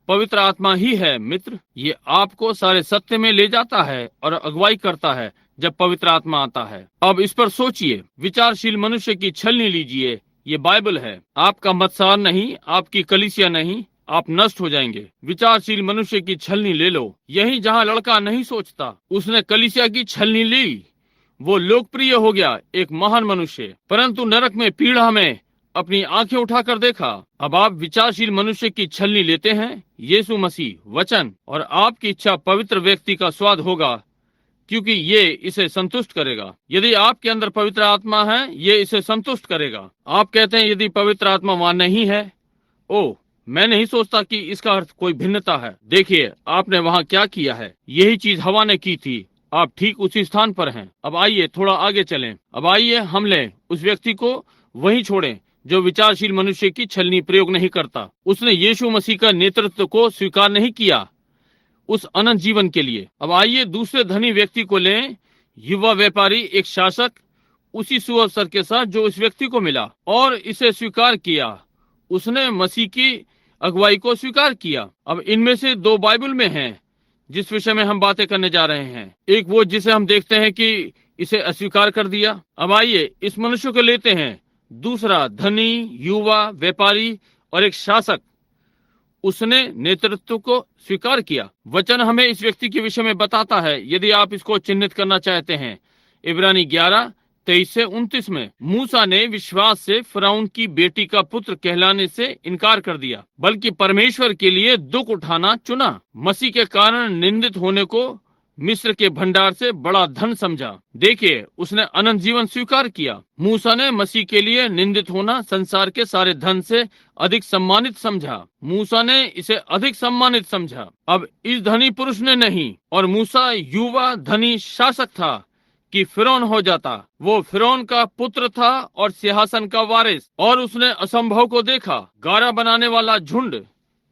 पवित्र आत्मा ही है मित्र। ये आपको सारे सत्य में ले जाता है और अगुवाई करता है जब पवित्र आत्मा आता है। अब इस पर सोचिए। विचारशील मनुष्य की छलनी लीजिए। ये बाइबल है, आपका मत्सार नहीं, आपकी कलीसिया नहीं। आप नष्ट हो जाएंगे। विचारशील मनुष्य की छलनी ले लो। यही जहाँ लड़का नहीं सोचता, उसने कलीसिया की छलनी ली, वो लोकप्रिय हो गया, एक महान मनुष्य। परंतु नरक में पीढ़ा में अपनी आंखें उठाकर देखा। अब आप विचारशील मनुष्य की छलनी लेते हैं, यीशु मसीह वचन, और आपकी इच्छा पवित्र व्यक्ति का स्वाद होगा क्योंकि ये इसे संतुष्ट करेगा। यदि आपके अंदर पवित्र आत्मा है, ये इसे संतुष्ट करेगा। आप कहते हैं यदि पवित्र आत्मा वहां नहीं है, ओ, मैं नहीं सोचता कि इसका अर्थ कोई भिन्नता है। देखिए आपने वहां क्या किया है, यही चीज हवा ने की थी। आप ठीक उसी स्थान पर हैं। अब आइए थोड़ा आगे चलें। अब आइए हम लें उस व्यक्ति को वहीं छोड़ें जो विचारशील मनुष्य की छलनी प्रयोग नहीं करता। उसने यीशु मसीह का नेतृत्व को स्वीकार नहीं किया उस अनंत जीवन के लिए। अब आइए दूसरे धनी व्यक्ति को लें, युवा व्यापारी, एक शासक, उसी सुअवसर के साथ जो इस व्यक्ति को मिला और इसे स्वीकार किया। उसने मसीह की अगुवाई को स्वीकार किया। अब इनमें से दो बाइबल में हैं जिस विषय में हम बातें करने जा रहे हैं। एक वो जिसे हम देखते हैं कि इसे अस्वीकार कर दिया। अब आइए इस मनुष्य को लेते हैं, दूसरा धनी, युवा व्यापारी और एक शासक। उसने नेतृत्व को स्वीकार किया। वचन हमें इस व्यक्ति के विषय में बताता है, यदि आप इसको चिन्हित करना चाहते हैं। इब्रानी 11:23 से 29 में मूसा ने विश्वास से फिरौन की बेटी का पुत्र कहलाने से इनकार कर दिया, बल्कि परमेश्वर के लिए दुख उठाना चुना। मसीह के कारण निंदित होने को मिस्र के भंडार से बड़ा धन समझा। देखिए उसने अनंत जीवन स्वीकार किया। मूसा ने मसीह के लिए निंदित होना संसार के सारे धन से अधिक सम्मानित समझा। मूसा ने इसे अधिक सम्मानित समझा। अब इस धनी पुरुष ने नहीं, और मूसा युवा धनी शासक था कि फिरौन हो जाता। वो फिरौन का पुत्र था और सिंहासन का वारिस। और उसने असंभव को देखा, गारा बनाने वाला झुंड,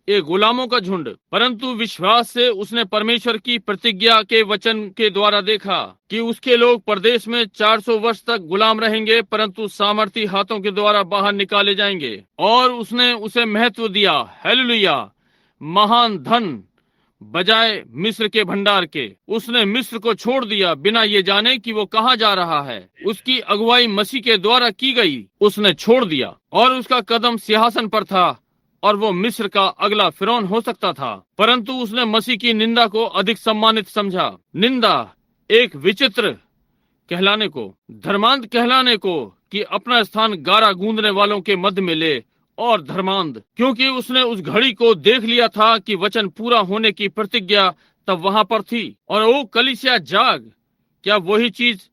एक गुलामों का झुंड। परंतु विश्वास से उसने परमेश्वर की प्रतिज्ञा के वचन के द्वारा देखा कि उसके लोग परदेश में 400 वर्ष तक गुलाम रहेंगे, परंतु सामर्थी हाथों के द्वारा बाहर निकाले जाएंगे। और उसने उसे महत्व दिया, हालेलुया, महान धन बजाय मिस्र के भंडार के। उसने मिस्र को छोड़ दिया बिना ये जाने कि वो कहाँ जा रहा है। उसकी अगुवाई मसीह के द्वारा की गई, उसने छोड़ दिया और उसका कदम सिंहासन पर था और वो मिस्र का अगला फिरौन हो सकता था। परंतु उसने मसीह की निंदा को अधिक सम्मानित समझा। निंदा एक विचित्र कहलाने को, धर्मांध कहलाने को, कि अपना स्थान गारा गूंदने वालों के मध्य में ले, और धर्मांध क्योंकि उसने उस घड़ी को देख लिया था कि वचन पूरा होने की प्रतिज्ञा तब वहां पर थी। और वो कलीसिया जाग, क्या वही चीज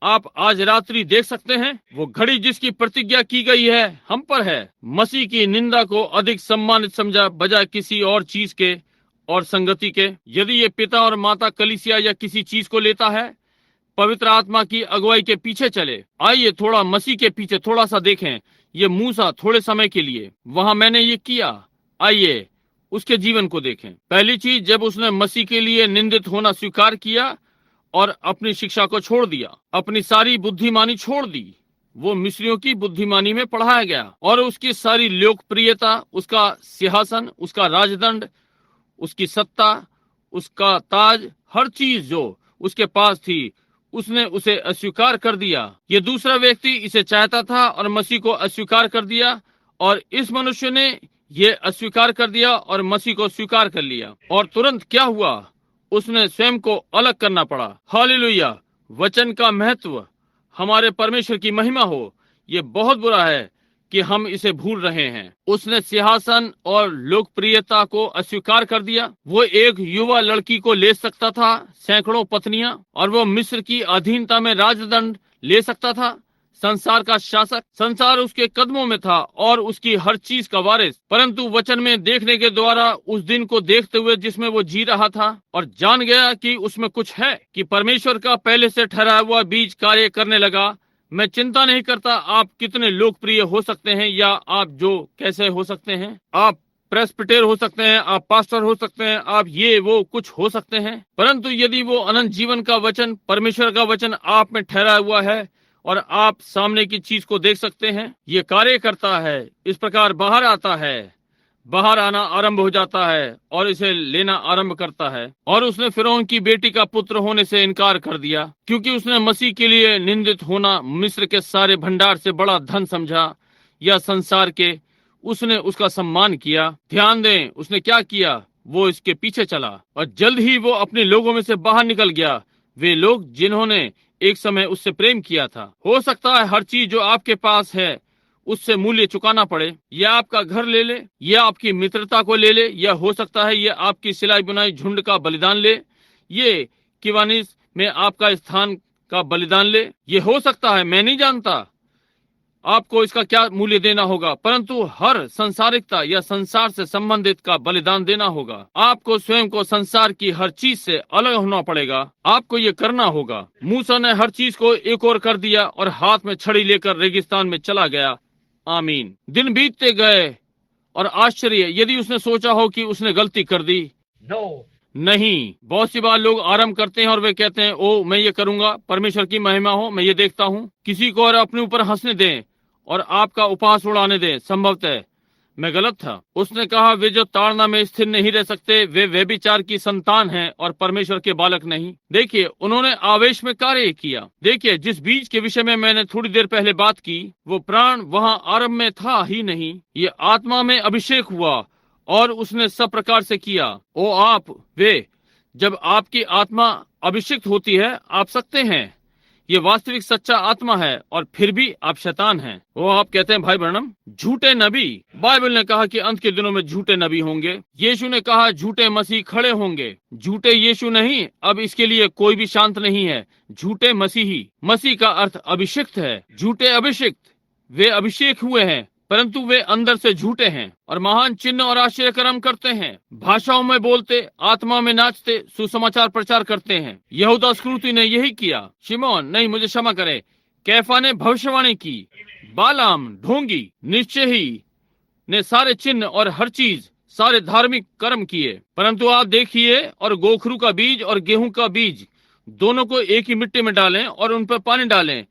आप आज रात्रि देख सकते हैं? वो घड़ी जिसकी प्रतिज्ञा की गई है हम पर है। मसीह की निंदा को अधिक सम्मानित समझा बजाय किसी और चीज के और संगति के। यदि ये पिता और माता कलीसिया या किसी चीज को लेता है, पवित्र आत्मा की अगुवाई के पीछे चले। आइए थोड़ा मसीह के पीछे थोड़ा सा देखें। ये मूसा थोड़े समय के लिए वहां मैंने ये किया, आइए उसके जीवन को देखें। पहली चीज, जब उसने मसीह के लिए निंदित होना स्वीकार किया और अपनी शिक्षा को छोड़ दिया, अपनी सारी बुद्धिमानी छोड़ दी। वो मिस्रियों की बुद्धिमानी में पढ़ाया गया और उसकी सारी लोकप्रियता, उसका सिंहासन, उसका राजदंड, उसकी सत्ता, उसका ताज, हर चीज जो उसके पास थी, उसने उसे अस्वीकार कर दिया। ये दूसरा व्यक्ति इसे चाहता था और मसीह को अस्वीकार कर दिया, और इस मनुष्य ने ये अस्वीकार कर दिया और मसीह को स्वीकार कर लिया। और तुरंत क्या हुआ? उसने स्वयं को अलग करना पड़ा। हालेलुया, वचन का महत्व, हमारे परमेश्वर की महिमा हो। ये बहुत बुरा है कि हम इसे भूल रहे हैं। उसने सिंहासन और लोकप्रियता को अस्वीकार कर दिया। वो एक युवा लड़की को ले सकता था, सैकड़ों पत्नियां, और वो मिस्र की अधीनता में राजदंड ले सकता था। संसार का शासक, संसार उसके कदमों में था और उसकी हर चीज का वारिस। परंतु वचन में देखने के द्वारा उस दिन को देखते हुए जिसमें वो जी रहा था और जान गया कि उसमें कुछ है, कि परमेश्वर का पहले से ठहराया हुआ बीज कार्य करने लगा। मैं चिंता नहीं करता आप कितने लोकप्रिय हो सकते हैं या आप जो कैसे हो सकते हैं। आप प्रेस्बिटेर हो सकते हैं, आप पास्टर हो सकते हैं, आप ये वो कुछ हो सकते हैं, परंतु यदि वो अनंत जीवन का वचन, परमेश्वर का वचन आप में ठहरा हुआ है और आप सामने की चीज को देख सकते हैं, ये कार्य करता है, इस प्रकार बाहर आता है, बाहर आना आरंभ हो जाता है और इसे लेना आरंभ करता है। और उसने फिरौन की बेटी का पुत्र होने से इनकार कर दिया, क्योंकि उसने मसीह के लिए निंदित होना मिस्र के सारे भंडार से बड़ा धन समझा, या संसार के। उसने उसका सम्मान किया। ध्यान दें, उसने क्या किया? वो इसके पीछे चला और जल्द ही वो अपने लोगों में से बाहर निकल गया। वे लोग जिन्होंने एक समय उससे प्रेम किया था। हो सकता है हर चीज जो आपके पास है उससे मूल्य चुकाना पड़े, या आपका घर ले ले, या आपकी मित्रता को ले ले, या हो सकता है ये आपकी सिलाई बुनाई झुंड का बलिदान ले। ये किवानिस में आपका स्थान का बलिदान ले? ये हो सकता है, मैं नहीं जानता आपको इसका क्या मूल्य देना होगा, परंतु हर संसारिकता या संसार से संबंधित का बलिदान देना होगा। आपको स्वयं को संसार की हर चीज से अलग होना पड़ेगा। आपको ये करना होगा। मूसा ने हर चीज को एक ओर कर दिया और हाथ में छड़ी लेकर रेगिस्तान में चला गया। आमीन। दिन बीतते गए और आश्चर्य यदि उसने सोचा हो कि उसने गलती कर दी। नहीं, बहुत सी बार लोग आरंभ करते हैं और वे कहते हैं, ओ मैं ये करूंगा, परमेश्वर की महिमा हो, मैं ये देखता हूँ। किसी को और अपने ऊपर हंसने दें और आपका उपहास उड़ाने दें। संभवतः मैं गलत था। उसने कहा, वे जो ताड़ना में स्थिर नहीं रह सकते वे व्यभिचार की संतान हैं और परमेश्वर के बालक नहीं। देखिए, उन्होंने आवेश में कार्य किया। देखिए, जिस बीज के विषय में मैंने थोड़ी देर पहले बात की, वो प्राण वहाँ आरंभ में था ही नहीं। ये आत्मा में अभिषेक हुआ और उसने सब प्रकार से किया। ओ आप वे, जब आपकी आत्मा अभिषिक्त होती है, आप सकते हैं। ये वास्तविक सच्चा आत्मा है और फिर भी आप शैतान हैं। वो आप कहते हैं, भाई ब्रनम, झूठे नबी। बाइबल ने कहा कि अंत के दिनों में झूठे नबी होंगे। यीशु ने कहा झूठे मसीह खड़े होंगे। झूठे यीशु नहीं, अब इसके लिए कोई भी शांत नहीं है। झूठे मसीही, मसीह का अर्थ अभिषिक्त है। झूठे अभिषिक्त, वे अभिषेक हुए हैं परंतु वे अंदर से झूठे हैं और महान चिन्ह और आश्चर्य कर्म करते हैं। भाषाओं में बोलते, आत्मा में नाचते, सुसमाचार प्रचार करते हैं। यहूदा इस्करियोती ने यही किया। शिमोन, नहीं मुझे क्षमा करें, कैफा ने भविष्यवाणी की। बालाम ढोंगी, निश्चय ही ने सारे चिन्ह और हर चीज, सारे धार्मिक कर्म किए। परंतु आप देखिए, और गोखरू का बीज और गेहूं का बीज दोनों को एक ही मिट्टी में डालें और उन पर पानी डालें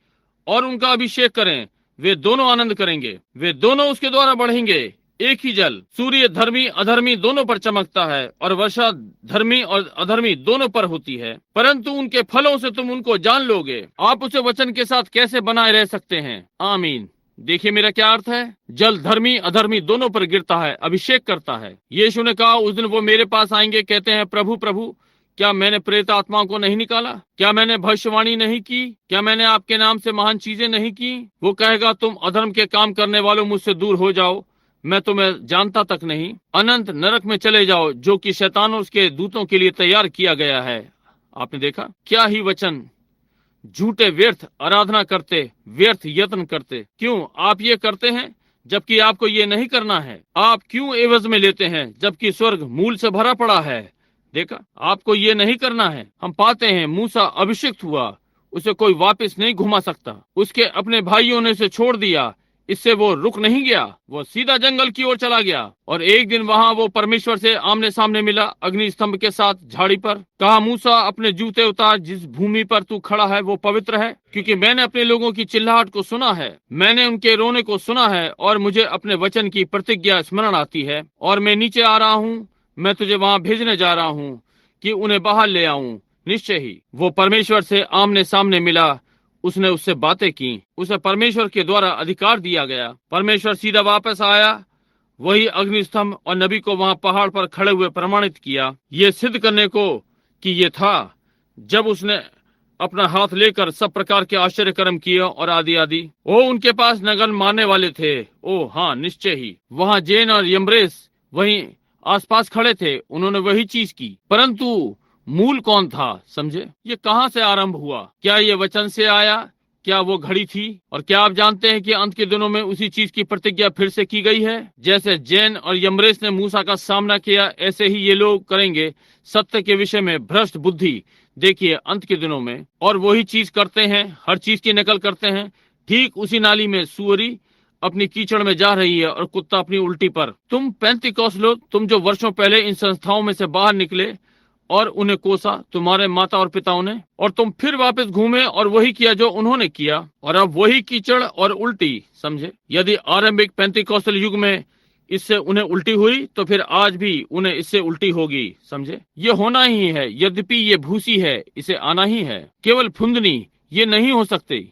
और उनका अभिषेक करें। वे दोनों आनंद करेंगे, वे दोनों उसके द्वारा बढ़ेंगे। एक ही जल, सूर्य धर्मी अधर्मी दोनों पर चमकता है और वर्षा धर्मी और अधर्मी दोनों पर होती है, परंतु उनके फलों से तुम उनको जान लोगे। आप उसे वचन के साथ कैसे बनाए रह सकते हैं। आमीन। देखिए मेरा क्या अर्थ है। जल धर्मी अधर्मी दोनों पर गिरता है, अभिषेक करता है। यीशु ने कहा, उस दिन वो मेरे पास आएंगे, कहते हैं, प्रभु प्रभु, क्या मैंने प्रेत आत्माओं को नहीं निकाला? क्या मैंने भविष्यवाणी नहीं की? क्या मैंने आपके नाम से महान चीजें नहीं की? वो कहेगा, तुम अधर्म के काम करने वालों, मुझसे दूर हो जाओ, मैं तुम्हें जानता तक नहीं। अनंत नरक में चले जाओ, जो कि शैतान और उसके दूतों के लिए तैयार किया गया है। आपने देखा क्या ही वचन। झूठे व्यर्थ आराधना करते, व्यर्थ यत्न करते। क्यों आप ये करते हैं जबकि आपको ये नहीं करना है? आप क्यों एवज में लेते हैं जबकि स्वर्ग मूल से भरा पड़ा है? देखा, आपको ये नहीं करना है। हम पाते हैं मूसा अभिषिक्त हुआ, उसे कोई वापस नहीं घुमा सकता। उसके अपने भाइयों ने उसे छोड़ दिया, इससे वो रुक नहीं गया। वो सीधा जंगल की ओर चला गया और एक दिन वहाँ वो परमेश्वर से आमने सामने मिला, अग्नि स्तंभ के साथ झाड़ी पर। कहा, मूसा अपने जूते उतार, जिस भूमि पर तू खड़ा है वो पवित्र है, क्योंकि मैंने अपने लोगों की चिल्लाहट को सुना है, मैंने उनके रोने को सुना है, और मुझे अपने वचन की प्रतिज्ञा स्मरण आती है, और मैं नीचे आ रहा हूँ। मैं तुझे वहां भेजने जा रहा हूँ कि उन्हें बाहर ले आऊं। निश्चय ही वो परमेश्वर से आमने सामने मिला, उसने उससे बातें की, उसे परमेश्वर के द्वारा अधिकार दिया गया। परमेश्वर सीधा वापस आया, वही अग्निस्तंभ और नबी को वहां पहाड़ पर खड़े हुए प्रमाणित किया, ये सिद्ध करने को कि ये था। जब उसने अपना हाथ लेकर सब प्रकार के आश्चर्य कर्म किए और आदि आदि। ओ उनके पास नगन मारने वाले थे। ओ हाँ, निश्चय ही वहां जेन और यम्ब्रेस वहीं आसपास खड़े थे, उन्होंने वही चीज की। परंतु मूल कौन था? समझे, ये कहां से आरंभ हुआ? क्या ये वचन से आया? क्या वो घड़ी थी? और क्या आप जानते हैं कि अंत के दिनों में उसी चीज की प्रतिज्ञा फिर से की गई है? जैसे जैन और यम्ब्रेस ने मूसा का सामना किया, ऐसे ही ये लोग करेंगे सत्य के विषय में भ्रष्ट बुद्धि। देखिए अंत के दिनों में, और वही चीज करते हैं, हर चीज की नकल करते हैं। ठीक उसी नाली में सुअरी अपनी कीचड़ में जा रही है और कुत्ता अपनी उल्टी पर। तुम पेंतिकोस्लो, तुम जो वर्षों पहले इन संस्थाओं में से बाहर निकले और उन्हें कोसा, तुम्हारे माता और पिताओं ने, और तुम फिर वापस घूमे और वही किया जो उन्होंने किया, और अब वही कीचड़ और उल्टी। समझे, यदि आरंभिक पेंतिकोस्tal युग में इससे उन्हें उल्टी हुई तो फिर आज भी उन्हें इससे उल्टी होगी। समझे, ये होना ही है। यद्यपि ये भूसी है, इसे आना ही है। केवल फुंदनी ये नहीं हो सकती,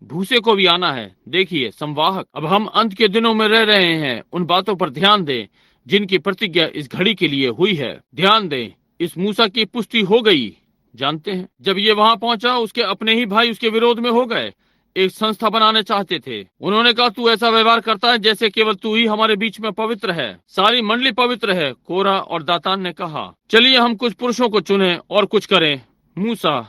भूसे को भी आना है। देखिए संवाहक, अब हम अंत के दिनों में रह रहे हैं। उन बातों पर ध्यान दें जिनकी प्रतिज्ञा इस घड़ी के लिए हुई है। ध्यान दें, इस मूसा की पुष्टि हो गई। जानते हैं, जब ये वहां पहुंचा, उसके अपने ही भाई उसके विरोध में हो गए, एक संस्था बनाने चाहते थे। उन्होंने कहा, तू ऐसा व्यवहार करता है जैसे केवल तू ही हमारे बीच में पवित्र है, सारी मंडली पवित्र है। कोरा और दातान ने कहा, चलिए हम कुछ पुरुषों को चुने और कुछ करें। मूसा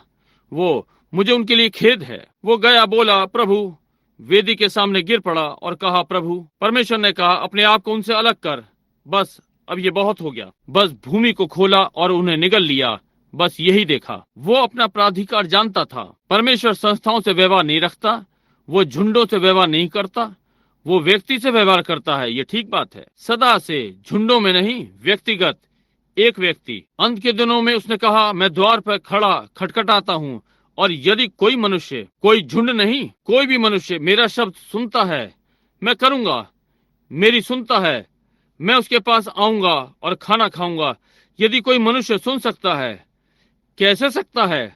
मुझे उनके लिए खेद है। वो गया, बोला प्रभु, वेदी के सामने गिर पड़ा और कहा, प्रभु। परमेश्वर ने कहा, अपने आप को उनसे अलग कर, बस अब ये बहुत हो गया। बस भूमि को खोला और उन्हें निगल लिया, बस यही देखा। वो अपना प्राधिकार जानता था। परमेश्वर संस्थाओं से व्यवहार नहीं रखता, वो झुंडों से व्यवहार नहीं करता, वो व्यक्ति से व्यवहार करता है। ये ठीक बात है, सदा से, झुंडों में नहीं, व्यक्तिगत, एक व्यक्ति। अंत के दिनों में उसने कहा, मैं द्वार पर खड़ा खटखटाता हूँ, और यदि कोई मनुष्य, कोई झुंड नहीं, कोई भी मनुष्य मेरा शब्द सुनता है, मैं करूंगा, मेरी सुनता है, मैं उसके पास आऊंगा और खाना खाऊंगा। यदि कोई मनुष्य सुन सकता है, कैसे सकता है,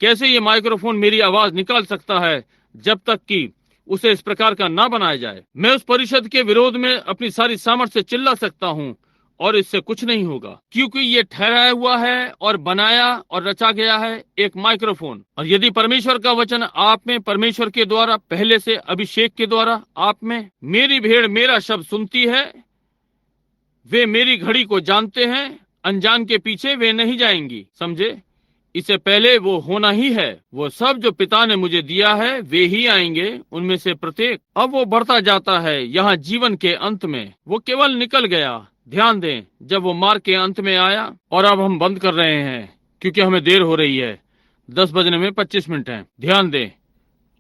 कैसे ये माइक्रोफोन मेरी आवाज निकाल सकता है जब तक कि उसे इस प्रकार का ना बनाया जाए। मैं उस परिषद के विरोध में अपनी सारी सामर्थ्य से चिल्ला सकता हूँ और इससे कुछ नहीं होगा, क्योंकि ये ठहराया हुआ है और बनाया और रचा गया है एक माइक्रोफोन। और यदि परमेश्वर का वचन आप में, परमेश्वर के द्वारा, पहले से अभिषेक के द्वारा आप में, मेरी भेड़ मेरा शब्द सुनती है, वे मेरी घड़ी को जानते हैं, अनजान के पीछे वे नहीं जाएंगी। समझे? इससे पहले वो होना ही है। वो सब जो पिता ने मुझे दिया है वे ही आएंगे, उनमें से प्रत्येक। अब वो बढ़ता जाता है यहाँ जीवन के अंत में। वो केवल निकल गया। ध्यान दें, जब वो मार्ग के अंत में आया, और अब हम बंद कर रहे हैं क्योंकि हमें देर हो रही है, 10 बजने में 25 मिनट है। ध्यान दें,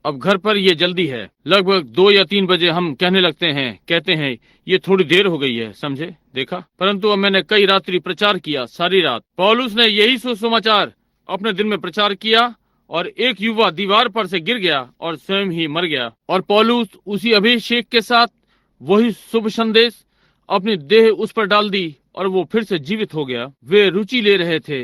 अब घर पर ये जल्दी है। लगभग 2 या 3 बजे हम कहने लगते हैं, कहते हैं ये थोड़ी देर हो गई है। समझे? देखा? परंतु अब मैंने कई रात्रि प्रचार किया, सारी रात। पौलुस ने यही सुसमाचार अपने दिन में प्रचार किया, और एक युवा दीवार पर से गिर गया और स्वयं ही मर गया। और पौलुस उसी अभिषेक के साथ वही शुभ संदेश अपनी देह उस पर डाल दी, और वो फिर से जीवित हो गया। वे रुचि ले रहे थे,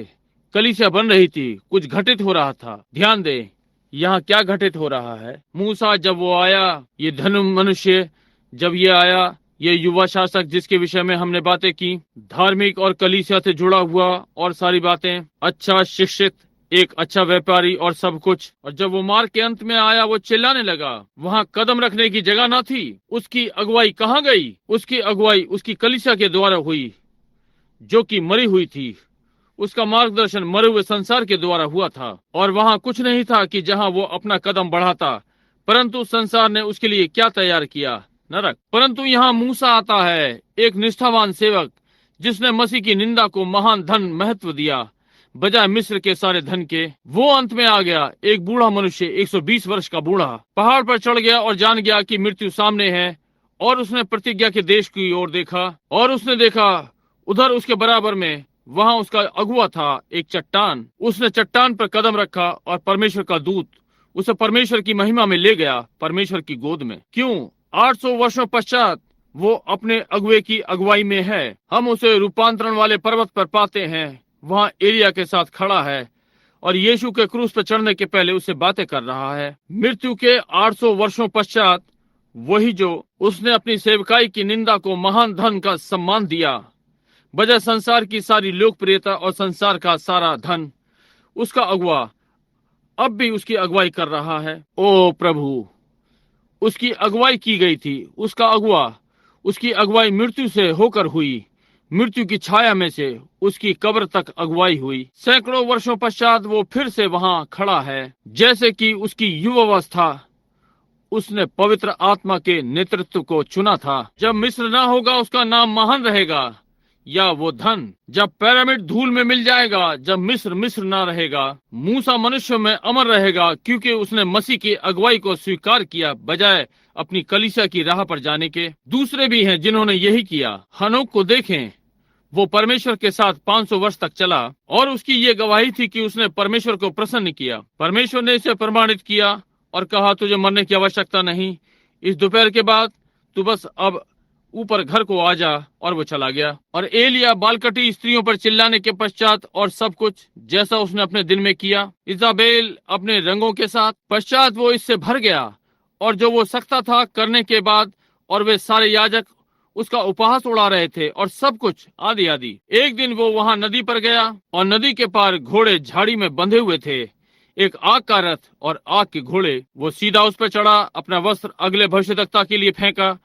कलीसिया बन रही थी, कुछ घटित हो रहा था। ध्यान दें, यहाँ क्या घटित हो रहा है। मूसा जब वो आया, ये धन मनुष्य जब ये आया, ये युवा शासक जिसके विषय में हमने बातें की, धार्मिक और कलीसिया से जुड़ा हुआ और सारी बातें, अच्छा शिक्षित, एक अच्छा व्यापारी और सब कुछ। और जब वो मार्ग के अंत में आया, वो चिल्लाने लगा। वहाँ कदम रखने की जगह ना थी। उसकी अगुवाई कहाँ गई? उसकी अगुवाई उसकी कलीसिया के द्वारा हुई, जो कि मरी हुई थी। उसका मार्गदर्शन मरे हुए संसार के द्वारा हुआ था। और वहाँ कुछ नहीं था कि जहाँ वो अपना कदम बढ़ाता, परंतु संसार ने उसके लिए क्या तैयार किया? नरक। परंतु यहाँ मूसा आता है, एक निष्ठावान सेवक, जिसने मसीह की निंदा को महान धन महत्व दिया बजाय मिस्र के सारे धन के। वो अंत में आ गया, एक बूढ़ा मनुष्य, 120 वर्ष का बूढ़ा, पहाड़ पर चढ़ गया और जान गया कि मृत्यु सामने है। और उसने प्रतिज्ञा के देश की ओर देखा, और उसने देखा उधर उसके बराबर में, वहां उसका अगुआ था, एक चट्टान। उसने चट्टान पर कदम रखा, और परमेश्वर का दूत उसे परमेश्वर की महिमा में ले गया, परमेश्वर की गोद में। क्यों? 800 वर्षों पश्चात वो अपने अगुए की अगुवाई में है। हम उसे रूपांतरण वाले पर्वत पर पाते हैं। वहाँ एलिया के साथ खड़ा है, और यीशु के क्रूस पर चढ़ने के पहले उससे बातें कर रहा है। मृत्यु के 800 वर्षों पश्चात वही जो उसने अपनी सेवकाई की निंदा को महान धन का सम्मान दिया बजाय संसार की सारी लोकप्रियता और संसार का सारा धन, उसका अगुआ अब भी उसकी अगुवाई कर रहा है। ओ प्रभु, उसकी अगुवाई की गई थी। उसका अगुआ, उसकी अगुवाई मृत्यु से होकर हुई। मृत्यु की छाया में से उसकी कब्र तक अगुवाई हुई। सैकड़ों वर्षों पश्चात वो फिर से वहां खड़ा है, जैसे कि उसकी युवावस्था उसने पवित्र आत्मा के नेतृत्व को चुना था। जब मिस्र ना होगा, उसका नाम महान रहेगा, या वो धन। जब पिरामिड धूल में मिल जाएगा, जब मिस्र ना रहेगा, मूसा मनुष्य में अमर रहेगा, क्योंकि उसने मसीह की अगुवाई को स्वीकार किया बजाय अपनी कलीसिया की राह पर जाने के। दूसरे भी हैं जिन्होंने यही किया। हनोक को देखें, वो परमेश्वर के साथ 500 वर्ष तक चला, और उसकी ये गवाही थी कि उसने परमेश्वर को प्रसन्न किया। परमेश्वर ने इसे प्रमाणित किया और कहा, तुझे मरने की आवश्यकता नहीं, इस दोपहर के बाद तू बस अब ऊपर घर को आ जा। और वो चला गया। और एलिया बालकटी स्त्रियों पर चिल्लाने के पश्चात और सब कुछ जैसा उसने अपने दिन में किया, इजाबेल अपने रंगों के साथ, पश्चात वो इससे भर गया, और जो वो सकता था करने के बाद, और वे सारे याजक उसका उपहास उड़ा रहे थे, और सब कुछ आदि आदि। एक दिन वो वहां नदी पर गया, और नदी के पार घोड़े झाड़ी में बंधे हुए थे, एक आग का रथ और आग के घोड़े। वो सीधा उस पर चढ़ा, अपना वस्त्र अगले भविष्यद्वक्ता के लिए फेंका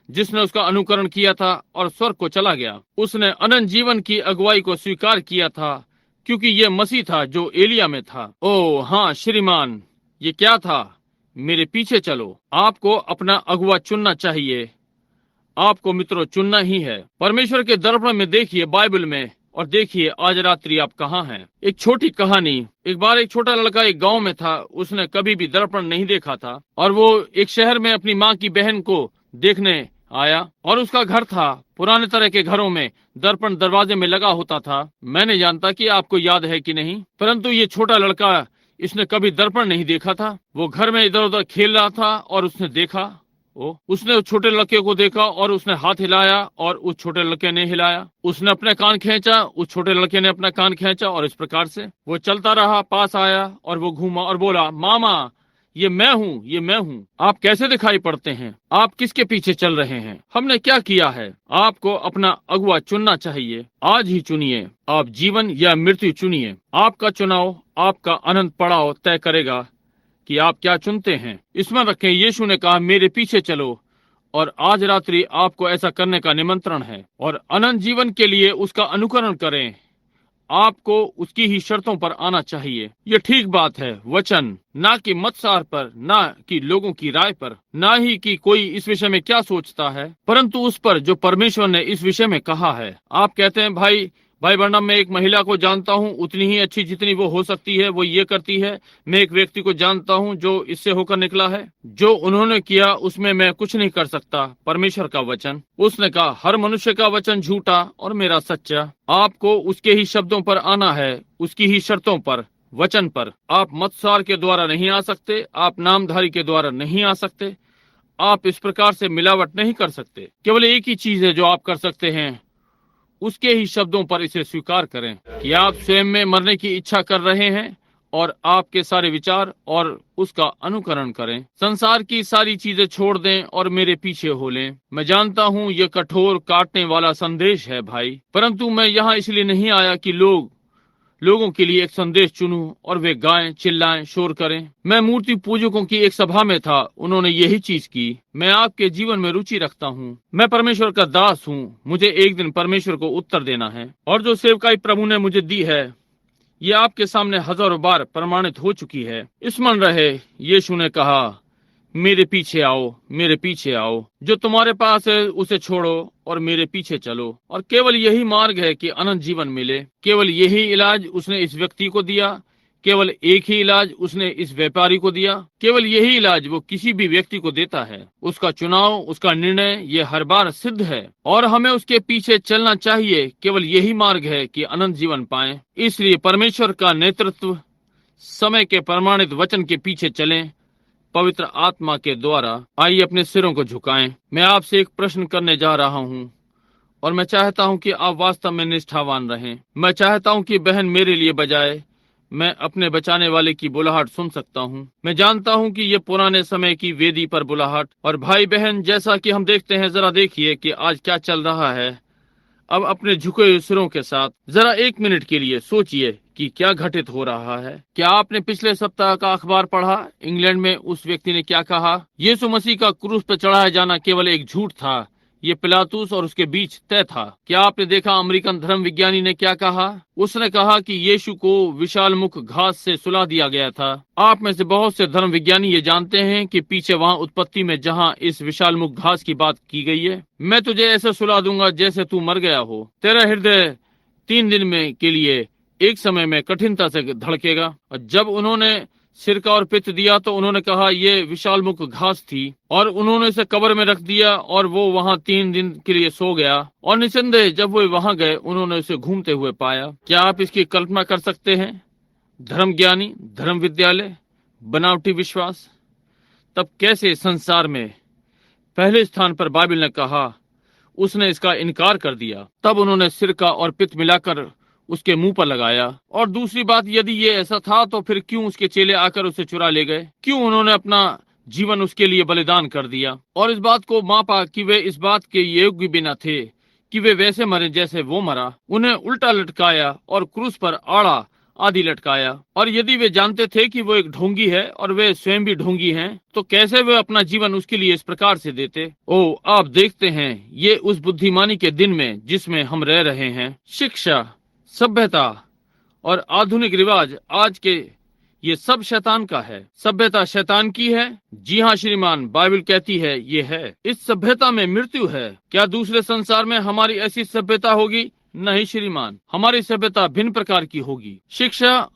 जिसने उसका अनुकरण किया था, और स्वर्ग को चला गया। उसने अनंत जीवन की अगुवाई को स्वीकार किया था, क्योंकि ये मसीह था जो एलिया में था। ओ हाँ श्रीमान, ये क्या था? मेरे पीछे चलो। आपको अपना अगुआ चुनना चाहिए। आपको मित्रों चुनना ही है। परमेश्वर के दर्पण में देखिए बाइबल में, और देखिए आज रात्रि आप कहाँ हैं। एक छोटी कहानी। एक बार एक छोटा लड़का एक गांव में था। उसने कभी भी दर्पण नहीं देखा था, और वो एक शहर में अपनी माँ की बहन को देखने आया, और उसका घर था। पुराने तरह के घरों में दर्पण दरवाजे में लगा होता था। मैं नहीं जानता कि आपको याद है कि नहीं, परंतु ये छोटा लड़का, इसने कभी दर्पण नहीं देखा था। वो घर में इधर उधर खेल रहा था और उसने देखा, उसने उस छोटे लड़के को देखा और उसने हाथ हिलाया और उस छोटे लड़के ने हिलाया। उसने अपने कान खींचा, उस छोटे लड़के ने अपना कान खींचा, और इस प्रकार से वो चलता रहा। पास आया और वो घूमा और बोला, मामा ये मैं हूँ, ये मैं हूँ। आप कैसे दिखाई पड़ते हैं? आप किसके पीछे चल रहे हैं? हमने क्या किया है? आपको अपना अगुआ चुनना चाहिए। आज ही चुनिए। आप जीवन या मृत्यु चुनिए। आपका चुनाव आपका अनंत पड़ाव तय करेगा कि आप क्या चुनते हैं। स्मरण रखें, यीशु ने कहा मेरे पीछे चलो, और आज रात्रि आपको ऐसा करने का निमंत्रण है, और अनंत जीवन के लिए उसका अनुकरण करें। आपको उसकी ही शर्तों पर आना चाहिए। यह ठीक बात है। वचन, ना कि मतसार पर, ना कि लोगों की राय पर, ना ही कि कोई इस विषय में क्या सोचता है, परंतु उस पर जो परमेश्वर ने इस विषय में कहा है। आप कहते हैं भाई वर्णम, मैं एक महिला को जानता हूँ, उतनी ही अच्छी जितनी वो हो सकती है, वो ये करती है। मैं एक व्यक्ति को जानता हूँ जो इससे होकर निकला है। जो उन्होंने किया उसमें मैं कुछ नहीं कर सकता। परमेश्वर का वचन, उसने कहा हर मनुष्य का वचन झूठा और मेरा सच्चा। आपको उसके ही शब्दों पर आना है, उसकी ही शर्तों पर, वचन पर। आप मतसार के द्वारा नहीं आ सकते, आप नामधारी के द्वारा नहीं आ सकते, आप इस प्रकार से मिलावट नहीं कर सकते। केवल एक ही चीज है जो आप कर सकते हैं, उसके ही शब्दों पर इसे स्वीकार करें कि आप स्वयं में मरने की इच्छा कर रहे हैं, और आपके सारे विचार और उसका अनुकरण करें। संसार की सारी चीजें छोड़ दें और मेरे पीछे हो लें। मैं जानता हूँ ये कठोर काटने वाला संदेश है भाई, परंतु मैं यहाँ इसलिए नहीं आया कि लोगों के लिए एक संदेश चुनूं और वे गाएं, चिल्लाएं, शोर करें। मैं मूर्ति पूजकों की एक सभा में था, उन्होंने यही चीज की। मैं आपके जीवन में रुचि रखता हूँ। मैं परमेश्वर का दास हूँ। मुझे एक दिन परमेश्वर को उत्तर देना है, और जो सेवकाई प्रभु ने मुझे दी है, ये आपके सामने हजारों बार प्रमाणित हो चुकी है। स्मरण रहे, यीशु ने कहा मेरे पीछे आओ, मेरे पीछे आओ। जो तुम्हारे पास है उसे छोड़ो और मेरे पीछे चलो। और केवल यही मार्ग है कि अनंत जीवन मिले। केवल यही इलाज उसने इस व्यक्ति को दिया। केवल एक ही इलाज उसने इस व्यापारी को दिया। केवल यही इलाज वो किसी भी व्यक्ति को देता है। उसका चुनाव, उसका निर्णय, ये हर बार सिद्ध है, और हमें उसके पीछे चलना चाहिए। केवल यही मार्ग है कि अनंत जीवन पाएं। इसलिए परमेश्वर का नेतृत्व, समय के प्रमाणित वचन के पीछे चलें, पवित्र आत्मा के द्वारा। आइए अपने सिरों को झुकाएं। मैं आपसे एक प्रश्न करने जा रहा हूं, और मैं चाहता हूं कि आप वास्तव में निष्ठावान रहें। मैं चाहता हूं कि बहन मेरे लिए बजाए। मैं अपने बचाने वाले की बुलाहट सुन सकता हूं। मैं जानता हूं कि ये पुराने समय की वेदी पर बुलाहट। और भाई बहन, जैसा कि हम देखते हैं, जरा देखिए कि आज क्या चल रहा है। अब अपने झुके हुए सिरों के साथ जरा एक मिनट के लिए सोचिए कि क्या घटित हो रहा है। क्या आपने पिछले सप्ताह का अखबार पढ़ा? इंग्लैंड में उस व्यक्ति ने क्या कहा? यीशु मसीह का क्रूस पर चढ़ाया जाना केवल एक झूठ था। ये पिलातुस और उसके बीच तय था। क्या आपने देखा अमेरिकन धर्म विज्ञानी ने क्या कहा? उसने कहा कि यीशु को विशाल मुख घास से सुला दिया गया था। आप में से बहुत से धर्म विज्ञानी ये जानते हैं कि पीछे वहाँ उत्पत्ति में जहाँ इस विशाल मुख घास की बात की गई है, मैं तुझे ऐसे सुला दूंगा जैसे तू मर गया हो। तेरा हृदय 3 दिन में के लिए एक समय में कठिनता से धड़केगा। और जब उन्होंने सिरका और पित्त दिया तो उन्होंने कहा ये विशाल मुख घास थी, और उन्होंने इसे कब्र में रख दिया, और वो वहाँ 3 दिन के लिए सो गया। और निसंदेह जब वो वहाँ गए, उन्होंने उसे घूमते हुए पाया। क्या आप इसकी कल्पना कर सकते हैं? धर्म ज्ञानी, धर्म विद्यालय, बनावटी विश्वास। तब कैसे संसार में पहले स्थान पर बाइबल ने कहा, उसने इसका इनकार कर दिया। तब उन्होंने सिरका और पित्त मिलाकर उसके मुंह पर लगाया। और दूसरी बात, यदि ये ऐसा था तो फिर क्यों उसके चेले आकर उसे चुरा ले गए? क्यों उन्होंने अपना जीवन उसके लिए बलिदान कर दिया? और इस बात को मापा कि वे इस बात के योग्य भी न थे कि वे वैसे मरे जैसे वो मरा। उन्हें उल्टा लटकाया और क्रूस पर आड़ा आदि लटकाया। और यदि वे जानते थे कि वो एक ढोंगी है और वे स्वयं भी ढोंगी हैं, तो कैसे वे अपना जीवन उसके लिए इस प्रकार से देते? ओ, आप देखते हैं, ये उस बुद्धिमानी के दिन में जिसमें हम रह रहे हैं, शिक्षा, सभ्यता और आधुनिक रिवाज आज के ये सब शैतान का है। सभ्यता शैतान की है। जी हाँ श्रीमान, बाइबल कहती है ये है। इस सभ्यता में मृत्यु है। क्या दूसरे संसार में हमारी ऐसी सभ्यता होगी? नहीं श्रीमान, हमारी सभ्यता भिन्न प्रकार की होगी। शिक्षा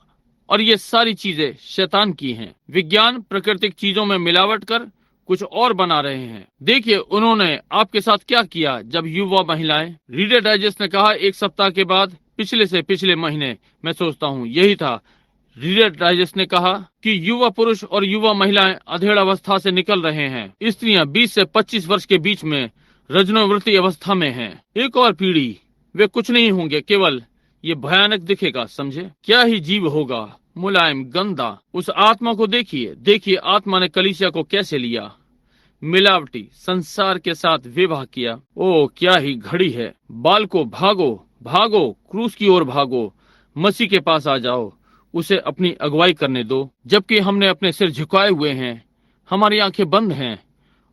और ये सारी चीजें शैतान की हैं। विज्ञान प्राकृतिक चीजों में मिलावट कर कुछ और बना रहे हैं। देखिए उन्होंने आपके साथ क्या किया जब युवा महिलाएं। रीडर डाइजेस्ट ने कहा एक सप्ताह के बाद पिछले से पिछले महीने, मैं सोचता हूँ यही था, रीडर डाइजेस्ट ने कहा कि युवा पुरुष और युवा महिलाएं अधेड़ अवस्था से निकल रहे हैं। स्त्रियां 20 से 25 वर्ष के बीच में रजनोवृत्ति अवस्था में हैं। एक और पीढ़ी, वे कुछ नहीं होंगे, केवल ये भयानक दिखेगा। समझे? क्या ही जीव होगा, मुलायम, गंदा। उस आत्मा को देखिए, देखिए आत्मा ने कलीसिया को कैसे लिया, मिलावटी संसार के साथ विवाह किया। ओ क्या ही घड़ी है। बाल को भागो, भागो, क्रूस की ओर भागो, मसीह के पास आ जाओ, उसे अपनी अगुवाई करने दो। जबकि हमने अपने सिर झुकाए हुए हैं, हमारी आंखें बंद हैं,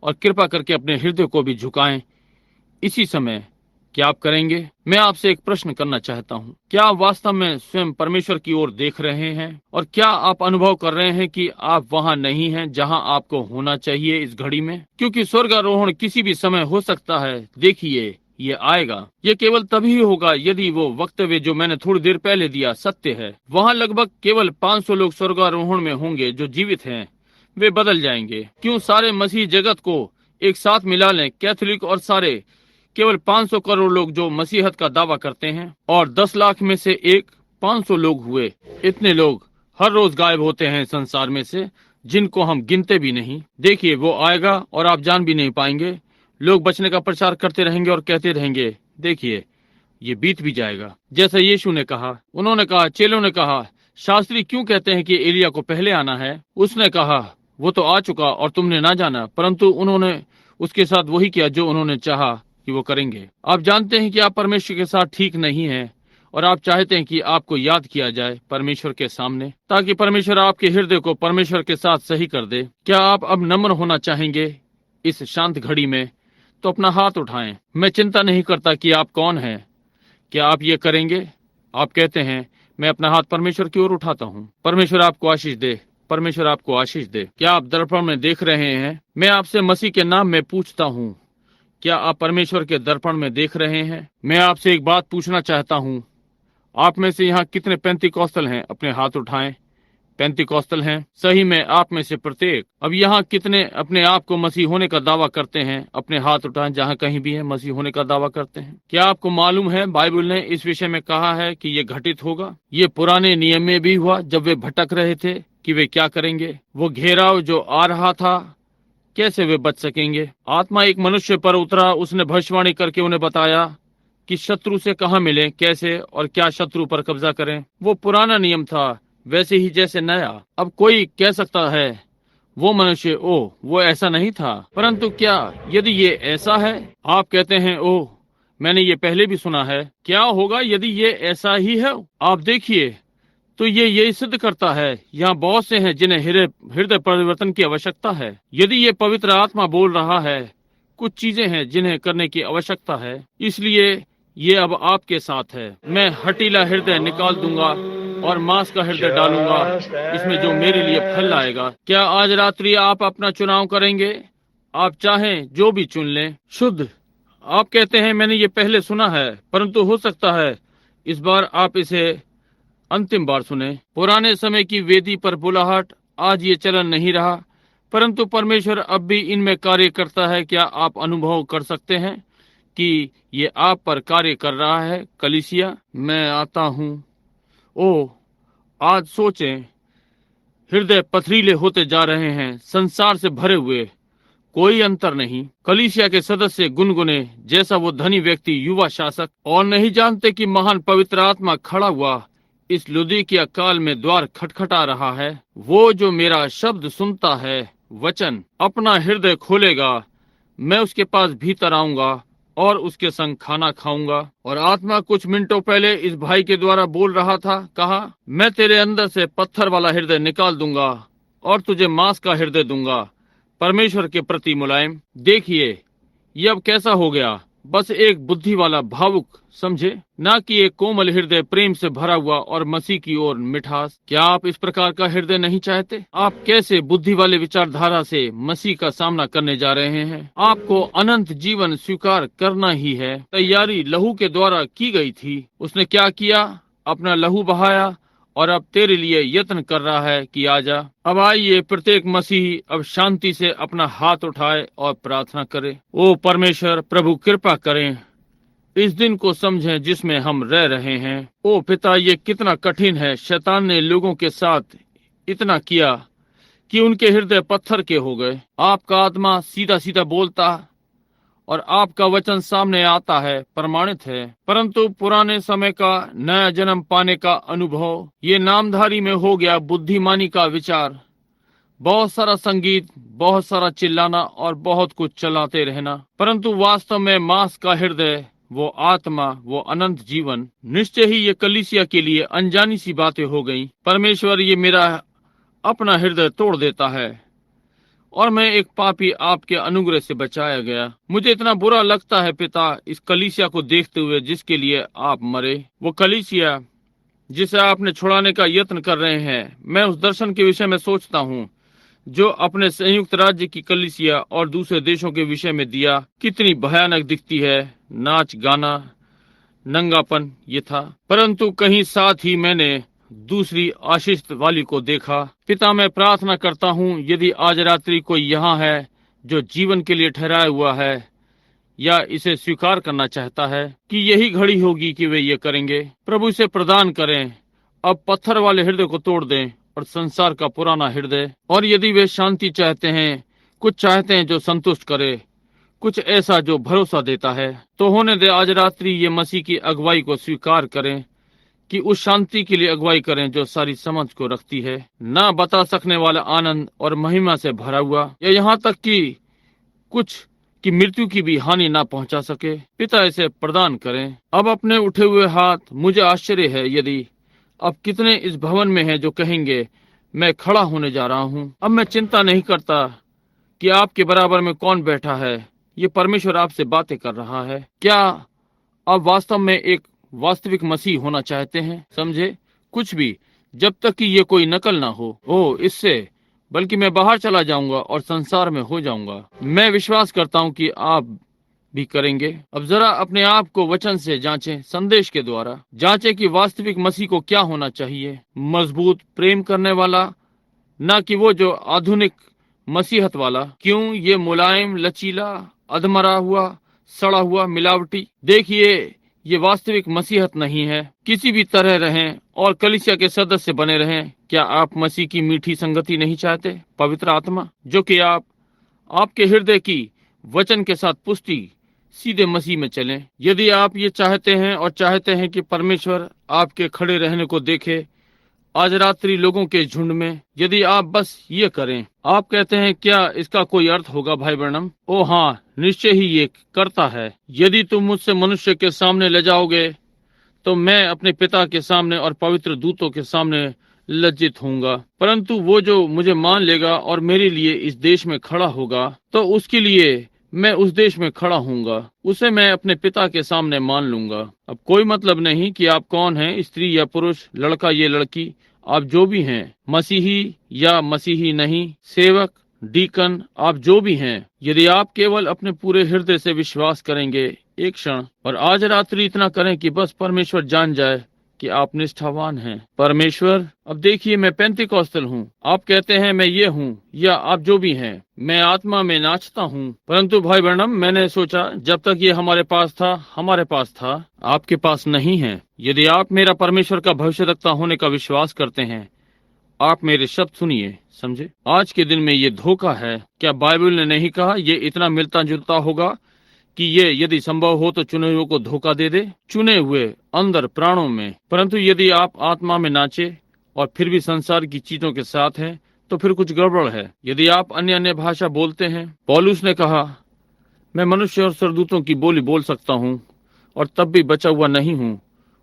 और कृपा करके अपने हृदय को भी झुकाएं। इसी समय क्या आप करेंगे? मैं आपसे एक प्रश्न करना चाहता हूँ। क्या आप वास्तव में स्वयं परमेश्वर की ओर देख रहे हैं? और क्या आप अनुभव कर रहे हैं कि आप वहाँ नहीं हैं जहाँ आपको होना चाहिए इस घड़ी में? क्योंकि स्वर्गारोहण किसी भी समय हो सकता है। देखिए ये आएगा। ये केवल तभी होगा यदि वो वक्तव्य जो मैंने थोड़ी देर पहले दिया सत्य है। वहाँ लगभग केवल 500 लोग स्वर्गारोहण में होंगे जो जीवित हैं। वे बदल जाएंगे। क्यों सारे मसीह जगत को एक साथ मिला लें, कैथोलिक और सारे, केवल 500 करोड़ लोग जो मसीहत का दावा करते हैं, और 10 लाख में से एक 500 लोग हुए। इतने लोग हर रोज गायब होते हैं संसार में से, जिनको हम गिनते भी नहीं। देखिए वो आएगा और आप जान भी नहीं पाएंगे। लोग बचने का प्रचार करते रहेंगे और कहते रहेंगे। देखिए ये बीत भी जाएगा। जैसा यीशु ने कहा, उन्होंने कहा, चेलों ने कहा, शास्त्री क्यों कहते हैं कि एलिया को पहले आना है? उसने कहा वो तो आ चुका और तुमने ना जाना। परंतु उन्होंने उसके साथ वही किया जो उन्होंने चाहा कि वो करेंगे। आप जानते हैं कि आप परमेश्वर के साथ ठीक नहीं हैं, और आप चाहते हैं कि आपको याद किया जाए परमेश्वर के सामने, ताकि परमेश्वर आपके हृदय को परमेश्वर के साथ सही कर दे। क्या आप अब नम्र होना चाहेंगे इस शांत घड़ी में? तो अपना हाथ उठाएं। मैं चिंता नहीं करता कि आप कौन हैं। क्या आप ये करेंगे? आप कहते हैं मैं अपना हाथ परमेश्वर की ओर उठाता हूँ। परमेश्वर आपको आशीष दे। परमेश्वर आपको आशीष दे। क्या आप दर्पण में देख रहे हैं? मैं आपसे मसीह के नाम में पूछता हूँ, क्या आप परमेश्वर के दर्पण में देख रहे हैं? मैं आपसे एक बात पूछना चाहता हूँ। आप में से यहाँ कितने पेंतीकॉस्टल हैं? अपने हाथ उठाएं। पेंतीकॉस्टल हैं? सही में आप में से प्रत्येक। अब यहाँ कितने अपने आप को मसीह होने का दावा करते हैं? अपने हाथ उठाएं जहाँ कहीं भी है, मसीह होने का दावा करते हैं। क्या आपको मालूम है बाइबल ने इस विषय में कहा है कि ये घटित होगा? ये पुराने नियम में भी हुआ जब वे भटक रहे थे कि वे क्या करेंगे। वो घेराव जो आ रहा था, कैसे वे बच सकेंगे? आत्मा एक मनुष्य पर उतरा, उसने भविष्यवाणी करके उन्हें बताया कि शत्रु से कहाँ मिलें, कैसे और क्या शत्रु पर कब्जा करें। वो पुराना नियम था, वैसे ही जैसे नया। अब कोई कह सकता है वो मनुष्य, ओ वो ऐसा नहीं था। परंतु क्या यदि ये ऐसा है? आप कहते हैं ओह मैंने ये पहले भी सुना है। क्या होगा यदि ये ऐसा ही है? आप देखिए तो ये यही सिद्ध करता है यहाँ बहुत से हैं जिन्हें हृदय परिवर्तन की आवश्यकता है। यदि ये पवित्र आत्मा बोल रहा है, कुछ चीजें हैं जिन्हें करने की आवश्यकता है, इसलिए ये अब आपके साथ है। मैं हठीला हृदय निकाल दूंगा और मांस का हृदय डालूंगा, इसमें जो मेरे लिए फल लाएगा। क्या आज रात्रि आप अपना चुनाव करेंगे? आप चाहें जो भी चुन लें। शुद्ध, आप कहते हैं मैंने ये पहले सुना है, परंतु हो सकता है इस बार आप इसे अंतिम बार सुने। पुराने समय की वेदी पर बुलाहट, आज ये चलन नहीं रहा, परंतु परमेश्वर अब भी इनमें कार्य करता है। क्या आप अनुभव कर सकते हैं कि ये आप पर कार्य कर रहा है? कलीसिया, मैं आता हूँ। ओ आज सोचें, हृदय पथरीले होते जा रहे हैं, संसार से भरे हुए, कोई अंतर नहीं। कलीसिया के सदस्य गुनगुने जैसा वो धनी व्यक्ति, युवा शासक, और नहीं जानते कि महान पवित्र आत्मा खड़ा हुआ इस लुदीकिया काल में द्वार खटखटा रहा है। वो जो मेरा शब्द सुनता है, वचन अपना हृदय खोलेगा, मैं उसके पास भीतर आऊंगा और उसके संग खाना खाऊंगा। और आत्मा कुछ मिनटों पहले इस भाई के द्वारा बोल रहा था, कहा मैं तेरे अंदर से पत्थर वाला हृदय निकाल दूंगा और तुझे मांस का हृदय दूंगा, परमेश्वर के प्रति मुलायम। देखिए ये अब कैसा हो गया, बस एक बुद्धि वाला भावुक, समझे, ना कि एक कोमल हृदय प्रेम से भरा हुआ और मसीह की ओर मिठास। क्या आप इस प्रकार का हृदय नहीं चाहते? आप कैसे बुद्धि वाले विचारधारा से मसीह का सामना करने जा रहे हैं? आपको अनंत जीवन स्वीकार करना ही है। तैयारी लहू के द्वारा की गई थी। उसने क्या किया? अपना लहू बहाया और अब तेरे लिए यत्न कर रहा है कि आजा। अब आइए, प्रत्येक मसीही अब शांति से अपना हाथ उठाए और प्रार्थना करे। ओ परमेश्वर, प्रभु कृपा करें, इस दिन को समझें जिसमें हम रह रहे हैं। ओ पिता, ये कितना कठिन है। शैतान ने लोगों के साथ इतना किया कि उनके हृदय पत्थर के हो गए। आपका आत्मा सीधा सीधा बोलता और आपका वचन सामने आता है, प्रमाणित है। परंतु पुराने समय का नया जन्म पाने का अनुभव ये नामधारी में हो गया बुद्धिमानी का विचार। बहुत सारा संगीत, बहुत सारा चिल्लाना और बहुत कुछ चलाते रहना, परंतु वास्तव में मांस का हृदय, वो आत्मा, वो अनंत जीवन। निश्चय ही ये कलीसिया के लिए अनजानी सी बातें हो गई। परमेश्वर, ये मेरा अपना हृदय तोड़ देता है और मैं एक पापी आपके अनुग्रह से बचाया गया। मुझे इतना बुरा लगता है पिता, इस कलीसिया को देखते हुए जिसके लिए आप मरे। वो कलीसिया जिसे आपने छुड़ाने का यत्न कर रहे हैं। मैं उस दर्शन के विषय में सोचता हूँ जो अपने संयुक्त राज्य की कलीसिया और दूसरे देशों के विषय में दिया। कितनी भयानक दिखती है। नाच गाना, नंगापन ये था। परंतु कहीं साथ ही मैंने दूसरी आशीष वाली को देखा। पिता, मैं प्रार्थना करता हूँ, यदि आज रात्रि कोई यहाँ है जो जीवन के लिए ठहराया हुआ है या इसे स्वीकार करना चाहता है, कि यही घड़ी होगी कि वे ये करेंगे। प्रभु इसे प्रदान करें। अब पत्थर वाले हृदय को तोड़ दें और संसार का पुराना हृदय। और यदि वे शांति चाहते हैं, कुछ चाहते हैं जो संतुष्ट करे, कुछ ऐसा जो भरोसा देता है, तो होने दे आज रात्रि ये मसीह की अगुवाई को स्वीकार करें, कि उस शांति के लिए अगुवाई करें जो सारी समझ को रखती है, ना बता सकने वाला आनंद और महिमा से भरा हुआ, या यहाँ तक कि कुछ की मृत्यु की भी हानि ना पहुंचा सके। पिता, इसे प्रदान करें। अब अपने उठे हुए हाथ, मुझे आश्चर्य है यदि अब कितने इस भवन में हैं जो कहेंगे मैं खड़ा होने जा रहा हूँ। अब मैं चिंता नहीं करता कि आपके बराबर में कौन बैठा है। ये परमेश्वर आपसे बातें कर रहा है। क्या आप वास्तव में एक वास्तविक मसीह होना चाहते हैं? समझे, कुछ भी, जब तक कि ये कोई नकल ना हो। इससे बल्कि मैं बाहर चला जाऊंगा और संसार में हो जाऊंगा। मैं विश्वास करता हूँ कि आप भी करेंगे। अब जरा अपने आप को वचन से जांचें, संदेश के द्वारा जांचें कि वास्तविक मसीह को क्या होना चाहिए। मजबूत, प्रेम करने वाला, ना कि वो जो आधुनिक मसीहत वाला। क्यों? ये मुलायम, लचीला, अधमरा हुआ, सड़ा हुआ, मिलावटी। देखिए, ये वास्तविक मसीहत नहीं है। किसी भी तरह रहें और कलीसिया के सदस्य बने रहें। क्या आप मसीह की मीठी संगति नहीं चाहते? पवित्र आत्मा जो कि आपके हृदय की वचन के साथ पुष्टि सीधे मसीह में चलें। यदि आप ये चाहते हैं और चाहते हैं कि परमेश्वर आपके खड़े रहने को देखे आज रात्रि लोगों के झुंड में, यदि आप बस ये करें। आप कहते हैं क्या इसका कोई अर्थ होगा भाई ब्रैनम? ओ हाँ, निश्चय ही ये करता है। यदि तुम मुझसे मनुष्य के सामने ले जाओगे तो मैं अपने पिता के सामने और पवित्र दूतों के सामने लज्जित होऊंगा। परंतु वो जो मुझे मान लेगा और मेरे लिए इस देश में खड़ा होगा, तो उसके लिए मैं उस देश में खड़ा होऊंगा। उसे मैं अपने पिता के सामने मान लूंगा। अब कोई मतलब नहीं कि आप कौन हैं, स्त्री या पुरुष, लड़का या लड़की, आप जो भी हैं, मसीही या मसीही नहीं, सेवक, डीकन, आप जो भी हैं, यदि आप केवल अपने पूरे हृदय से विश्वास करेंगे एक क्षण, और आज रात्रि इतना करें कि बस परमेश्वर जान जाए कि आप निष्ठावान हैं। परमेश्वर, अब देखिए, मैं पेंतिकोस्तल हूँ। आप कहते हैं मैं ये हूँ, या आप जो भी हैं, मैं आत्मा में नाचता हूँ। परंतु भाई ब्रैनम, मैंने सोचा जब तक ये हमारे पास था, आपके पास नहीं है। यदि आप मेरा परमेश्वर का भविष्यद्वक्ता होने का विश्वास करते हैं, आप मेरे शब्द सुनिए, समझे। आज के दिन में ये धोखा है। क्या बाइबल ने नहीं कहा ये इतना मिलता जुलता होगा कि ये यदि संभव हो तो चुने हुए को धोखा दे दे? चुने हुए अंदर प्राणों में। परंतु यदि आप आत्मा में नाचे और फिर भी संसार की चीजों के साथ हैं, तो फिर कुछ गड़बड़ है। यदि आप अन्य अन्य भाषा बोलते हैं, पौलुस ने कहा मैं मनुष्य और स्वर्गदूतों की बोली बोल सकता हूँ और तब भी बचा हुआ नहीं हूँ।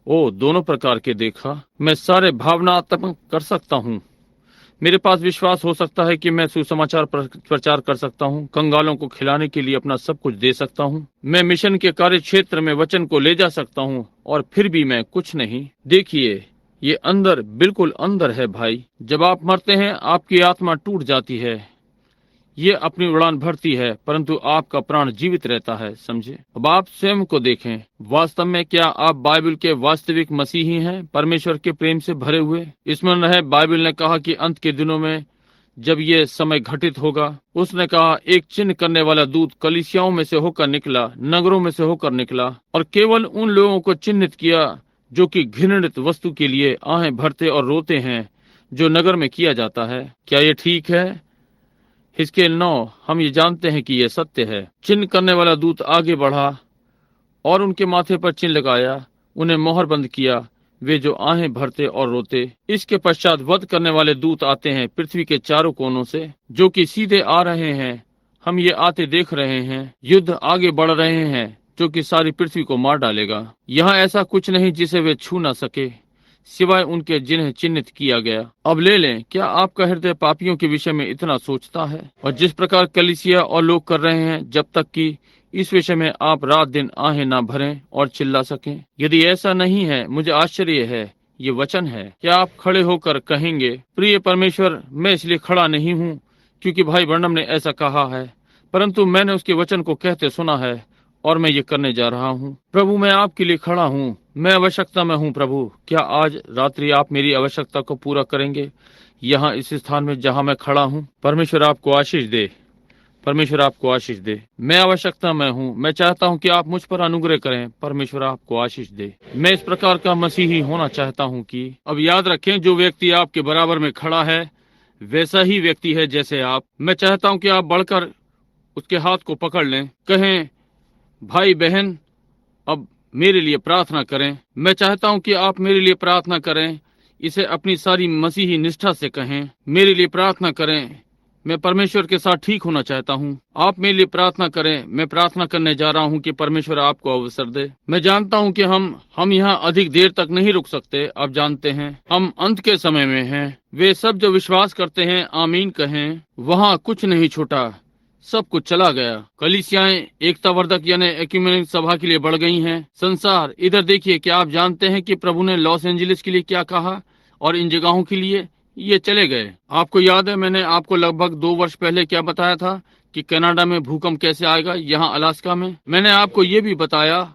दोनों प्रकार के देखा। मैं सारे भावनात्मक कर सकता हूँ, मेरे पास विश्वास हो सकता है कि मैं सुसमाचार प्रचार कर सकता हूँ, कंगालों को खिलाने के लिए अपना सब कुछ दे सकता हूँ, मैं मिशन के कार्य क्षेत्र में वचन को ले जा सकता हूँ, और फिर भी मैं कुछ नहीं। देखिए, ये अंदर, बिल्कुल अंदर है भाई। जब आप मरते हैं, आपकी आत्मा टूट जाती है, ये अपनी उड़ान भरती है, परंतु आपका प्राण जीवित रहता है। समझे? अब आप स्वयं को देखें, वास्तव में क्या आप बाइबल के वास्तविक मसीही हैं, परमेश्वर के प्रेम से भरे हुए? स्मरण है, बाइबल ने कहा कि अंत के दिनों में जब ये समय घटित होगा, उसने कहा एक चिन्ह करने वाला दूत कलीसियाओं में से होकर निकला, नगरों में से होकर निकला, और केवल उन लोगों को चिन्हित किया जो कि घृणित वस्तु के लिए आहें भरते और रोते हैं, जो नगर में किया जाता है। क्या ये ठीक है? हिजकेल 9, हम ये जानते हैं कि यह सत्य है। चिन्ह करने वाला दूत आगे बढ़ा और उनके माथे पर चिन्ह लगाया, उन्हें मोहर बंद किया, वे जो आहें भरते और रोते। इसके पश्चात वध करने वाले दूत आते हैं पृथ्वी के चारों कोनों से, जो कि सीधे आ रहे हैं। हम ये आते देख रहे हैं। युद्ध आगे बढ़ रहे हैं, जो कि सारी पृथ्वी को मार डालेगा। यहाँ ऐसा कुछ नहीं जिसे वे छू ना सके, सिवाय उनके जिन्हें चिन्हित किया गया। अब ले लें, क्या आपका हृदय पापियों के विषय में इतना सोचता है? और जिस प्रकार कलीसिया और लोग कर रहे हैं, जब तक कि इस विषय में आप रात दिन आहें ना भरें और चिल्ला सकें? यदि ऐसा नहीं है, मुझे आश्चर्य है। ये वचन है। क्या आप खड़े होकर कहेंगे, प्रिय परमेश्वर, मैं इसलिए खड़ा नहीं हूँ क्योंकि भाई ब्रनम ने ऐसा कहा है, परंतु मैंने उसके वचन को कहते सुना है और मैं ये करने जा रहा हूँ। प्रभु, मैं आपके लिए खड़ा हूँ, मैं आवश्यकता में हूँ। प्रभु, क्या आज रात्रि आप मेरी आवश्यकता को पूरा करेंगे यहाँ इस स्थान में जहाँ मैं खड़ा हूँ? परमेश्वर आपको आशीष दे। परमेश्वर आपको आशीष दे। मैं आवश्यकता में हूँ। मैं चाहता हूँ कि आप मुझ पर अनुग्रह करें। परमेश्वर आपको आशीष दे। मैं इस प्रकार का मसीही होना चाहता हूँ कि, अब याद रखें, जो व्यक्ति आपके बराबर में खड़ा है वैसा ही व्यक्ति है जैसे आप। मैं चाहता हूँ कि आप बढ़कर उसके हाथ को पकड़ लें, कहें, भाई बहन, अब मेरे लिए प्रार्थना करें। मैं चाहता हूं कि आप मेरे लिए प्रार्थना करें। इसे अपनी सारी मसीही निष्ठा से कहें, मेरे लिए प्रार्थना करें। मैं परमेश्वर के साथ ठीक होना चाहता हूं। आप मेरे लिए प्रार्थना करें। मैं प्रार्थना करने जा रहा हूं कि परमेश्वर आपको अवसर दे। मैं जानता हूं कि हम यहाँ अधिक देर तक नहीं रुक सकते। आप जानते हैं, हम अंत के समय में हैं। वे सब जो विश्वास करते हैं, आमीन कहें। वहाँ कुछ नहीं छूटा, सब कुछ चला गया। कलीसियाएं एकतावर्धक यानी एक्यूमेनिक सभा के लिए बढ़ गई हैं। संसार, इधर देखिए, क्या आप जानते हैं कि प्रभु ने लॉस एंजलिस के लिए क्या कहा और इन जगहों के लिए? ये चले गए। आपको याद है, मैंने आपको लगभग 2 वर्ष पहले क्या बताया था कि कनाडा में भूकंप कैसे आएगा, यहाँ अलास्का में। मैंने आपको ये भी बताया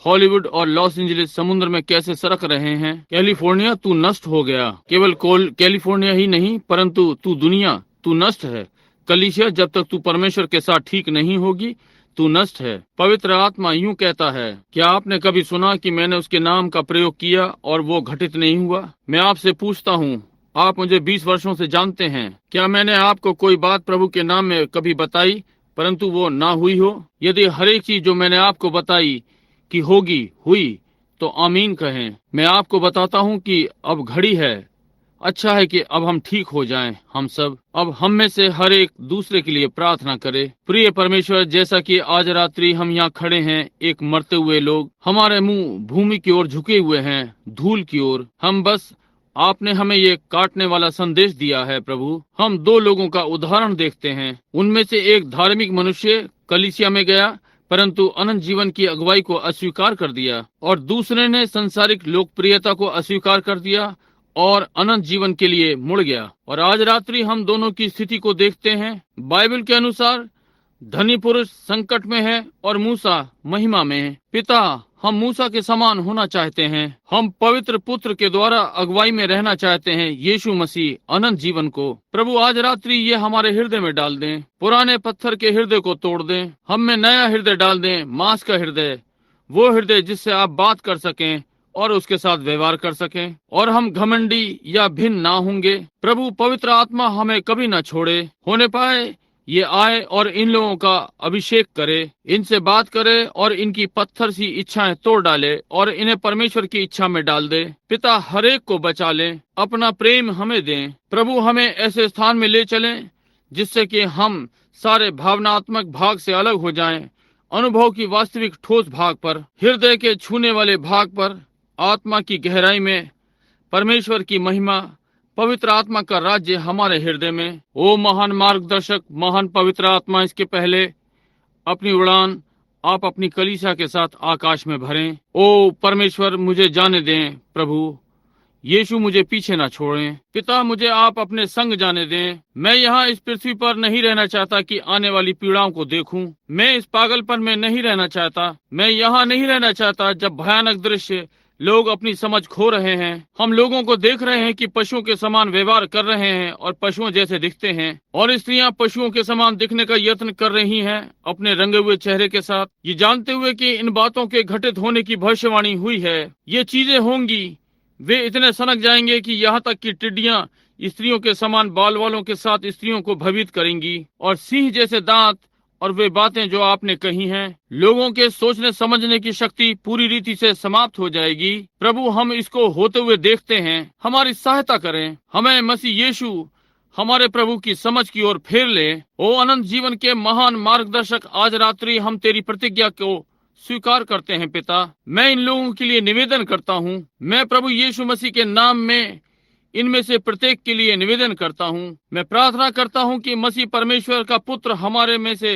हॉलीवुड और लॉस एंजलिस समुद्र में कैसे सरक रहे हैं। कैलिफोर्निया, तू नष्ट हो गया। केवल कैलिफोर्निया ही नहीं, परंतु तू दुनिया, तू नष्ट है। कलीसिया, जब तक तू परमेश्वर के साथ ठीक नहीं होगी, तू नष्ट है। पवित्र आत्मा यूं कहता है, क्या आपने कभी सुना कि मैंने उसके नाम का प्रयोग किया और वो घटित नहीं हुआ? मैं आपसे पूछता हूँ, आप मुझे 20 वर्षों से जानते हैं, क्या मैंने आपको कोई बात प्रभु के नाम में कभी बताई परंतु वो ना हुई हो? यदि हर एक चीज जो मैंने आपको बताई कि होगी हुई, तो आमीन कहें। मैं आपको बताता हूँ कि अब घड़ी है, अच्छा है कि अब हम ठीक हो जाएं। हम सब अब हम में से हर एक दूसरे के लिए प्रार्थना करे। प्रिय परमेश्वर, जैसा कि आज रात्रि हम यहाँ खड़े हैं, एक मरते हुए लोग, हमारे मुंह भूमि की ओर झुके हुए हैं, धूल की ओर। हम बस, आपने हमें ये काटने वाला संदेश दिया है प्रभु। हम 2 लोगों का उदाहरण देखते हैं। उनमें से एक धार्मिक मनुष्य कलीसिया में गया, परंतु अनंत जीवन की अगुवाई को अस्वीकार कर दिया, और दूसरे ने संसारिक लोकप्रियता को अस्वीकार कर दिया और अनंत जीवन के लिए मुड़ गया। और आज रात्रि हम दोनों की स्थिति को देखते हैं। बाइबल के अनुसार धनी पुरुष संकट में है और मूसा महिमा में है। पिता, हम मूसा के समान होना चाहते हैं। हम पवित्र पुत्र के द्वारा अगुवाई में रहना चाहते हैं, यीशु मसीह अनंत जीवन को। प्रभु, आज रात्रि ये हमारे हृदय में डाल दें। पुराने पत्थर के हृदय को तोड़ दें, हम में नया हृदय डाल दें, मांस का हृदय, वो हृदय जिससे आप बात कर सकें और उसके साथ व्यवहार कर सकें, और हम घमंडी या भिन्न ना होंगे। प्रभु, पवित्र आत्मा हमें कभी ना छोड़े। होने पाए ये आए और इन लोगों का अभिषेक करे, इनसे बात करे और इनकी पत्थर सी इच्छाएं तोड़ डाले और इन्हें परमेश्वर की इच्छा में डाल दे। पिता, हर एक को बचा ले, अपना प्रेम हमें दें। प्रभु, हमें ऐसे स्थान में ले चलें जिससे कि हम सारे भावनात्मक भाग से अलग हो जाएं, अनुभव की वास्तविक ठोस भाग पर, हृदय के छूने वाले भाग पर, आत्मा की गहराई में परमेश्वर की महिमा, पवित्र आत्मा का राज्य हमारे हृदय में। ओ महान मार्गदर्शक, महान पवित्र आत्मा, इसके पहले अपनी उड़ान आप अपनी कलीसिया के साथ आकाश में भरें। ओ परमेश्वर, मुझे जाने दें प्रभु। यीशु, मुझे पीछे ना छोड़ें। पिता, मुझे आप अपने संग जाने दें। मैं यहाँ इस पृथ्वी पर नहीं रहना चाहता कि आने वाली पीड़ाओं को देखूं। मैं इस पागलपन में नहीं रहना चाहता। मैं यहाँ नहीं रहना चाहता जब भयानक दृश्य, लोग अपनी समझ खो रहे हैं। हम लोगों को देख रहे हैं कि पशुओं के समान व्यवहार कर रहे हैं और पशुओं जैसे दिखते हैं, और स्त्रियां पशुओं के समान दिखने का यत्न कर रही हैं अपने रंगे हुए चेहरे के साथ, ये जानते हुए कि इन बातों के घटित होने की भविष्यवाणी हुई है। ये चीजें होंगी। वे इतने सनक जाएंगे कि यहाँ तक कि टिड्डियां स्त्रियों के समान बाल वालों के साथ स्त्रियों को भयभीत करेंगी, और सिंह जैसे दांत, और वे बातें जो आपने कही हैं, लोगों के सोचने समझने की शक्ति पूरी रीति से समाप्त हो जाएगी। प्रभु, हम इसको होते हुए देखते हैं। हमारी सहायता करें। हमें मसीह यीशु हमारे प्रभु की समझ की ओर फेर ले। ओ अनंत जीवन के महान मार्गदर्शक, आज रात्रि हम तेरी प्रतिज्ञा को स्वीकार करते हैं। पिता, मैं इन लोगों के लिए निवेदन करता हूँ। मैं प्रभु यीशु मसीह के नाम में इनमें से प्रत्येक के लिए निवेदन करता हूँ। मैं प्रार्थना करता हूँ कि मसीह परमेश्वर का पुत्र हमारे में से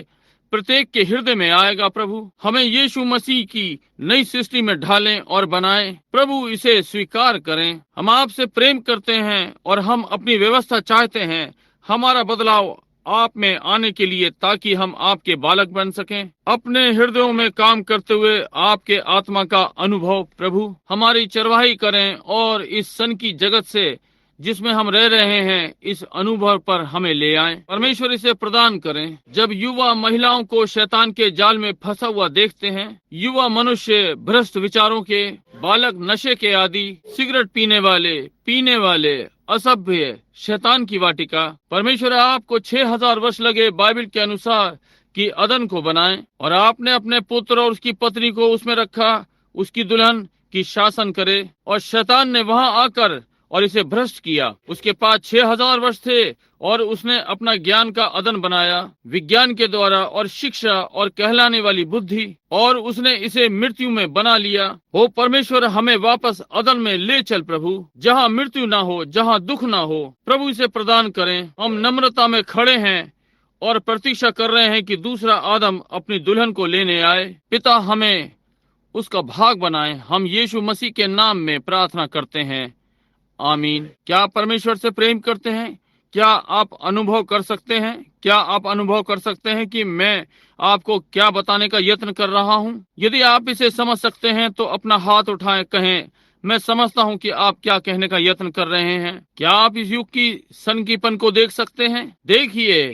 प्रत्येक के हृदय में आएगा। प्रभु, हमें यीशु मसीह की नई सृष्टि में ढालें और बनाएं। प्रभु, इसे स्वीकार करें। हम आपसे प्रेम करते हैं और हम अपनी व्यवस्था चाहते हैं, हमारा बदलाव आप में आने के लिए, ताकि हम आपके बालक बन सकें। अपने हृदयों में काम करते हुए आपके आत्मा का अनुभव प्रभु हमारी चरवाही करें, और इस सन की जगत से जिसमें हम रह रहे हैं, इस अनुभव पर हमें ले आएं। परमेश्वर, इसे प्रदान करें। जब युवा महिलाओं को शैतान के जाल में फंसा हुआ देखते हैं, युवा मनुष्य भ्रष्ट विचारों के, बालक नशे के आदि, सिगरेट पीने वाले, असभ्य, शैतान की वाटिका, परमेश्वर आपको 6000 वर्ष लगे बाइबल के अनुसार कि अदन को बनाएं, और आपने अपने पुत्र और उसकी पत्नी को उसमें रखा, उसकी दुल्हन की शासन करे, और शैतान ने वहां आकर और इसे भ्रष्ट किया। उसके पास 6000 वर्ष थे, और उसने अपना ज्ञान का अदन बनाया विज्ञान के द्वारा, और शिक्षा और कहलाने वाली बुद्धि, और उसने इसे मृत्यु में बना लिया। ओ परमेश्वर, हमें वापस अदन में ले चल प्रभु, जहाँ मृत्यु ना हो, जहाँ दुख ना हो। प्रभु, इसे प्रदान करें। हम नम्रता में खड़े हैं और प्रतीक्षा कर रहे हैं कि दूसरा आदम अपनी दुल्हन को लेने आए। पिता, हमें उसका भाग बनाए। हम यीशु मसीह के नाम में प्रार्थना करते हैं, आमीन। क्या आप परमेश्वर से प्रेम करते हैं? क्या आप अनुभव कर सकते हैं? क्या आप अनुभव कर सकते हैं कि मैं आपको क्या बताने का यत्न कर रहा हूं? यदि आप इसे समझ सकते हैं तो अपना हाथ उठाएं, कहें, मैं समझता हूं कि आप क्या कहने का यत्न कर रहे हैं। क्या आप इस युग की सनकीपन को देख सकते हैं? देखिए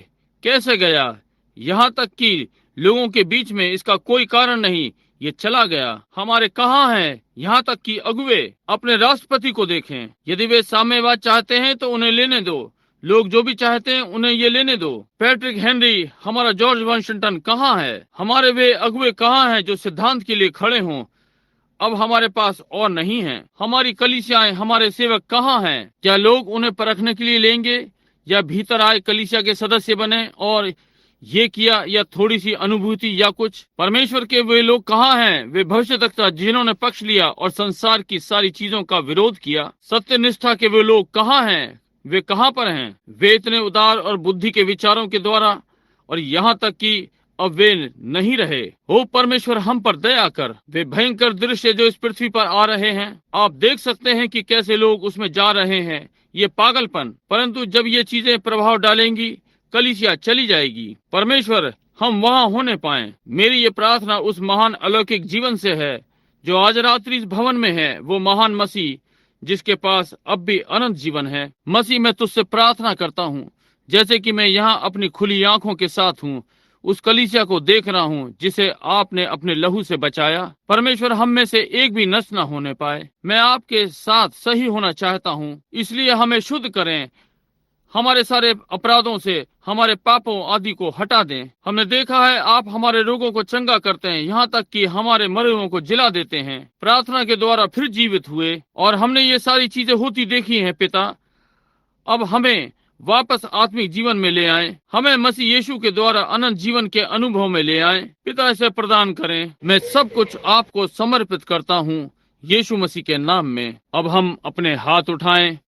कैसे गया, यहाँ तक कि लोगों के बीच में इसका कोई कारण नहीं, ये चला गया। हमारे कहाँ है? यहाँ तक कि अगुवे अपने राष्ट्रपति को देखें। यदि वे साम्यवाद चाहते हैं तो उन्हें लेने दो। लोग जो भी चाहते हैं उन्हें ये लेने दो। पैट्रिक हेनरी, हमारा जॉर्ज वाशिंगटन कहाँ है? हमारे वे अगुवे कहाँ हैं जो सिद्धांत के लिए खड़े हों? अब हमारे पास और नहीं है। हमारी कलीसियाएं, हमारे सेवक कहाँ हैं? क्या लोग उन्हें परखने के लिए लेंगे, या भीतर आए कलीसिया के सदस्य बने और ये किया, या थोड़ी सी अनुभूति या कुछ? परमेश्वर के वे लोग कहाँ हैं? वे भविष्यद्वक्ता जिन्होंने पक्ष लिया और संसार की सारी चीजों का विरोध किया। सत्य निष्ठा के वे लोग कहाँ हैं? वे कहाँ पर हैं? वे इतने उदार और बुद्धि के विचारों के द्वारा, और यहाँ तक कि अब वे नहीं रहे। ओ परमेश्वर, हम पर दया कर। वे भयंकर दृश्य जो इस पृथ्वी पर आ रहे हैं, आप देख सकते हैं कि कैसे लोग उसमें जा रहे हैं। ये पागलपन। परंतु जब ये चीजें प्रभाव डालेंगी, कलीसिया चली जाएगी। परमेश्वर, हम वहाँ होने पाएं। मेरी ये प्रार्थना उस महान अलौकिक जीवन से है जो आज रात्रि इस भवन में है, वो महान मसीह जिसके पास अब भी अनंत जीवन है। मसीह, मैं तुझसे प्रार्थना करता हूँ, जैसे कि मैं यहाँ अपनी खुली आंखों के साथ हूँ, उस कलीसिया को देख रहा हूँ जिसे आपने अपने लहू से बचाया। परमेश्वर, हम में से एक भी नष्ट न होने पाए। मैं आपके साथ सही होना चाहता हूँ, इसलिए हमें शुद्ध करें। हमारे सारे अपराधों से, हमारे पापों आदि को हटा दें। हमने देखा है आप हमारे रोगों को चंगा करते हैं, यहाँ तक कि हमारे मरे हुओं को जिला देते हैं। प्रार्थना के द्वारा फिर जीवित हुए, और हमने ये सारी चीजें होती देखी हैं। पिता, अब हमें वापस आत्मिक जीवन में ले आए। हमें मसीह यीशु के द्वारा अनंत जीवन के अनुभव में ले आए। पिता, इसे प्रदान करें। मैं सब कुछ आपको समर्पित करता हूँ यीशु मसीह के नाम में। अब हम अपने हाथ उठाएं